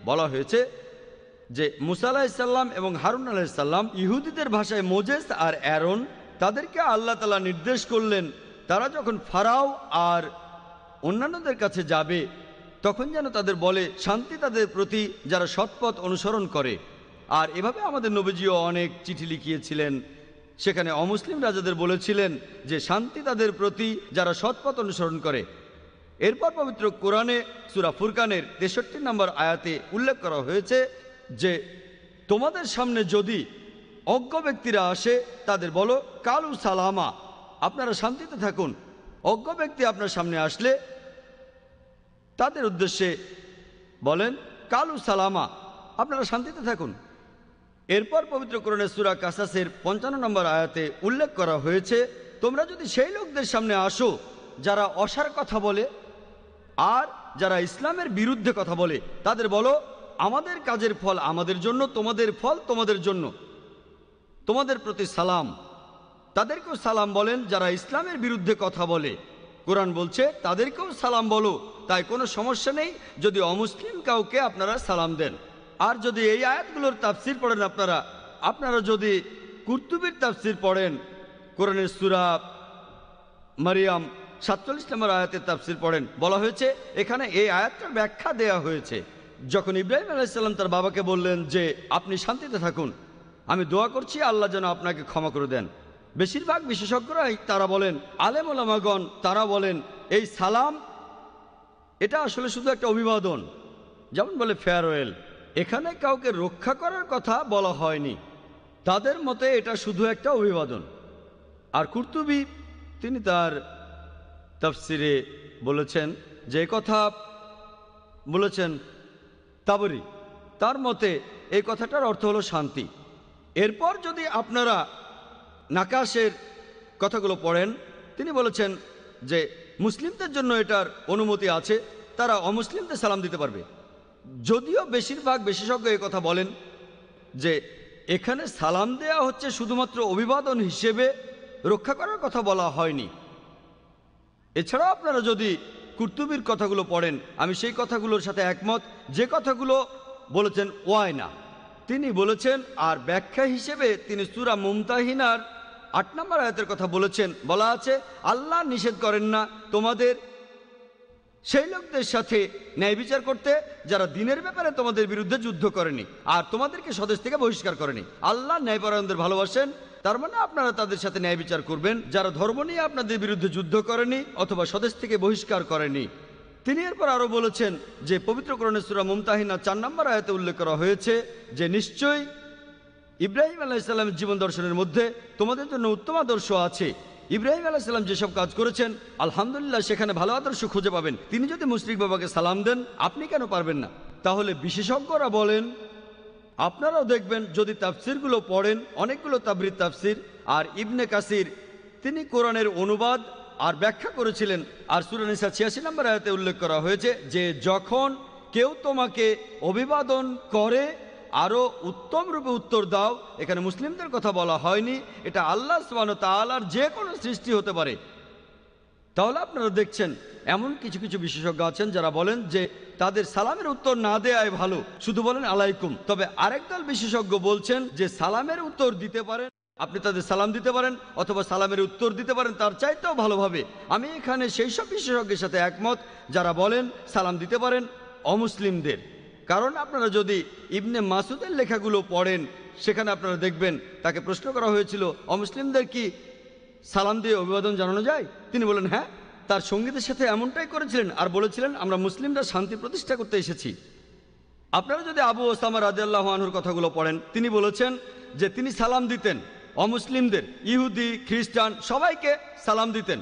বলা হয়েছে যে মুসা আলাইহিস সালাম এবং হারুন আলাইহিস সালাম, ইহুদিদের ভাষায় মোজেস আর অ্যারন, তাদেরকে আল্লাহ তাআলা নির্দেশ করলেন তারা যখন ফারাও আর অন্যান্যদের কাছে যাবে তখন যেন তাদের বলে শান্তি তাদের প্রতি যারা সৎপথ অনুসরণ করে। আর এভাবে আমাদের নবীজিও অনেক চিঠি লিখিয়েছিলেন, সেখানে অমুসলিম রাজাদের বলেছিলেন যে শান্তি তাদের প্রতি যারা সৎপথ অনুসরণ করে। এরপর পবিত্র কোরআনে সূরা ফুরকানের 63 নম্বর আয়াতে উল্লেখ করা হয়েছে যে তোমাদের সামনে যদি অজ্ঞ ব্যক্তিরা আসে তাদের বলো কালু সালামা, আপনারা শান্তিতে থাকুন। অজ্ঞ ব্যক্তি আপনার সামনে আসলে তাদের উদ্দেশ্যে বলেন কালু সালামা, আপনারা শান্তিতে থাকুন। এরপর পবিত্র কোরআনের সূরা কাসাসের 55 নম্বর আয়াতে উল্লেখ করা হয়েছে তোমরা যদি সেই লোকদের সামনে আসো যারা অসার কথা বলে আর যারা ইসলামের বিরুদ্ধে কথা বলে, তাদের বলো আমাদের কাজের ফল আমাদের জন্য, তোমাদের ফল তোমাদের জন্য, তোমাদের প্রতি সালাম। তাদেরকেও সালাম বলেন যারা ইসলামের বিরুদ্ধে কথা বলে। কোরআন বলছে তাদেরকেও সালাম বলো। তাই কোনো সমস্যা নেই যদি অমুসলিম কাউকে আপনারা সালাম দেন। আর যদি এই আয়াতগুলোর তাফসির পড়েন আপনারা যদি কুরতুবীর তাফসির পড়েন, কোরআনের সূরা মারিয়াম 47 নম্বর আয়াতের তাফসির পড়েন, বলা হয়েছে এখানে এই আয়াতটার ব্যাখ্যা দেয়া হয়েছে যখন ইব্রাহিম আলাইহিস সালাম তার বাবাকে বললেন যে আপনি শান্তিতে থাকুন, আমি দোয়া করছি আল্লাহ যেন আপনাকে ক্ষমা করে দেন। বেশিরভাগ বিশেষজ্ঞরাই তারা বলেন, আলেম ওলামাগণ তারা বলেন এই সালাম এটা আসলে শুধু একটা অভিবাদন, যেমন বলে ফেয়ারওয়েল। এখানে কাউকে রক্ষা করার কথা বলা হয়নি। তাদের মতে এটা শুধু একটা অভিবাদন। আর কুরতুবী তিনি তার তাফসিরে বলেছেন যে কথা বলেছেন তাবরি, তার মতে এই কথাটার অর্থ হলো শান্তি। এরপর যদি আপনারা নাকাশের কথাগুলো পড়েন, তিনি বলেছেন যে মুসলিমদের জন্য এটার অনুমতি আছে, তারা অমুসলিমদের সালাম দিতে পারবে। যদিও বেশিরভাগ বিশেষজ্ঞ এই কথা বলেন যে এখানে সালাম দেয়া হচ্ছে শুধুমাত্র অভিবাদন হিসেবে, রক্ষা করার কথা বলা হয়নি। এছাড়াও আপনারা যদি কুরতুবীর কথাগুলো পড়েন, আমি সেই কথাগুলোর সাথে একমত যে কথাগুলো বলেছেন ওয়াইনা। তিনি বলেছেন, আর ব্যাখ্যা হিসেবে তিনি সূরা মুমতাহিনার 8 নম্বর আয়াতের কথা বলেছেন। বলা আছে আল্লাহ নিষেধ করেন না তোমাদের সেই লোকদের সাথে ন্যায় বিচার করতে যারা দ্বীনের ব্যাপারে তোমাদের বিরুদ্ধে যুদ্ধ করেনি আর তোমাদেরকে স্বদেশ থেকে বহিষ্কার করেনি। আল্লাহ ন্যায়পরায়ণদের ভালোবাসেন, তার মানে আপনারা তাদের সাথে ন্যায় বিচার করবেন যারা ধর্ম নিয়ে আপনাদের বিরুদ্ধে যুদ্ধ করেনি অথবা স্বদেশ থেকে বহিষ্কার করেনি। তিনি এরপর আরো বলেছেন যে পবিত্র কোরআনের সূরা মুমতাহিনা 4 নম্বর আয়াতে উল্লেখ করা হয়েছে যে নিশ্চয়ই ইব্রাহিম আলাইহিস সালামের জীবন দর্শনের মধ্যে তোমাদের জন্য উত্তম আদর্শ আছে। ইব্রাহিম আলাইহিস সালাম যেসব কাজ করেছেন আলহামদুলিল্লাহ সেখানে ভালো আদর্শ খুঁজে পাবেন। তিনি যদি মুশরিক বাবাকে সালাম দেন, আপনি কেন পারবেন না? তাহলে বিশেষজ্ঞরা বলেন, আপনারাও দেখবেন যদি তাফসিরগুলো পড়েন, অনেকগুলো তাবরির তাফসির আর ইবনে কাসির তিনি কোরআনের অনুবাদ আর ব্যাখ্যা করেছিলেন। আর সূরা নিসা 86 নম্বর আয়াতে উল্লেখ করা হয়েছে যে যখন কেউ তোমাকে অভিবাদন করে আরো উত্তম রূপে উত্তর দাও, এখানে মুসলিমদের কথা বলা হয়নি, এটা আল্লাহ সুবহানাহু ওয়া তাআলার যে কোনো সৃষ্টি হতে পারে। তাহলে আপনারা দেখছেন এমন কিছু কিছু বিশেষজ্ঞ আছেন যারা বলেন যে তাদের সালামের উত্তর না দেয়াই ভালো, শুধু বলেন আলাইকুম। তবে আরেক দল বিশেষজ্ঞ বলছেন যে সালামের উত্তর দিতে পারেন, আপনি তাদের সালাম দিতে পারেন অথবা সালামের উত্তর দিতে পারেন তার চাইতেও ভালোভাবে। আমি এখানে সেই সব বিশেষজ্ঞের সাথে একমত যারা বলেন সালাম দিতে পারেন অমুসলিমদের। কারণ আপনারা যদি ইবনে মাসুদের লেখাগুলো পড়েন সেখানে আপনারা দেখবেন তাকে প্রশ্ন করা হয়েছিল অমুসলিমদের কি সালাম দিয়ে অভিবাদন জানানো যায়, তিনি বলেন হ্যাঁ। তার সঙ্গীদের সাথে এমনটাই করেছিলেন আর বলেছিলেন আমরা মুসলিমরা শান্তি প্রতিষ্ঠা করতে এসেছি। আপনারা যদি আবু ওসামা রাদিয়াল্লাহু আনহুর কথাগুলো পড়েন তিনি বলেছেন যে তিনি সালাম দিতেন অমুসলিমদের, ইহুদি খ্রিস্টান সবাইকে সালাম দিতেন।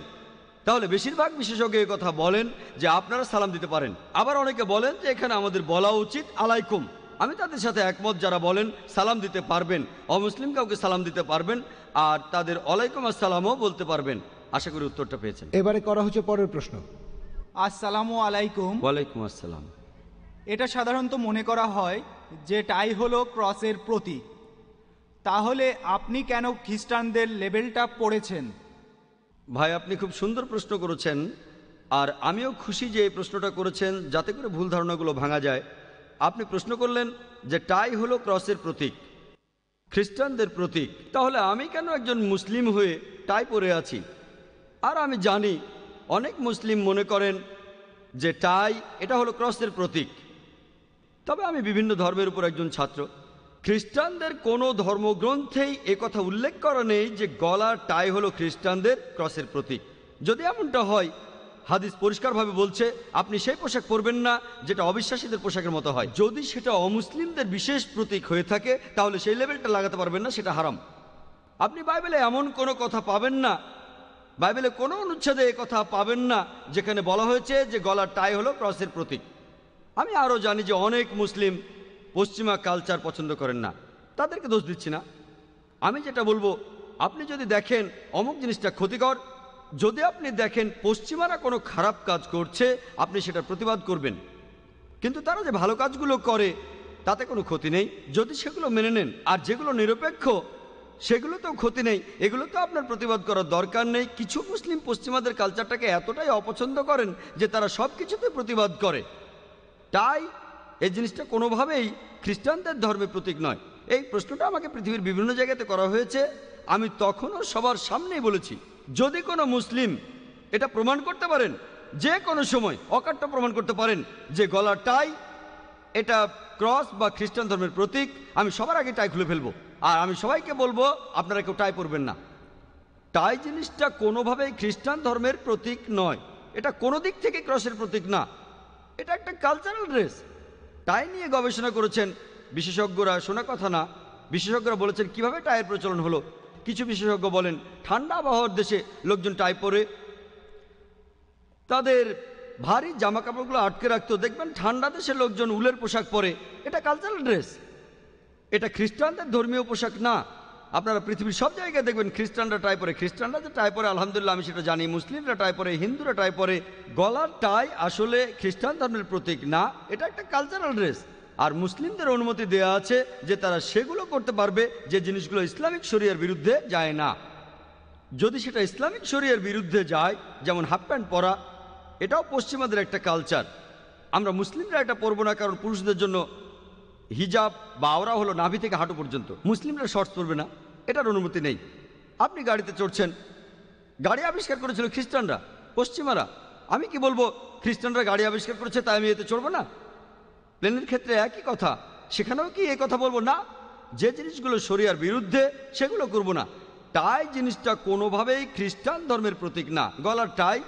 তাহলে বেশিরভাগ বিশেষজ্ঞ এই কথা বলেন যে আপনারা সালাম দিতে পারেন। আবার অনেকে বলেন যে এখানে আমাদের বলা উচিত আলাইকুম। আমি তাদের সাথে একমত যারা বলেন সালাম দিতে পারবেন, অমুসলিম কাউকে সালাম দিতে পারবেন আর তাদের ওয়ালাইকুম আসসালামও বলতে পারবেন। আশা করি উত্তরটা পেয়েছেন। এবারে করা হচ্ছে পরের প্রশ্ন। আসসালামু আলাইকুম। ওয়ালাইকুম আসসালাম। এটা সাধারণত মনে করা হয় যে টাই হলো ক্রসের প্রতীক, তাহলে আপনি কেন খ্রিস্টানদের লেবেলটা পড়েছেন? ভাই আপনি খুব সুন্দর প্রশ্ন করেছেন আর আমিও খুশি যে এই প্রশ্নটা করেছেন যাতে করে ভুল ধারণাগুলো ভাঙা যায়। আপনি প্রশ্ন করলেন যে টাই হলো ক্রসের প্রতীক, খ্রিস্টানদের প্রতীক, তাহলে আমি কেন একজন মুসলিম হয়ে টাই পরে আছি? আর আমি জানি অনেক মুসলিম মনে করেন যে টাই এটা হলো ক্রসের প্রতীক। তবে আমি বিভিন্ন ধর্মের উপর একজন ছাত্র। খ্রিস্টানদের কোনো ধর্মগ্রন্থেই কথা উল্লেখ করা নেই যে গলার টাই হলো খ্রিস্টানদের ক্রসের প্রতীক। যদি এমনটা হয় হাদিস পরিষ্কারভাবে বলছে আপনি সেই পোশাক পরবেন না যেটা অবিশ্বাসীদের পোশাকের মতো হয়। যদি সেটা অমুসলিমদের বিশেষ প্রতীক হয়ে থাকে তাহলে সেই লেভেলটা লাগাতে পারবেন না, সেটা হারাম। আপনি বাইবেলে এমন কোনো কথা পাবেন না, বাইবেলে কোনো অনুচ্ছেদে কথা পাবেন না যেখানে বলা হয়েছে যে গলার টাই হলো ক্রসের প্রতীক। আমি আরও জানি যে অনেক মুসলিম পশ্চিমা কালচার পছন্দ করেন না, তাদেরকে দোষ দিচ্ছি না। আমি যেটা বলবো আপনি যদি দেখেন অমুক জিনিসটা ক্ষতিকর, যদি আপনি দেখেন পশ্চিমারা কোনো খারাপ কাজ করছে আপনি সেটার প্রতিবাদ করবেন, কিন্তু তারা যে ভালো কাজগুলো করে তাতে কোনো ক্ষতি নেই যদি সেগুলো মেনে নেন। আর যেগুলো নিরপেক্ষ সেগুলোতেও ক্ষতি নেই, এগুলো তো আপনার প্রতিবাদ করার দরকার নেই। কিছু মুসলিম পশ্চিমাদের কালচারটাকে এতটাই অপছন্দ করেন যে তারা সব কিছুতে প্রতিবাদ করে। তাই এই জিনিসটা কোনোভাবেই খ্রিস্টানদের ধর্মের প্রতীক নয়। এই প্রশ্নটা আমাকে পৃথিবীর বিভিন্ন জায়গাতে করা হয়েছে, আমি তখনও সবার সামনেই বলেছি যদি কোনো মুসলিম এটা প্রমাণ করতে পারেন যে কোনো সময় অকাট্য প্রমাণ করতে পারেন যে গলার টাই এটা ক্রস বা খ্রিস্টান ধর্মের প্রতীক, আমি সবার আগে টাই খুলে ফেলবো আর আমি সবাইকে বলবো আপনারা কেউ টাই পরবেন না। টাই জিনিসটা কোনোভাবেই খ্রিস্টান ধর্মের প্রতীক নয়, এটা কোনো দিক থেকে ক্রসের প্রতীক না, এটা একটা কালচারাল ড্রেস। টাই নিয়ে গবেষণা করেছেন বিশেষজ্ঞরা, শোনা কথা না। বিশেষজ্ঞরা বলেছেন কিভাবে টাইয়ের প্রচলন হলো। কিছু বিশেষজ্ঞ বলেন ঠান্ডা আবহাওয়ার দেশে লোকজন টাই পরে তাদের ভারী জামা কাপড়গুলো আটকে রাখতো। দেখবেন ঠান্ডা দেশের লোকজন উলের পোশাক পরে, এটা কালচারাল ড্রেস, এটা খ্রিস্টানদের ধর্মীয় পোশাক না। আপনারা পৃথিবীর সব জায়গায় দেখবেন খ্রিস্টানরা টাই পরে, খ্রিস্টানরা যে টাই পরে আলহামদুলিল্লাহ আমি সেটা জানি, মুসলিমরা টাই পরে, হিন্দুরা টাই পরে। গলার টাই আসলে খ্রিস্টান ধর্মের প্রতীক না, এটা একটা কালচারাল ড্রেস। আর মুসলিমদের অনুমতি দেয়া আছে যে তারা সেগুলো করতে পারবে যে জিনিসগুলো ইসলামিক শরিয়ার বিরুদ্ধে যায় না। যদি সেটা ইসলামিক শরিয়ার বিরুদ্ধে যায়, যেমন হাফ প্যান্ট পরা, এটাও পশ্চিমাদের একটা কালচার। আমরা মুসলিমরা এটা পরবো না, কারণ পুরুষদের জন্য হিজাব বা আওরা হলো নাভি থেকে হাঁটু পর্যন্ত, মুসলিমরা শর্টস পরবে না, এটার অনুমতি নেই। আপনি গাড়িতে চড়ছেন, গাড়ি আবিষ্কার করেছিল খ্রিস্টানরা, পশ্চিমারা। আমি কি বলবো খ্রিস্টানরা গাড়ি আবিষ্কার করেছে তাই আমি এতে চড়বো না? প্লেনের ক্ষেত্রে একই কথা, সেখানেও কি এই কথা বলবো না? যে জিনিসগুলো শরিয়ার বিরুদ্ধে সেগুলো করব না। টাই জিনিসটা কোনোভাবেই খ্রিস্টান ধর্মের প্রতীক না। গলার টাই,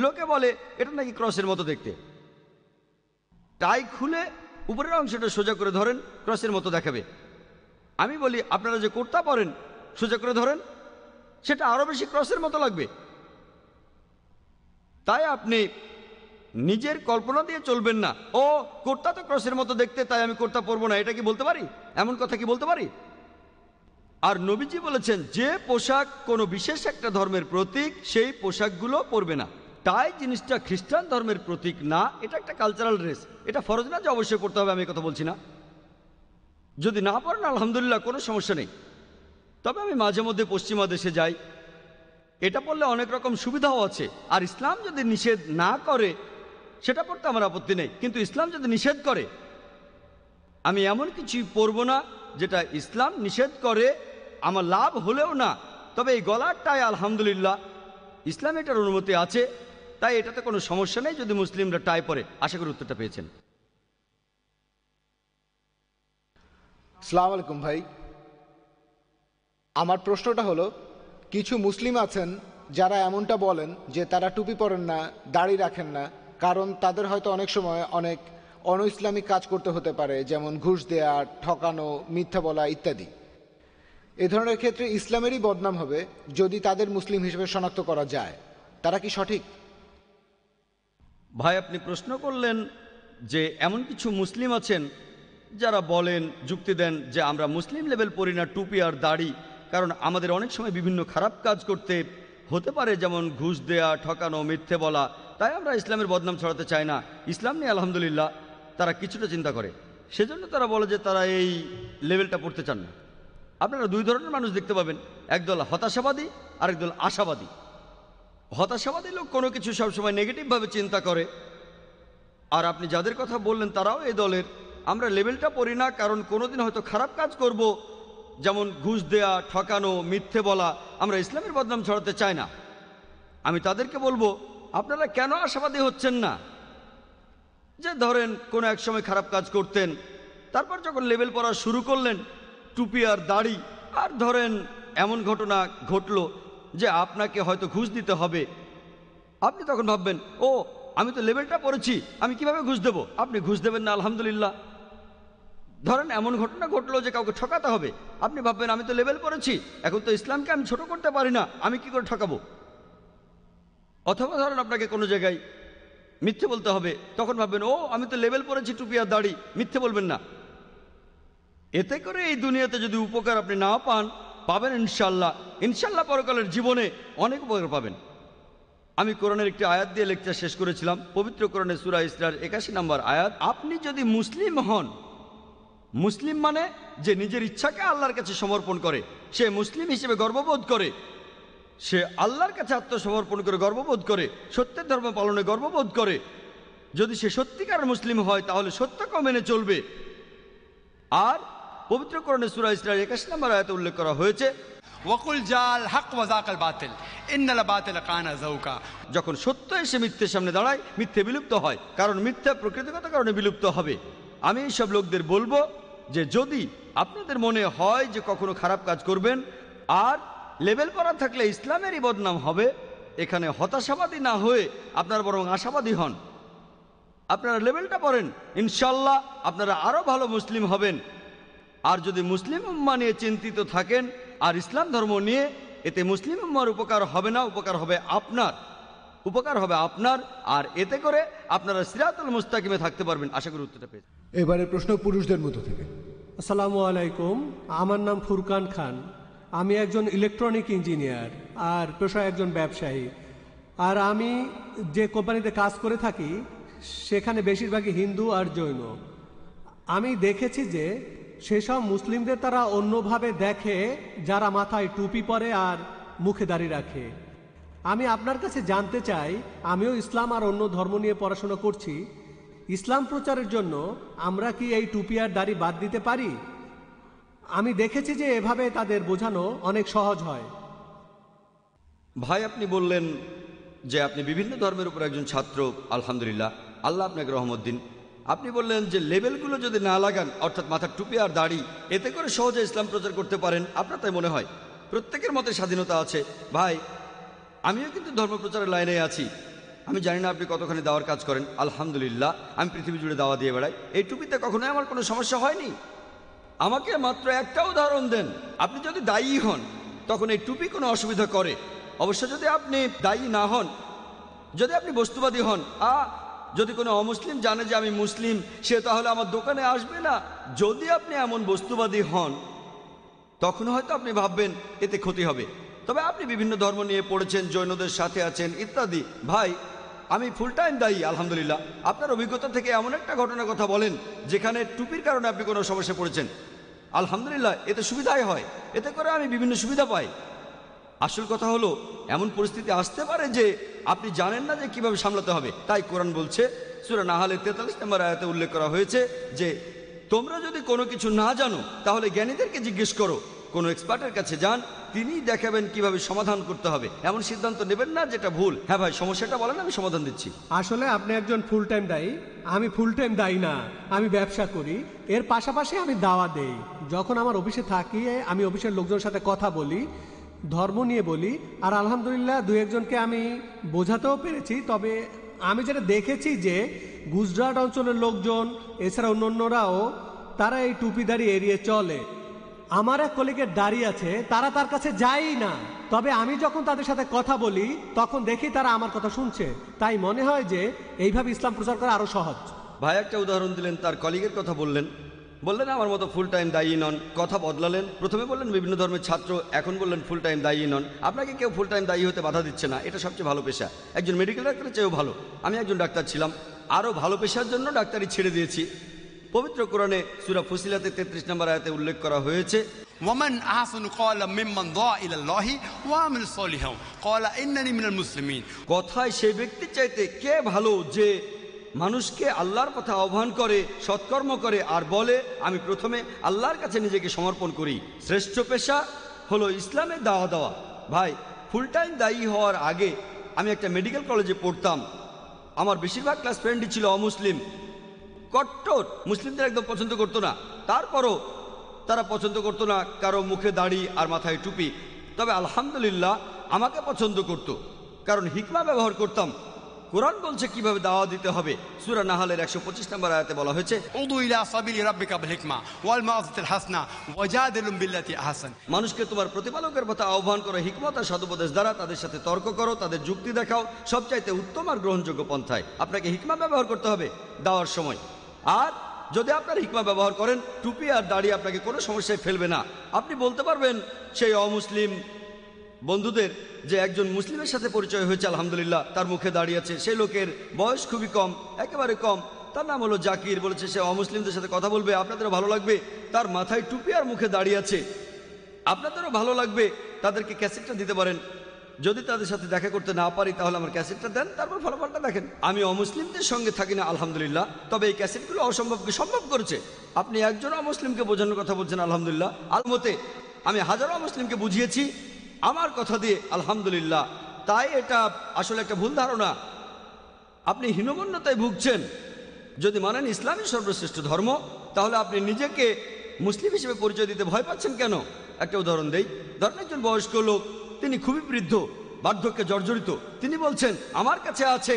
লোকে বলে এটা নাকি ক্রসের মতো দেখতে। টাই খুলে উপরের অংশটা সোজা করে ধরেন, ক্রসের মতো দেখাবে। আমি বলি আপনারা যে কুর্তা পরেন সোজা করে ধরেন, সেটা আরো বেশি ক্রসের মতো লাগবে। তাই আপনি নিজের কল্পনা দিয়ে চলবেন না, ও কুর্তা তো ক্রসের মতো দেখতে তাই আমি কুর্তা পরবো না, এটা কি বলতে পারি? এমন কথা কি বলতে পারি? আর নবীজি বলেছেন যে পোশাক কোনো বিশেষ একটা ধর্মের প্রতীক সেই পোশাকগুলো পরবে না। টাই জিনিসটা খ্রিস্টান ধর্মের প্রতীক না, এটা একটা কালচারাল ড্রেস। এটা ফরজ না যে অবশ্যই পড়তে হবে, আমি কথা বলছি না। যদি না পড়েন আলহামদুলিল্লাহ, কোনো সমস্যা নেই। তবে আমি মাঝে মধ্যে পশ্চিমা দেশে যাই, এটা পড়লে অনেক রকম সুবিধাও আছে। আর ইসলাম যদি নিষেধ না করে সেটা পড়তে আমার আপত্তি নেই, কিন্তু ইসলাম যদি নিষেধ করে আমি এমন কিছুই পরব না যেটা ইসলাম নিষেধ করে, আমার লাভ হলেও না। তবে এই গলারটাই আলহামদুলিল্লাহ ইসলাম এটার অনুমতি আছে, তাই এটাতে কোনো সমস্যা নেই যদি মুসলিমরা টাই পরে। আশা করি উত্তরটা পেয়েছেন। আসসালামু আলাইকুম ভাই, আমার প্রশ্নটা হলো, কিছু মুসলিম আছেন যারা এমনটা বলেন যে তারা টুপি পরেন না, দাড়ি রাখেন না, কারণ তাদের হয়তো অনেক সময় অনেক অন ইসলামিক কাজ করতে হতে পারে, যেমন ঘুষ দেয়া, ঠকানো, মিথ্যা বলা ইত্যাদি। এ ধরনের ক্ষেত্রে ইসলামেরই বদনাম হবে যদি তাদের মুসলিম হিসেবে শনাক্ত করা যায়। তারা কি সঠিক? ভাই, আপনি প্রশ্ন করলেন যে এমন কিছু মুসলিম আছেন যারা বলেন, যুক্তি দেন যে আমরা মুসলিম লেভেল পড়ি না টুপি আর দাড়ি, কারণ আমাদের অনেক সময় বিভিন্ন খারাপ কাজ করতে হতে পারে, যেমন ঘুষ দেয়া, ঠকানো, মিথ্যে বলা, তাই আমরা ইসলামের বদনাম ছড়াতে চাই না। ইসলাম নিয়ে আলহামদুলিল্লাহ তারা কিছুটা চিন্তা করে, সেজন্য তারা বলে যে তারা এই লেভেলটা পড়তে চান না। আপনারা দুই ধরনের মানুষ দেখতে পাবেন, একদল হতাশাবাদী আর একদল আশাবাদী। হতাশাবাদী লোক কোনো কিছু সবসময় নেগেটিভভাবে চিন্তা করে, আর আপনি যাদের কথা বললেন তারাও এই দলের। আমরা লেভেলটা পড়ি না কারণ কোনোদিন হয়তো খারাপ কাজ করব, যেমন ঘুষ দেয়া, ঠকানো, মিথ্যে বলা, আমরা ইসলামের বদনাম ছড়াতে চাই না। আমি তাদেরকে বলবো, আপনারা কেন আশাবাদী হচ্ছেন না? যে ধরেন কোনো এক সময় খারাপ কাজ করতেন, তারপর যখন লেভেল পড়া শুরু করলেন টুপি আর দাড়ি, আর ধরেন এমন ঘটনা ঘটলো যে আপনাকে হয়তো ঘুষ দিতে হবে, আপনি তখন ভাববেন, ও আমি তো লেভেলটা পড়েছি, আমি কিভাবে ঘুষ দেব? আপনি ঘুষ দেবেন না আলহামদুলিল্লাহ। ধরেন এমন ঘটনা ঘটলো যে কাউকে ঠকাতে হবে, আপনি ভাববেন আমি তো লেভেল পড়েছি, এখন তো ইসলামকে আমি ছোট করতে পারি না, আমি কি করে ঠকাবো? অথবা ধরেন আপনাকে কোনো জায়গায় মিথ্যে বলতে হবে, তখন ভাববেন ও আমি তো লেভেল পড়েছি টুপি আর দাড়ি, মিথ্যে বলবেন না। এতে করে এই দুনিয়াতে যদি উপকার আপনি না পাবেন ইনশাল্লাহ, ইনশাল্লাহ পরকালের জীবনে অনেক উপকার পাবেন। আমি কোরআনের একটি আয়াত দিয়ে লেকচার শেষ করেছিলাম, পবিত্র কোরআনের সূরা ইসরার 81 নম্বর আয়াত। আপনি যদি মুসলিম হন, মুসলিম মানে যে নিজের ইচ্ছাকে আল্লাহর কাছে সমর্পণ করে, সে মুসলিম হিসেবে গর্ববোধ করে, সে আল্লাহর কাছে আত্মসমর্পণ করে গর্ববোধ করে, সত্যের ধর্ম পালনে গর্ববোধ করে। যদি সে সত্যিকার মুসলিম হয় তাহলে সত্যকেও মেনে চলবে। আর পবিত্র কোরআনের সূরা ইসরার 81 নম্বর আয়াতে উল্লেখ করা হয়েছে, ওয়াকুল জাল হক ওয়াজাকাল বাতিল ইন্নাল বাতিল কানা যাউকা। যখন সত্য এসে মিথ্যের সামনে দাঁড়ায়, মিথ্যে বিলুপ্ত হয়, কারণ মিথ্যা প্রকৃতিগত কারণে বিলুপ্ত হবে। আমি এইসব লোকদের বলবো যে যদি আপনাদের মনে হয় যে কখনো খারাপ কাজ করবেন আর লেভেল পড়া থাকলে ইসলামেরই বদনাম হবে, এখানে হতাশাবাদী না হয়ে আপনারা বরং আশাবাদী হন। আপনারা লেভেলটা পড়েন, ইনশাল্লাহ আপনারা আরও ভালো মুসলিম হবেন। আর যদি মুসলিম উম্মাহ নিয়ে চিন্তিত থাকেন আর ইসলাম ধর্ম নিয়ে, এতে মুসলিম উম্মার উপকার হবে না, উপকার হবে আপনার, আর এতে করে আপনারা সিরাতুল মুস্তাকিমে থাকতে পারবেন। আশা করি উত্তরটা পেয়েছেন। এবারে প্রশ্ন পুরুষদের মধ্য থেকে। আসসালামু আলাইকুম, আমার নাম ফুরকান খান। আমি একজন ইলেকট্রনিক ইঞ্জিনিয়ার আর পেশায় একজন ব্যবসায়ী। আর আমি যে কোম্পানিতে কাজ করে থাকি সেখানে বেশিরভাগই হিন্দু আর জৈন। আমি দেখেছি যে সেসব মুসলিমদের তারা অন্যভাবে দেখে যারা মাথায় টুপি পরে আর মুখে দাড়ি রাখে। আমি আপনার কাছে জানতে চাই, আমিও ইসলাম আর অন্য ধর্ম নিয়ে পড়াশোনা করছি, ইসলাম প্রচারের জন্য আমরা কি এই টুপি আর দাড়ি বাদ দিতে পারি? আমি দেখেছি যে এভাবে তাদের বোঝানো অনেক সহজ হয়। ভাই, আপনি বললেন যে আপনি বিভিন্ন ধর্মের উপর একজন ছাত্র, আলহামদুলিল্লাহ, আল্লাহ আপনাকে রহমত দিন। আপনি বললেন যে লেবেলগুলো যদি না লাগান, অর্থাৎ মাথার টুপি আর দাড়ি, এতে করে সহজে ইসলাম প্রচার করতে পারেন। আপনার তাই মনে হয়? প্রত্যেকের মতে স্বাধীনতা আছে। ভাই, আমিও কিন্তু ধর্ম প্রচারের লাইনে আছি। আমি জানি না আপনি কতখানি দাওয়ার কাজ করেন, আলহামদুলিল্লাহ আমি পৃথিবী জুড়ে দাওয়া দিয়ে বেড়াই। এই টুপিতে কখনোই আমার কোনো সমস্যা হয়নি। আমাকে মাত্র একটা উদাহরণ দেন, আপনি যদি দায়ী হন তখন এই টুপি কোনো অসুবিধা করে? অবশ্য যদি আপনি দায়ী না হন, যদি আপনি বস্তুবাদী হন, যদি কোনো অমুসলিম জানে যে আমি মুসলিম, সে তাহলে আমার দোকানে আসবে না। যদি আপনি এমন বস্তুবাদী হন তখন হয়তো আপনি ভাববেন এতে ক্ষতি হবে। তবে আপনি বিভিন্ন ধর্ম নিয়ে পড়েছেন, জৈনদের সাথে আছেন ইত্যাদি। ভাই, আমি ফুল টাইম দায়ী আলহামদুলিল্লাহ। আপনার অভিজ্ঞতা থেকে এমন একটা ঘটনার কথা বলেন যেখানে টুপির কারণে আপনি কোনো সমস্যা পড়েছেন। আলহামদুলিল্লাহ, এতে সুবিধাই হয়, এতে করে আমি বিভিন্ন সুবিধা পাই। আসল কথা হলো এমন পরিস্থিতি আসতে পারে যে আপনি জানেন না যে কিভাবে সামলাতে হবে। তাই কোরআন বলছে, সূরা নাহালের 43 নম্বর আয়াতে উল্লেখ করা হয়েছে যে তোমরা যদি কোনো কিছু না জানো তাহলে জ্ঞানীদেরকে জিজ্ঞেস করো, কোনো এক্সপার্টের কাছে যান, তিনিই দেখাবেন কিভাবে সমাধান করতে হবে। এমন সিদ্ধান্ত নেবেন না যেটা ভুল। হ্যাঁ ভাই, সমস্যাটা বলেন, আমি সমাধান দিচ্ছি। আসলে আপনি একজন ফুল টাইম দায়ী, আমি ফুল টাইম দায়ী না। আমি ব্যবসা করি, এর পাশাপাশি আমি দাওয়া দেই। যখন আমার অফিসে থাকি আমি অফিসের লোকজনের সাথে কথা বলি, ধর্ম নিয়ে বলি, আর আলহামদুলিল্লাহ দু একজনকে আমি বোঝাতেও পেরেছি। তবে আমি যেটা দেখেছি যে গুজরাট অঞ্চলের লোকজন এছাড়া অন্যান্যরাও তারা এই টুপিদারি এড়িয়ে চলে। আমার এক কলিগের দাড়ি আছে, তারা তার কাছে যায়ই না। তবে আমি যখন তাদের সাথে কথা বলি তখন দেখি তারা আমার কথা শুনছে। তাই মনে হয় যে এইভাবে ইসলাম প্রচার করা আরো সহজ। ভাই একটা উদাহরণ দিলেন, তার কলিগের কথা বললেন আমার মতো ফুল টাইম দায়ী নন। কথা বদলালেন, প্রথমে বললেন বিভিন্ন ধর্মের ছাত্র, এখন বললেন ফুল টাইম দায়ী নন। আপনাকে কেউ ফুল টাইম দায়ী হতে বাধা দিচ্ছে না, এটা সবচেয়ে ভালো পেশা। একজন মেডিকেল ডাক্তারের চেয়েও ভালো। আমি একজন ডাক্তার ছিলাম, আরও ভালো পেশার জন্য ডাক্তারি ছেড়ে দিয়েছি। পবিত্র কোরআনে সূরা ফুসিলাতে 33 নম্বর আয়াতে উল্লেখ করা হয়েছে, ওয়ামান আহসানু ক্বালাম মিম্মান দা ইলাল্লাহি ওয়া আমিল সলিহান ক্বালা ইন্নানি মিনাল মুসলিমিন। কথায় সেই ব্যক্তির চাইতে কে ভালো যে মানুষকে আল্লাহর কথা আহ্বান করে, সৎকর্ম করে আর বলে আমি প্রথমে আল্লাহর কাছে নিজেকে সমর্পণ করি। শ্রেষ্ঠ পেশা হলো ইসলামের দাওয়া দেওয়া। ভাই, ফুল টাইম দায়ী হওয়ার আগে আমি একটা মেডিকেল কলেজে পড়তাম। আমার বেশিরভাগ ক্লাস ফ্রেন্ডই ছিল অমুসলিম, কট্টর মুসলিমদের একদম পছন্দ করতো না। তারপরও তারা পছন্দ করতো না কারো মুখে দাড়ি আর মাথায় টুপি। তবে আলহামদুলিল্লাহ আমাকে পছন্দ করত, কারণ হিকমা ব্যবহার করতাম। কোরআন বলছে কিভাবে দাওয়া দিতে হবে। সূরা নাহালের 125 নম্বর আয়াতে বলা হয়েছে, উদু ইলা সাবিলি রাব্বিকা বিল হিকমা ওয়াল মাউযাতিল হাসানা ওয়াজাদিলুম বিল্লাতি আহসান। মানুষকে তোমার প্রতিপালকের পথে আহ্বান করো হিকমত আর সদুপদেশ দ্বারা, তাদের সাথে তর্ক করো, তাদের যুক্তি দেখাও সবচাইতে উত্তম আর গ্রহণযোগ্য পন্থায়। আপনাকে হিকমা ব্যবহার করতে হবে দাওয়ার সময়। আর যদি আপনার হিকমা ব্যবহার করেন, টুপি আর দাড়ি আপনাকে কোনো সমস্যায় ফেলবে না। আপনি বলতে পারবেন সেই অমুসলিম বন্ধুদের যে একজন মুসলিমের সাথে পরিচয় হয়েছে, আলহামদুলিল্লাহ তার মুখে দাঁড়িয়ে আছে, সেই লোকের বয়স খুবই কম, একেবারে কম, তার নাম হলো জাকির। বলেছে সে অমুসলিমদের সাথে কথা বলবে, আপনাদেরও ভালো লাগবে। তার মাথায় টুপি আর মুখে দাঁড়িয়ে আছে, আপনাদেরও ভালো লাগবে। তাদেরকে ক্যাসেটটা দিতে পারেন। যদি তাদের সাথে দেখা করতে না পারি তাহলে আমার ক্যাসেটটা দেন, তারপর ফলাফলটা দেখেন। আমি অমুসলিমদের সঙ্গে থাকি না আলহামদুলিল্লাহ, তবে এই ক্যাসেটগুলো অসম্ভবকে সম্ভব করেছে। আপনি একজন অমুসলিমকে বোঝানোর কথা বলছেন, আলহামদুলিল্লাহ। আলমতে আমি হাজারো অমুসলিমকে বুঝিয়েছি আমার কথা দিয়ে, আলহামদুলিল্লাহ। তাই এটা আসলে একটা ভুল ধারণা। আপনি হীনমন্যতায় ভুগছেন। যদি মানেন ইসলামই সর্বশ্রেষ্ঠ ধর্ম, তাহলে আপনি নিজেকে মুসলিম হিসেবে পরিচয় দিতে ভয় পাচ্ছেন কেন? একটা উদাহরণ দেই। ধরেন একজন বয়স্ক লোক, তিনি খুবই বৃদ্ধ, বার্ধক্যে জর্জরিত। তিনি বলছেন আমার কাছে আছে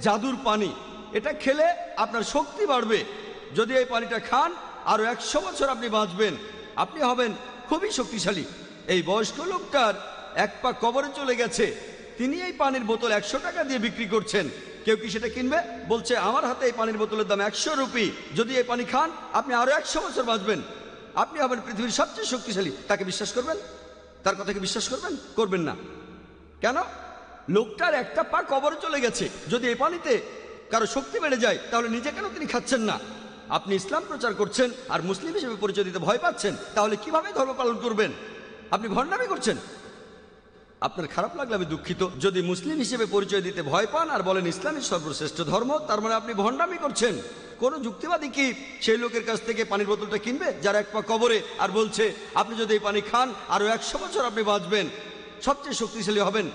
জাদুর পানি, এটা খেলে আপনার শক্তি বাড়বে, যদি এই পানিটা খান আরো 100 বছর আপনি বাঁচবেন, আপনি হবেন খুবই শক্তিশালী। এই বয়স্ক লোকটার এক পা কবরে চলে গেছে, তিনি এই পানির বোতল 100 টাকা দিয়ে বিক্রি করছেন। কেউ কি সেটা কিনবে? বলছে আমার হাতে এই পানির বোতলের দাম 100 রুপি, যদি এই পানি খান আপনি আরো 100 বছর বাঁচবেন, আপনি হবেন পৃথিবীর সবচেয়ে শক্তিশালী। তাকে বিশ্বাস করবেন? তার কথাকে বিশ্বাস করবেন? করবেন না। কেন? লোকটার একটা পা কবরে চলে গেছে, যদি এই পানিতে কারো শক্তি বেড়ে যায় তাহলে নিজে কেন তিনি খাচ্ছেন না? আপনি ইসলাম প্রচার করছেন আর মুসলিম হিসেবে পরিচয় দিতে ভয় পাচ্ছেন, তাহলে কিভাবে ধর্ম পালন করবেন? আপনি ভণ্ডামি করছেন। আপনার খারাপ লাগলে আমি দুঃখিত। যদি মুসলিম হিসেবে পরিচয় দিতে ভয় পান আর বলেন ইসলামই সর্বশ্রেষ্ঠ ধর্ম, তার মানে আপনি ভণ্ডামি করছেন। কোন যুক্তিবাদী কি সেই লোকের কাছ থেকে পানির বোতলটা কিনবে যার এক পা কবরে, আর বলছে আপনি যদি এই পানি খান আরো 100 বছর আপনি বাঁচবেন, সবচেয়ে শক্তিশালী হবেন?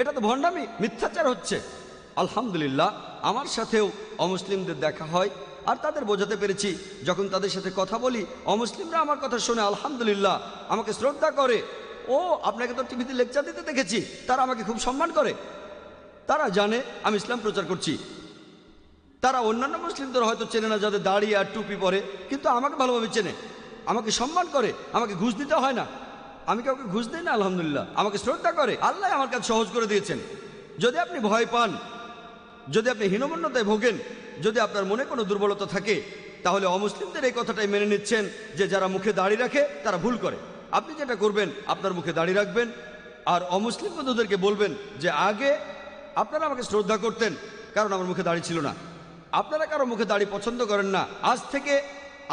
এটা তো ভণ্ডামি, মিথ্যাচার হচ্ছে। আলহামদুলিল্লাহ আমার সাথেও অমুসলিমদের দেখা হয় আর তাদের বোঝাতে পেরেছি। যখন তাদের সাথে কথা বলি, অমুসলিমরা আমার কথা শুনে আলহামদুলিল্লাহ আমাকে শ্রদ্ধা করে। ও আপনাকে তো টিভিতে লেকচার দিতে দেখেছি। তারা আমাকে খুব সম্মান করে। তারা জানে আমি ইসলাম প্রচার করছি। তারা অন্যান্য মুসলিমদের হয়তো চেনে না যাদের দাড়ি আর টুপি পরে, কিন্তু আমাকে ভালোভাবে চেনে, আমাকে সম্মান করে। আমাকে ঘুষ দিতে হয় না, আমি কাউকে ঘুষ দিই না, আলহামদুলিল্লাহ। আমাকে শ্রদ্ধা করে। আল্লাহ আমার কাছে সহজ করে দিয়েছেন। যদি আপনি ভয় পান, যদি আপনি হীনমন্যতায় ভোগেন, যদি আপনার মনে কোনো দুর্বলতা থাকে, তাহলে অমুসলিমদের এই কথাটাই মেনে নিচ্ছেন যে যারা মুখে দাড়ি রাখে তারা ভুল করে। আপনি যেটা করবেন, আপনার মুখে দাড়ি রাখবেন, আর অমুসলিম বন্ধুদেরকে বলবেন যে আগে আপনারা আমাকে শ্রদ্ধা করতেন, কারণ আমার মুখে দাড়ি ছিল না। আপনারা কারো মুখে দাড়ি পছন্দ করেন না, আজ থেকে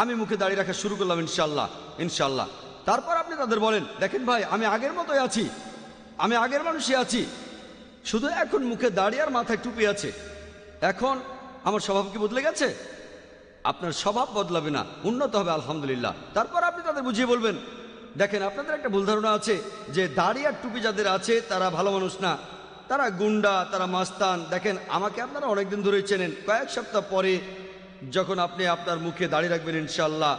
আমি মুখে দাড়ি রাখা শুরু করলাম ইনশাল্লাহ ইনশাল্লাহ। তারপর আপনি তাদের বলেন, দেখেন ভাই, আমি আগের মতোই আছি, আমি আগের মানুষই আছি, শুধু এখন মুখে দাড়ি আর মাথায় টুপি আছে। এখন আমার স্বভাব কি বদলে গেছে? আপনার স্বভাব বদলাবে না, উন্নত হবে আলহামদুলিল্লাহ। তারপর আপনি তাদের বুঝিয়ে বলবেন, দেখেন আপনাদের একটা ভুল ধারণা আছে যে দাড়ি আর টুপি যাদের আছে তারা ভালো মানুষ না, তারা গুন্ডা, তারা মাস্তান। দেখেন আমাকে আপনারা অনেকদিন ধরেই চেনেন, কয়েক সপ্তাহ পরে যখন আপনি আপনার মুখে দাড়ি রাখবেন ইনশাল্লাহ,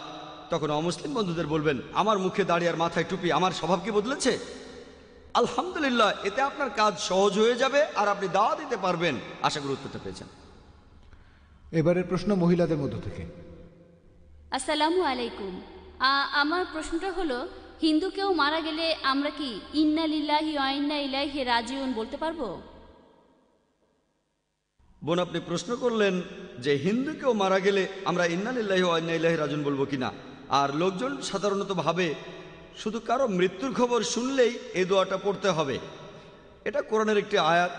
তখন অমুসলিম বন্ধুদের বলবেন, আমার মুখে দাড়ি আর মাথায় টুপি, আমার স্বভাব কি বদলেছে? আলহামদুলিল্লাহ, এতে আপনার কাজ সহজ হয়ে যাবে আর আপনি দাওয়া দিতে পারবেন। আশা করি উত্তরটা পেয়েছেন। এবারের প্রশ্ন মহিলাদের মধ্য থেকে। আসসালামু আলাইকুম। আমার প্রশ্নটা হলো, হিন্দু কেউ মারা গেলে আমরা কি ইন্না লিল্লাহি ওয়া ইন্না ইলাইহি রাজিউন বলতে পারবো? বোন, আপনি প্রশ্ন করলেন যে হিন্দু কেউ মারা গেলে আমরা ইন্না লিল্লাহি ওয়া ইন্না ইলাইহি রাজিউন বলবো কিনা। আর লোকজন সাধারণত ভাবে শুধু কারো মৃত্যুর খবর শুনলেই এই দোয়াটা পড়তে হবে। এটা কোরআনের একটি আয়াত,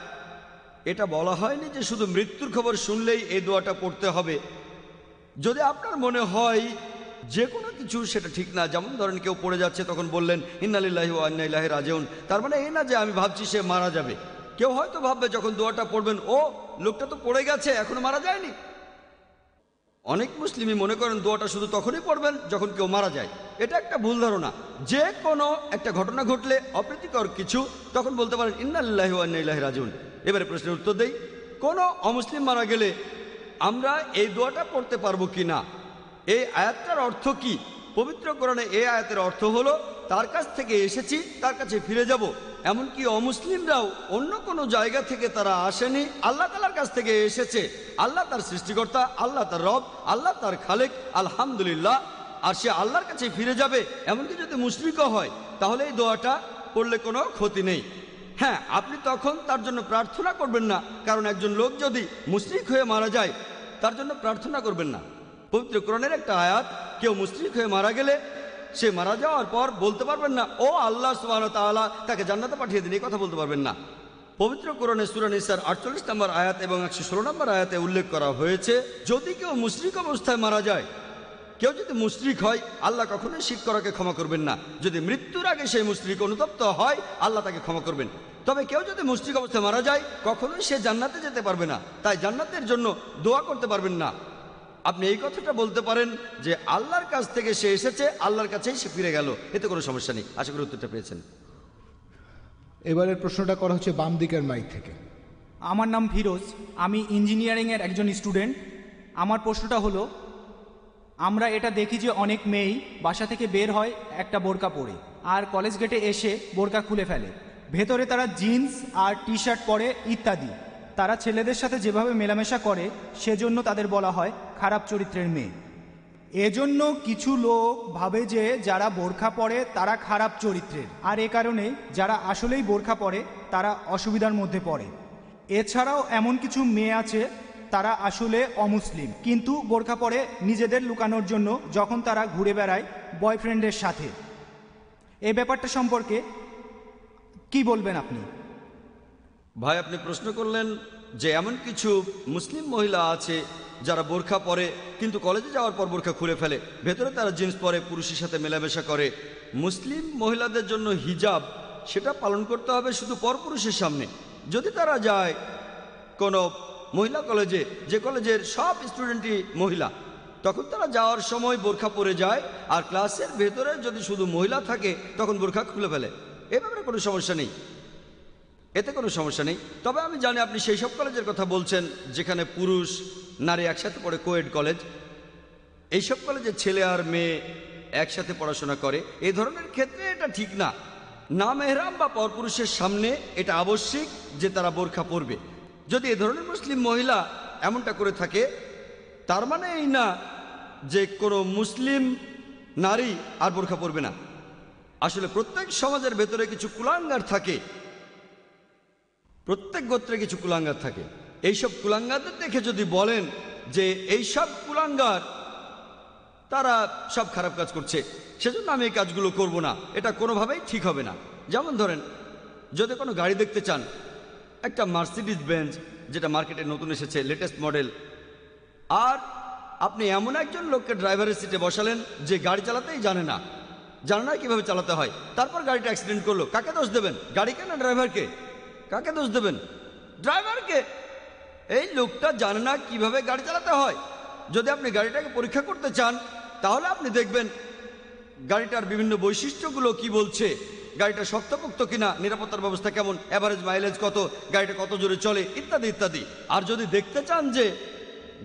এটা বলা হয়নি যে শুধু মৃত্যুর খবর শুনলেই এই দোয়াটা পড়তে হবে। যদি আপনার মনে হয় যে কোনো কিছু সেটা ঠিক না, যেমন ধরেন কেউ পড়ে যাচ্ছে তখন বললেন ইন্না লিল্লাহি ওয়া ইন্না ইলাইহি রাজিউন, তার মানে এই না যে আমি ভাবছি সে মারা যাবে। কেউ হয়তো ভাববে যখন দোয়াটা পড়বেন, ও লোকটা তো পড়ে গেছে, এখনো মারা যায়নি। অনেক মুসলিমই মনে করেন দোয়াটা শুধু তখনই পড়বেন যখন কেউ মারা যায়। এটা একটা ভুল ধারণা। যে কোনো একটা ঘটনা ঘটলে, অপ্রীতিকর কিছু, তখন বলতে পারেন ইন্না লিল্লাহি ওয়া ইন্না ইলাইহি রাজিউন। এবারে প্রশ্নের উত্তর দেই, কোনো অমুসলিম মারা গেলে আমরা এই দোয়াটা পড়তে পারবো কি না। এই আয়াতটার অর্থ কি? পবিত্র কোরআনে এই আয়াতের অর্থ হলো তার কাছ থেকে এসেছি, তার কাছে ফিরে যাব। এমনকি অমুসলিমরাও অন্য কোনো জায়গা থেকে তারা আসেনি, আল্লাহ তাআলার কাছ থেকে এসেছে। আল্লাহ তার সৃষ্টিকর্তা, আল্লাহ তার রব, আল্লাহ তার খালেক, আলহামদুলিল্লাহ। আর সে আল্লাহর কাছে ফিরে যাবে। এমনকি যদি মুশরিকও হয় তাহলে এই দোয়াটা পড়লে কোনো ক্ষতি নেই। হ্যাঁ, আপনি তখন তার জন্য প্রার্থনা করবেন না, কারণ একজন লোক যদি মুশরিক হয়ে মারা যায় তার জন্য প্রার্থনা করবেন না। পবিত্র কোরআনের একটা আয়াত, কেউ মুশরিক হয়ে মারা গেলে সে মারা যাওয়ার পর বলতে পারবেন না ও আল্লাহ সুবহানাহু ওয়া তাআলা তাকে জান্নাতে পাঠিয়ে দিন, এই কথা বলতে পারবেন না। পবিত্র কোরআনে সূরা নিসার 48 নম্বর আয়াত এবং 116 নম্বর আয়াতে উল্লেখ করা হয়েছে, যদি কেউ মুশরিক অবস্থায় মারা যায়, কেউ যদি মুশরিক হয়, আল্লাহ কখনোই শিরক করাকে ক্ষমা করবেন না। যদি মৃত্যুর আগে সেই মুশরিক অনুতপ্ত হয়, আল্লাহ তাকে ক্ষমা করবেন। তবে কেউ যদি মুশরিক অবস্থায় মারা যায়, কখনোই সে জান্নাতে যেতে পারবে না, তাই জান্নাতের জন্য দোয়া করতে পারবেন না। আপনি এই কথাটা বলতে পারেন যে আল্লাহর কাছ থেকে সে এসেছে, আল্লাহর কাছেই সে ফিরে গেল, এতে কোনো সমস্যা নেই। আশা করি উত্তরটা পেয়েছেন। এবারের প্রশ্নটা করা হচ্ছে বাম দিকের মাইক থেকে। আমার নাম ফিরোজ, আমি ইঞ্জিনিয়ারিংয়ের একজন স্টুডেন্ট। আমার প্রশ্নটা হলো, আমরা এটা দেখি যে অনেক মেয়েই বাসা থেকে বের হয় একটা বোরকা পরে, আর কলেজ গেটে এসে বোরকা খুলে ফেলে। ভেতরে তারা জিন্স আর টি শার্ট পরে ইত্যাদি। তারা ছেলেদের সাথে যেভাবে মেলামেশা করে সেজন্য তাদের বলা হয় খারাপ চরিত্রের মেয়ে। এজন্য কিছু লোক ভাবে যে যারা বোরখা পরে তারা খারাপ চরিত্রের, আর এ কারণে যারা আসলেই বোরখা পরে তারা অসুবিধার মধ্যে পড়ে। এছাড়াও এমন কিছু মেয়ে আছে তারা আসলে অমুসলিম, কিন্তু বোরখা পরে নিজেদের লুকানোর জন্য যখন তারা ঘুরে বেড়ায় বয়ফ্রেন্ডের সাথে। এই ব্যাপারটা সম্পর্কে কি বলবেন আপনি? ভাই, আপনি প্রশ্ন করলেন যে এমন কিছু মুসলিম মহিলা আছে যারা বোরখা পরে কিন্তু কলেজে যাওয়ার পর বোরখা খুলে ফেলে, ভেতরে তারা জিন্স পরে, পুরুষের সাথে মেলামেশা করে। মুসলিম মহিলাদের জন্য হিজাব সেটা পালন করতে হবে শুধু পরপুরুষের সামনে। যদি তারা যায় কোনো মহিলা কলেজে, যে কলেজের সব স্টুডেন্টই মহিলা, তখন তারা যাওয়ার সময় বোরখা পরে যায়, আর ক্লাসের ভেতরে যদি শুধু মহিলা থাকে তখন বোরখা খুলে ফেলে। এ ব্যাপারে কোনো সমস্যা নেই, এতে কোনো সমস্যা নেই। তবে আমি জানি আপনি সেই সব কলেজের কথা বলছেন যেখানে পুরুষ নারী একসাথে পড়ে, কোয়েড কলেজ। এইসব কলেজে ছেলে আর মেয়ে একসাথে পড়াশোনা করে। এই ধরনের ক্ষেত্রে এটা ঠিক না। না মেহরাম বা পরপুরুষের সামনে এটা আবশ্যিক যে তারা বোরখা পরবে। যদি এ ধরনের মুসলিম মহিলা এমনটা করে থাকে, তার মানে এই না যে কোনো মুসলিম নারী আর বোরখা পরবে না। আসলে প্রত্যেক সমাজের ভেতরে কিছু কুলাঙ্গার থাকে, প্রত্যেক গোত্রে কিছু কুলাঙ্গার থাকে। এইসব কুলাঙ্গারদের দেখে যদি বলেন যে এইসব কুলাঙ্গার তারা সব খারাপ কাজ করছে, সেজন্য আমি এই কাজগুলো করব না, এটা কোনোভাবেই ঠিক হবে না। যেমন ধরেন যদি কোনো গাড়ি দেখতে চান, একটা মার্সিডিজ বেঞ্জ যেটা মার্কেটে নতুন এসেছে, লেটেস্ট মডেল, আর আপনি এমন একজন লোককে ড্রাইভারের সিটে বসালেন যে গাড়ি চালাতেই জানে না কিভাবে চালাতে হয়, তারপর গাড়িটা অ্যাক্সিডেন্ট করলো, কাকে দোষ দেবেন? গাড়িকে না ড্রাইভারকে? কাকে দোষ দেবেন? ড্রাইভারকে। এই লোকটা জানে না কিভাবে গাড়ি চালাতে হয়। যদি আপনি গাড়িটাকে পরীক্ষা করতে চান তাহলে আপনি দেখবেন গাড়িটার বিভিন্ন বৈশিষ্ট্যগুলো কি বলছে, গাড়িটা শক্তপোক্ত কিনা, নিরাপত্তার ব্যবস্থা কেমন, অ্যাভারেজ মাইলেজ কত, গাড়িটা কত জোরে চলে, ইত্যাদি ইত্যাদি। আর যদি দেখতে চান যে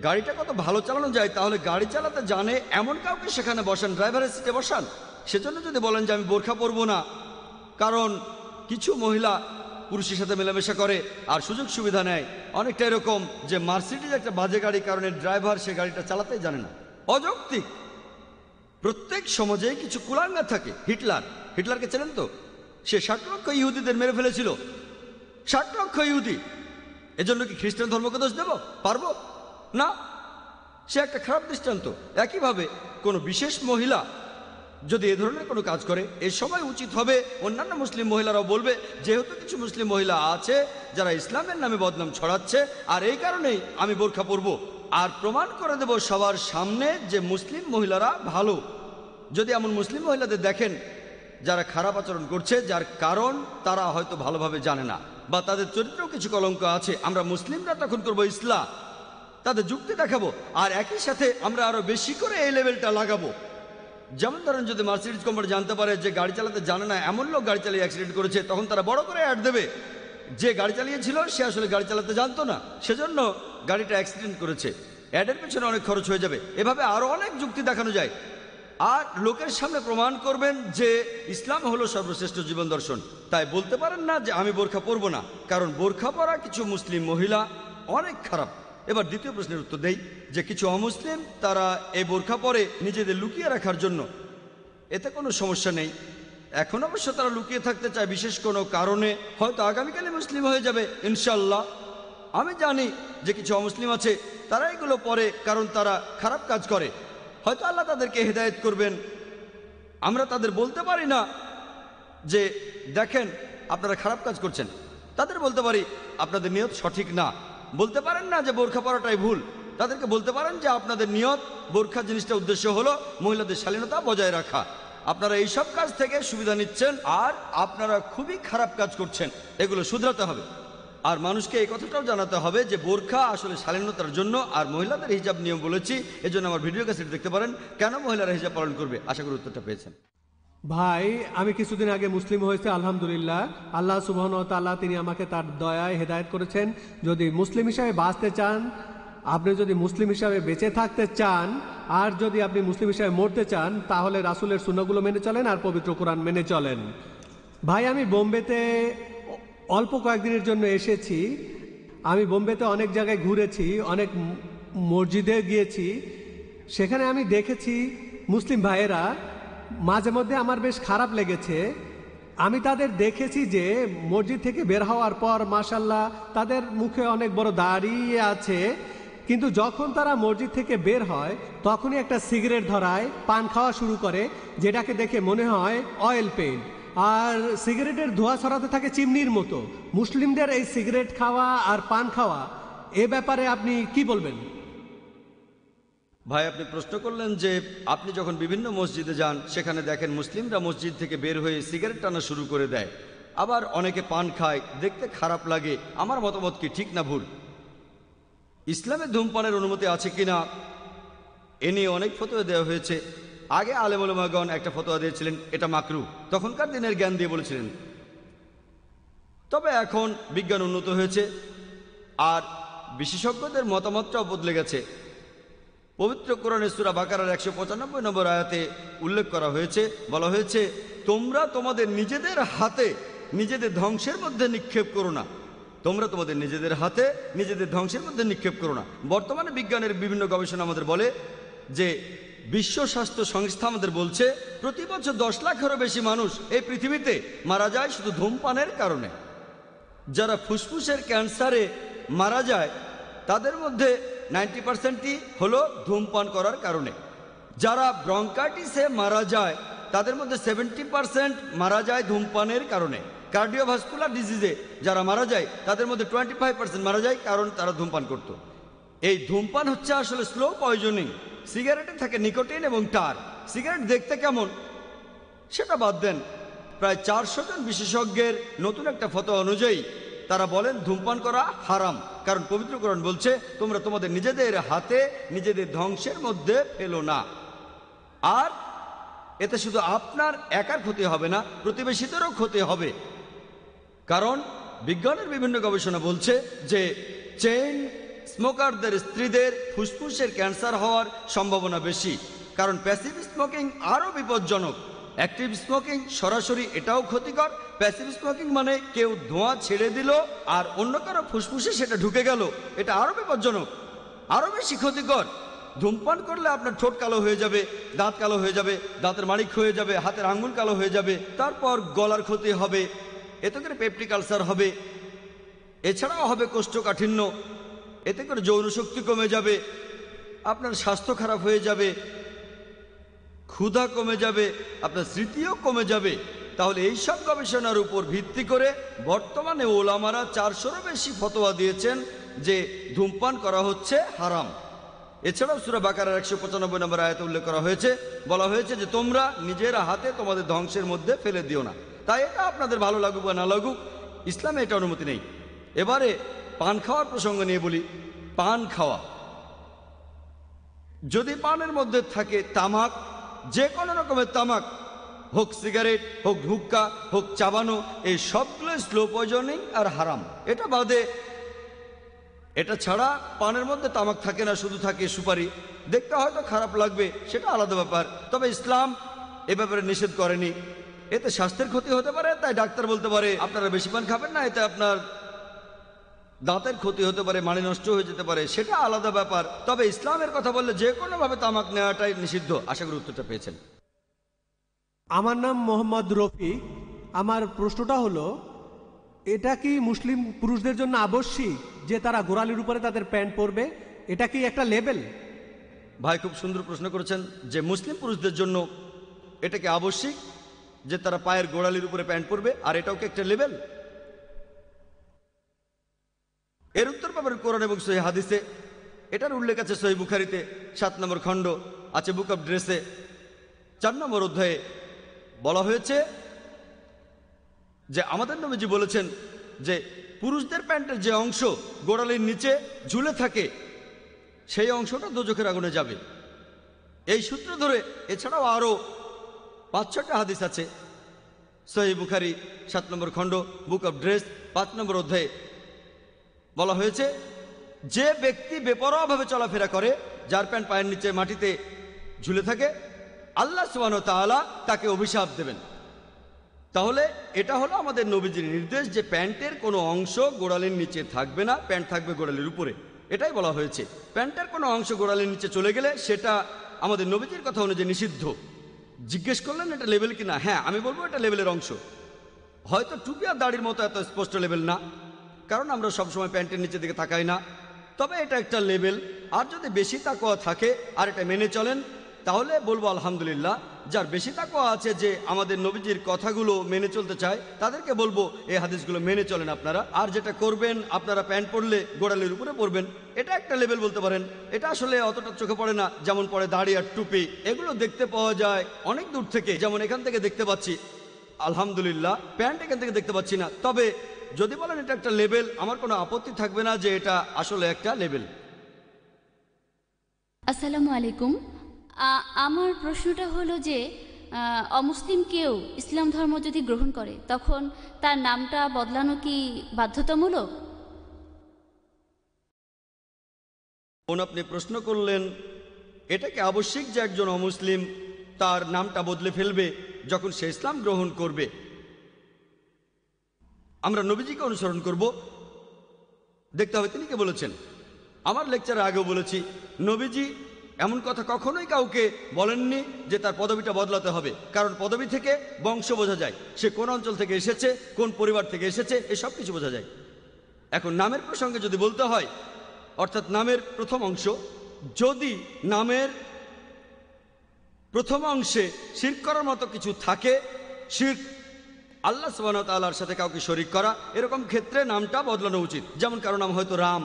গাড়িটা কত ভালো চালানো যায়, তাহলে গাড়ি চালাতে জানে এমন কাউকে সেখানে বসান, ড্রাইভারের সিটে বসান। সেজন্য যদি বলেন যে আমি বোরখা পরবো না, কারণ কিছু মহিলা পুরুষের সাথে মেলামেশা করে আর সুযোগ সুবিধা নেয়, অনেকটা এরকম যে মার্সিডিজ একটা বাজে গাড়ি, কারণে ড্রাইভার সে গাড়িটা চালাতেই জানে না। অযৌক্তিক। প্রত্যেক সমাজে কিছু কুলাঙ্গা থাকে। হিটলারকে চেনেন তো? সে 60 লক্ষ ইহুদিদের মেরে ফেলেছিল। 60 লক্ষ ইহুদি। এজন্য কি খ্রিস্টান ধর্মকে দোষ দেব? পারবো না। সে একটা খারাপ দৃষ্টান্ত। একইভাবে কোনো বিশেষ মহিলা যদি এ ধরনের কোনো কাজ করে, এর সময় উচিত হবে অন্যান্য মুসলিম মহিলারাও বলবে, যেহেতু কিছু মুসলিম মহিলা আছে যারা ইসলামের নামে বদনাম ছড়াচ্ছে, আর এই কারণেই আমি বোরখা পরব, আর প্রমাণ করে দেব সবার সামনে যে মুসলিম মহিলারা ভালো। যদি এমন মুসলিম মহিলাদের দেখেন যারা খারাপ আচরণ করছে, যার কারণ তারা হয়তো ভালোভাবে জানে না বা তাদের চরিত্রেও কিছু কলঙ্ক আছে, আমরা মুসলিমরা তখন করবো ইসলাম, তাদের যুক্তি দেখাবো, আর একই সাথে আমরা আরো বেশি করে এই লেভেলটা লাগাবো। যেমন ধরেন, যদি মার্সিডিজ কোম্পানি জানতে পারে যে গাড়ি চালাতে জানে না এমন লোক গাড়ি চালিয়ে অ্যাক্সিডেন্ট করেছে, তখন তারা বড় করে অ্যাড দেবে যে গাড়ি চালিয়েছিল সে আসলে গাড়ি চালাতে জানতো না, সেজন্য গাড়িটা অ্যাক্সিডেন্ট করেছে। অ্যাডের পেছনে অনেক খরচ হয়ে যাবে। এভাবে আরো অনেক যুক্তি দেখানো যায়, আর লোকের সামনে প্রমাণ করবেন যে ইসলাম হলো সর্বশ্রেষ্ঠ জীবন দর্শন। তাই বলতে পারেন না যে আমি বোরখা পরবো না, কারণ বোরখা পরা কিছু মুসলিম মহিলা অনেক খারাপ। এবার দ্বিতীয় প্রশ্নের উত্তর দেই যে কিছু অমুসলিম তারা এই বোরখা পরে নিজেদের লুকিয়ে রাখার জন্য। এতে কোনো সমস্যা নেই। এখন অবশ্য তারা লুকিয়ে থাকতে চায় বিশেষ কোনো কারণে, হয়তো আগামীকালে মুসলিম হয়ে যাবে ইনশাল্লাহ। আমি জানি যে কিছু অমুসলিম আছে তারা এগুলো পরে কারণ তারা খারাপ কাজ করে, হয়তো আল্লাহ তাদেরকে হেদায়েত করবেন। আমরা তাদের বলতে পারি না যে দেখেন আপনারা খারাপ কাজ করছেন, তাদের বলতে পারি আপনাদের নিয়ত সঠিক না। বলতে পারেন না যে বোরখা পরাটাই ভুল, তাদেরকে বলতে পারেন যে আপনাদের নিয়ত, বোরখা জিনিসটা উদ্দেশ্য হলো মহিলাদের শালীনতা বজায় রাখা, আপনারা এইসব কাজ থেকে সুবিধা নিচ্ছেন আর আপনারা খুবই খারাপ কাজ করছেন, এগুলো শুধরাতে হবে। আর মানুষকে এই কথাটাও জানাতে হবে যে বোরখা আসলে শালীনতার জন্য, আর মহিলাদের হিজাব নিয়ম বলেছি। এজন্য আমার ভিডিও ক্যাসেট দেখতে পারেন কেন মহিলারা হিজাব পালন করবে। আশা করি উত্তরটা পেয়েছেন। ভাই, আমি কিছুদিন আগে মুসলিম হয়েছে, আলহামদুলিল্লাহ। আল্লাহ সুবহানাহু ওয়া তাআলা তিনি আমাকে তার দয়ায় হেদায়েত করেছেন। যদি মুসলিম হিসাবে বাঁচতে চান, আপনি যদি মুসলিম হিসাবে বেঁচে থাকতে চান, আর যদি আপনি মুসলিম হিসাবে মরতে চান, তাহলে রাসূলের সুন্নাহগুলো মেনে চলেন আর পবিত্র কোরআন মেনে চলেন। ভাই, আমি বোম্বেতে অল্প কয়েকদিনের জন্য এসেছি। আমি বোম্বেতে অনেক জায়গায় ঘুরেছি, অনেক মসজিদে গিয়েছি। সেখানে আমি দেখেছি মুসলিম ভাইয়েরা, মাঝে মধ্যে আমার বেশ খারাপ লেগেছে। আমি তাদের দেখেছি যে মসজিদ থেকে বের হওয়ার পর মাশাআল্লাহ তাদের মুখে অনেক বড় দাড়ি আছে, কিন্তু যখন তারা মসজিদ থেকে বের হয় তখনই একটা সিগারেট ধরায়, পান খাওয়া শুরু করে, যেটাকে দেখে মনে হয় অয়েল পেইন্ট, আর সিগারেটের ধোঁয়া ছড়াতে থাকে চিমনির মতো। মুসলিমদের এই সিগারেট খাওয়া আর পান খাওয়া, এ ব্যাপারে আপনি কি বলবেন? ভাই, আপনি প্রশ্ন করলেন যে আপনি যখন বিভিন্ন মসজিদে যান সেখানে দেখেন মুসলিমরা মসজিদ থেকে বের হয়ে সিগারেট টানা শুরু করে দেয়, আবার অনেকে পান খায়, দেখতে খারাপ লাগে। আমার মতামত কি ঠিক না ভুল? ইসলামে ধূমপানের অনুমতি আছে কিনা এ নিয়ে অনেক ফতোয়া দেওয়া হয়েছে। আগে আলেম ওলামাগণ একটা ফতোয়া দিয়েছিলেন এটা মাকরু, তখনকার দিনের জ্ঞান দিয়ে বলেছিলেন। তবে এখন বিজ্ঞান উন্নত হয়েছে আর বিশেষজ্ঞদের মতামতটাও বদলে গেছে। পবিত্র কোরআনে সূরা বাকারার 195 নম্বর আয়াতে উল্লেখ করা হয়েছে, বলা হয়েছে, তোমরা তোমাদের নিজেদের হাতে নিজেদের ধ্বংসের মধ্যে নিক্ষেপ করো না। তোমরা তোমাদের নিজেদের হাতে নিজেদের ধ্বংসের মধ্যে নিক্ষেপ করো না। বর্তমানে বিজ্ঞানের বিভিন্ন গবেষণা আমাদের বলে যে বিশ্ব স্বাস্থ্য সংস্থা আমাদের বলছে প্রতি বছর 10 লাখেরও বেশি মানুষ এই পৃথিবীতে মারা যায় শুধু ধূমপানের কারণে। যারা ফুসফুসের ক্যান্সারে মারা যায় তাদের মধ্যে 90%ই হলো ধূমপান করার কারণে। যারা ব্রঙ্কাইটিসে মারা যায় তাদের মধ্যে 70% মারা যায় ধূমপানের কারণে। কার্ডিওভাস্কুলার ডিজিজে যারা মারা যায় তাদের মধ্যে 25% মারা যায় কারণ তারা ধূমপান করত। এই ধূমপান হচ্ছে আসলে স্লো পয়জনিং। সিগারেটে থাকে নিকোটিন এবং টার। সিগারেট দেখতে কেমন সেটা বাদ দেন, প্রায় 400 জন বিশেষজ্ঞের নতুন একটা ফতোয়া অনুযায়ী তারা বলেন ধূমপান করা হারাম, কারণ পবিত্র কোরআন বলছে তোমরা তোমাদের নিজেদের হাতে নিজেদের ধ্বংসের মধ্যে ফেলো না। আর এতে শুধু আপনার একার ক্ষতি হবে না, প্রতিবেশীদেরও ক্ষতি হবে, কারণ বিজ্ঞানের বিভিন্ন গবেষণা বলছে যে চেইন স্মোকারদের স্ত্রীদের ফুসফুসের ক্যান্সার হওয়ার সম্ভাবনা বেশি, কারণ প্যাসিভ স্মোকিং আরও বিপজ্জনক। অ্যাক্টিভ স্মোকিং সরাসরি এটাও ক্ষতিকর। প্যাসিভ স্মোকিং মানে কেউ ধোঁয়া ছেড়ে দিল আর অন্য কারো ফুসফুসে সেটা ঢুকে গেল, এটা আরও বিপজ্জনক, আরও বেশি ক্ষতিকর। ধূমপান করলে আপনার ঠোঁট কালো হয়ে যাবে, দাঁত কালো হয়ে যাবে, দাঁতের মাড়ি হয়ে যাবে, হাতের আঙ্গুল কালো হয়ে যাবে, তারপর গলার ক্ষতি হবে, এতে করে পেপটিক আলসার হবে, এছাড়াও হবে কোষ্ঠকাঠিন্য, এতে করে যৌন শক্তি কমে যাবে, আপনার স্বাস্থ্য খারাপ হয়ে যাবে, ক্ষুধা কমে যাবে, আপনার স্মৃতিও কমে যাবে। তাহলে এইসব গবেষণার উপর ভিত্তি করে বর্তমানে ওলামারা 400-রও বেশি ফতোয়া দিয়েছেন যে ধূমপান করা হচ্ছে হারাম। এছাড়াও সূরা বাকারার 195 নম্বর আয়াতে উল্লেখ করা হয়েছে, বলা হয়েছে যে তোমরা নিজের হাতে তোমাদের ধ্বংসের মধ্যে ফেলে দিও না। তাই এটা আপনাদের ভালো লাগুক বা না লাগুক, ইসলামে এটা অনুমতি নেই। এবারে পান খাওয়ার প্রসঙ্গ নিয়ে বলি। পান খাওয়া, যদি পানের মধ্যে থাকে তামাক, যে কোনো রকমের তামাক, হোক সিগারেট, হোক হুক্কা, হোক চাবানো, এই সবগুলো স্লো পয়জনিং আর হারাম। এটা বাদে, এটা ছাড়া পানের মধ্যে তামাক থাকে না, শুধু থাকে সুপারি। দেখতে হয়তো খারাপ লাগবে, সেটা আলাদা ব্যাপার, তবে ইসলাম এ ব্যাপারে নিষেধ করেনি। এতে স্বাস্থ্যের ক্ষতি হতে পারে, তাই ডাক্তার বলতে পারে আপনারা বেশি পান খাবেন না, এতে আপনার দাঁতের ক্ষতি হতে পারে, মাড়ি নষ্ট হয়ে যেতে পারে, সেটা আলাদা ব্যাপার। তবে ইসলামের কথা বললে যে কোনোভাবে তামাক নেওয়াটাই নিষিদ্ধ। আশা করি উত্তরটা পেয়েছেন। আমার নাম মোহাম্মদ রফিক। আমার প্রশ্নটা হলো, এটা কি মুসলিম পুরুষদের জন্য আবশ্যিক যে তারা গোড়ালির উপরে তাদের প্যান্ট পরবে? এটা কি একটা লেবেল? ভাই খুব সুন্দর প্রশ্ন করেছেন যে মুসলিম পুরুষদের জন্য এটা কি আবশ্যিক যে তারা পায়ের গোড়ালির উপরে প্যান্ট পরবে, আর এটাও কি একটা লেবেল? এর উত্তর পাবেন কোরআন এবং সহিহ হাদিসে। এটার উল্লেখ আছে সহিহ বুখারীতে 7 নম্বর খণ্ড, আছে বুক অফ ড্রেসে 4 নম্বর অধ্যায়ে। বলা হয়েছে যে আমাদের নবীজি বলেছেন যে পুরুষদের প্যান্টের যে অংশ গোড়ালির নিচে ঝুলে থাকে সেই অংশটা দোজখের আগুনে যাবে। এই সূত্র ধরে এছাড়াও আরও 5-6টা হাদিস আছে সহিহ বুখারী 7 নম্বর খণ্ড, বুক অফ ড্রেস 5 নম্বর অধ্যায়ে। বলা হয়েছে যে ব্যক্তি বেপরোয়াভাবে চলাফেরা করে, যার প্যান্ট পায়ের নিচে মাটিতে ঝুলে থাকে, আল্লাহ সুবহানাহু ওয়া তাআলা তাকে অভিশাপ দেবেন। তাহলে এটা হলো আমাদের নবীজির নির্দেশ যে প্যান্টের কোনো অংশ গোড়ালির নিচে থাকবে না, প্যান্ট থাকবে গোড়ালির উপরে। এটাই বলা হয়েছে। প্যান্টের কোনো অংশ গোড়ালির নিচে চলে গেলে সেটা আমাদের নবীজির কথা অনুযায়ী নিষিদ্ধ। জিজ্ঞেস করলেন এটা লেবেল কিনা? হ্যাঁ, আমি বলবো এটা লেবেলের অংশ। হয়তো টুপি আর দাড়ির মতো এত স্পষ্ট লেবেল না, কারণ আমরা সবসময় প্যান্টের নিচের দিকে তাকাই না, তবে এটা একটা লেবেল। আর যদি বেশি তাকওয়া থাকে আর এটা মেনে চলেন তাহলে বলবো আলহামদুলিল্লাহ। যার বেশি তাকওয়া আছে, যে আমাদের নবীজির কথাগুলো মেনে চলতে চায়, তাদেরকে বলবো এই হাদিসগুলো মেনে চলেন আপনারা। আর যেটা করবেন, আপনারা প্যান্ট পরলে গোড়ালির উপরে পরবেন, এটা একটা লেবেল বলতে পারেন। এটা আসলে অতটা চোখে পড়ে না যেমন পড়ে দাড়ি আর টুপি। এগুলো দেখতে পাওয়া যায় অনেক দূর থেকে, যেমন এখান থেকে দেখতে পাচ্ছি আলহামদুলিল্লাহ। প্যান্ট এখান থেকে দেখতে পাচ্ছি না। তবে যদি বলেন এটা একটা লেবেল, আমার কোনো আপত্তি থাকবে না যে এটা আসলে একটা লেবেল। আসসালামু আলাইকুম। আমার প্রশ্নটা হলো যে অমুসলিম কেউ ইসলাম ধর্ম যদি গ্রহণ করে তখন তার নামটা বদলানো কি বাধ্যতামূলক? আপনি প্রশ্ন করলেন এটা কি আবশ্যিক যে একজন অমুসলিম তার নামটা বদলে ফেলবে যখন সে ইসলাম গ্রহণ করবে? আমরা নবীজিকে অনুসরণ করব, দেখতে হবে তিনি কে বলেছেন। আমার লেকচারে আগেও বলেছি, নবীজি এমন কথা কখনোই কাউকে বলেননি যে তার পদবিটা বদলাতে হবে, কারণ পদবি থেকে বংশ বোঝা যায়, সে কোন অঞ্চল থেকে এসেছে, কোন পরিবার থেকে এসেছে, এসব কিছু বোঝা যায়। এখন নামের প্রসঙ্গে যদি বলতে হয়, অর্থাৎ নামের প্রথম অংশ, যদি নামের প্রথম অংশে শিরক করার মতো কিছু থাকে, শিরক আল্লাহ সুবহানাহু ওয়া তাআলার সাথে কাউকে শরীক করা, এরকম ক্ষেত্রে নামটা বদলানো উচিত। যেমন কারো নাম হয়তো রাম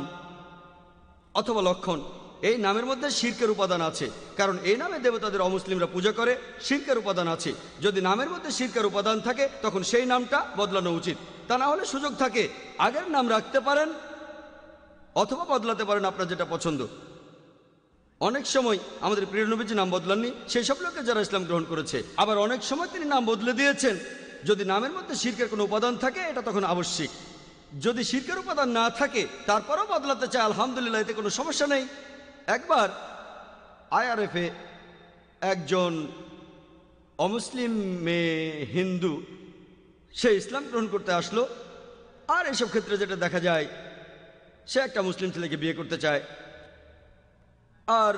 অথবা লক্ষণ, এই নামের মধ্যে শিরকের উপাদান আছে, কারণ এই নামে দেবতাদের অমুসলিমরা পূজা করে, শিরকের উপাদান আছে। যদি নামের মধ্যে শিরকের উপাদান থাকে তখন সেই নামটা বদলানো উচিত। তা না হলে সুযোগ থাকে আগের নাম রাখতে পারেন অথবা বদলাতে পারেন আপনার যেটা পছন্দ। অনেক সময় আমাদের প্রিয় নবীজি নাম বদলাননি, সেই সব লোকে যারা ইসলাম গ্রহণ করেছে। আবার অনেক সময় তিনি নাম বদলে দিয়েছেন। যদি নামের মধ্যে শিরকের কোনো উপাদান থাকে এটা তখন আবশ্যিক। যদি শিরকের উপাদান না থাকে তারপরেও বদলাতে চায়, আলহামদুলিল্লাহ, এতে কোনো সমস্যা নেই। একবার IRF-এ একজন অমুসলিম মেয়ে হিন্দু, সে ইসলাম গ্রহণ করতে আসলো। আর এসব ক্ষেত্রে যেটা দেখা যায়, সে একটা মুসলিম ছেলেকে বিয়ে করতে চায়। আর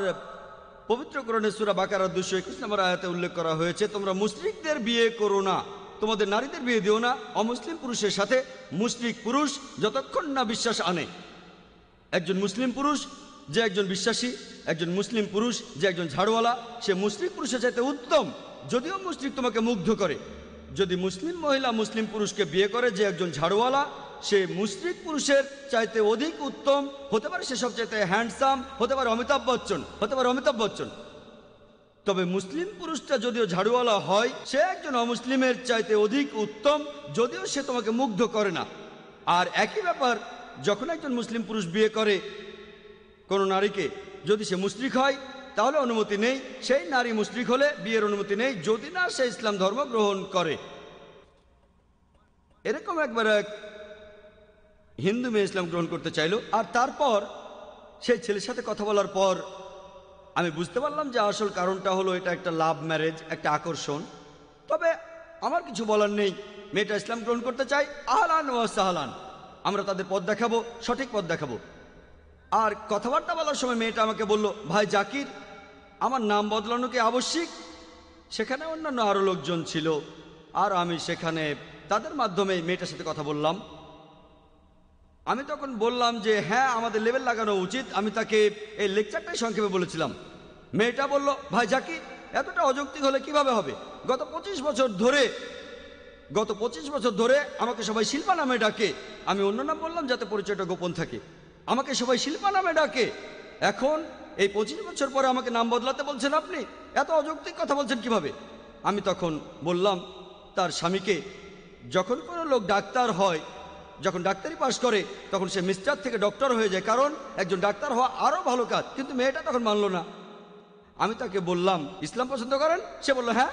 পবিত্র কোরআনে সূরা বাকারার 221 নম্বর আয়াতে উল্লেখ করা হয়েছে, তোমরা মুশরিকদের বিয়ে করো না, তোমাদের নারীদের বিয়ে দিও না অমুসলিম পুরুষের সাথে, মুশরিক পুরুষ যতক্ষণ না বিশ্বাস আনে। একজন মুসলিম পুরুষ যে একজন বিশ্বাসী, একজন মুসলিম পুরুষ যে একজন ঝাড়ুওয়ালা, সে মুশরিক পুরুষের চাইতে উত্তম, যদিও মুশরিক তোমাকে মুগ্ধ করে। যদি মুসলিম মহিলা মুসলিম পুরুষকে বিয়ে করে যে একজন ঝাড়ুওয়ালা, সে মুশরিক পুরুষের চাইতে অধিক উত্তম হতে পারে, সে সবচাইতে হ্যান্ডসাম হতে পারে, অমিতাভ বচ্চন। তবে মুসলিম পুরুষটা যদিও ঝাড়ুওয়ালা হয়, সে একজন অমুসলিমের চাইতে অধিক উত্তম, যদিও সে তোমাকে মুগ্ধ করে না। আর একই ব্যাপার, যখন একজন মুসলিম পুরুষ বিয়ে করে কোনো নারীকে, যদি সে মুশরিক হয় তাহলে অনুমতি নেই, সেই নারী মুশরিক হলে বিয়ের অনুমতি নেই, যদি না সে ইসলাম ধর্ম গ্রহণ করে। এরকম একবার এক হিন্দু মেয়ে ইসলাম গ্রহণ করতে চাইল। আর তারপর সেই ছেলের সাথে কথা বলার পর আমি বুঝতে পারলাম যে আসল কারণটা হলো এটা একটা লাভ ম্যারেজ, একটা আকর্ষণ। তবে আমার কিছু বলার নেই, মেয়েটা ইসলাম গ্রহণ করতে চাই, আহলান ওয়া সাহলান, আমরা তাদের পথ দেখাবো, সঠিক পথ দেখাবো। আর কথাবার্তা বলার সময় মেয়েটা আমাকে বলল, ভাই জাকির, আমার নাম বদলানো কি আবশ্যিক? সেখানে অন্যান্য আরও লোকজন ছিল, আর আমি সেখানে তাদের মাধ্যমে মেয়েটার সাথে কথা বললাম। আমি তখন বললাম যে হ্যাঁ, আমাদের লেবেল লাগানো উচিত। আমি তাকে এই লেকচারটাই সংক্ষেপে বলেছিলাম। মেয়েটা বলল, ভাই জাকির, এতটা অযৌক্তিক হলে কিভাবে হবে? গত 25 বছর ধরে আমাকে সবাই শিল্পা নামে ডাকে। আমি অন্য নাম বললাম যাতে পরিচয়টা গোপন থাকে। আমাকে সবাই শিল্পা নামে ডাকে। এখন এই 25 বছর পরে আমাকে নাম বদলাতে বলছেন আপনি? এত অযৌক্তিক কথা বলছেন কিভাবে? আমি তখন বললাম তার স্বামীকে, যখন কোনো লোক ডাক্তার হয়, যখন ডাক্তারি পাশ করে, তখন সে মিস্টার থেকে ডক্টর হয়ে যায়, কারণ একজন ডাক্তার হওয়া আরও ভালো কাজ। কিন্তু মেয়েটা তখন মানল না। আমি তাকে বললাম, ইসলাম পছন্দ করেন? সে বলল হ্যাঁ।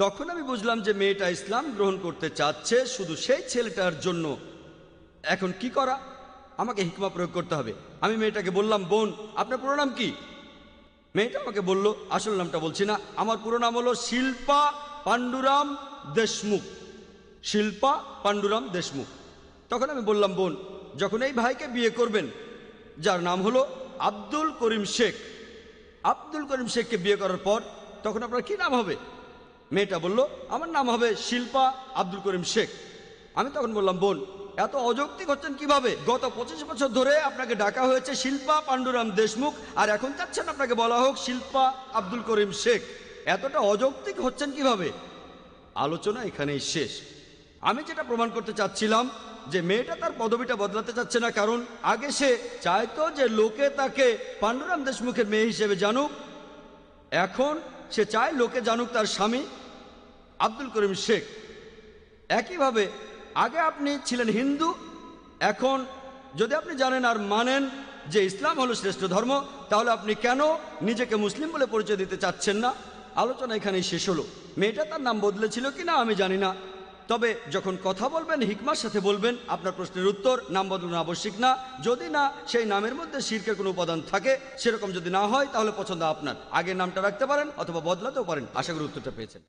তখন আমি বুঝলাম যে মেয়েটা ইসলাম গ্রহণ করতে চাচ্ছে শুধু সেই ছেলেটার জন্য। এখন কি করা? আমাকে হিকমা প্রয়োগ করতে হবে। আমি মেয়েটাকে বললাম, বোন, আপনার পুরো নাম কি? মেয়েটা আমাকে বলল, আসল নামটা বলছি না, আমার পুরো নাম হলো শিল্পা পাণ্ডুরাম দেশমুখ। শিল্পা পাণ্ডুরাম দেশমুখ। তখন আমি বললাম, বোন, যখন এই ভাইকে বিয়ে করবেন, যার নাম হলো আব্দুল করিম শেখ, আব্দুল করিম শেখকে বিয়ে করার পর তখন আপনার কি নাম হবে? মেয়েটা বলল, আমার নাম হবে শিল্পা আব্দুল করিম শেখ। আমি তখন বললাম, বোন, এত অযৌক্তিক হচ্ছেন কিভাবে? গত 25 বছর ধরে আপনাকে ডাকা হয়েছে শিল্পা পাণ্ডুরাম দেশমুখ, আর এখন চাচ্ছেন আপনাকে বলা হোক শিল্পা আব্দুল করিম শেখ। এতটা অযৌক্তিক হচ্ছেন কিভাবে? আলোচনা এখানেই শেষ। আমি যেটা প্রমাণ করতে চাচ্ছিলাম যে মেয়েটা তার পদবিটা বদলাতে চাচ্ছে না, কারণ আগে সে চাইতো যে লোকে তাকে পাণ্ডুরাম দেশমুখের মেয়ে হিসেবে জানুক। এখন সে চায় লোকে জানুক তার স্বামী আব্দুল করিম শেখ। একইভাবে আগে আপনি ছিলেন হিন্দু, এখন যদি আপনি জানেন আর মানেন যে ইসলাম হলো শ্রেষ্ঠ ধর্ম, তাহলে আপনি কেন নিজেকে মুসলিম বলে পরিচয় দিতে চাচ্ছেন না? আলোচনা এখানেই শেষ হলো। মেয়েটা তার নাম বদলেছিল কিনা আমি জানি না, তবে যখন কথা বলবেন হিকমার সাথে বলবেন। আপনার প্রশ্নের উত্তর, নাম বদলানো আবশ্যিক না, যদি না সেই নামের মধ্যে শিরকের কোনো উপাদান থাকে। সেরকম যদি না হয় তাহলে পছন্দ আপনার। আগের নামটা রাখতে পারেন অথবা বদলাতেও পারেন। আশা করি উত্তরটা পেয়েছেন।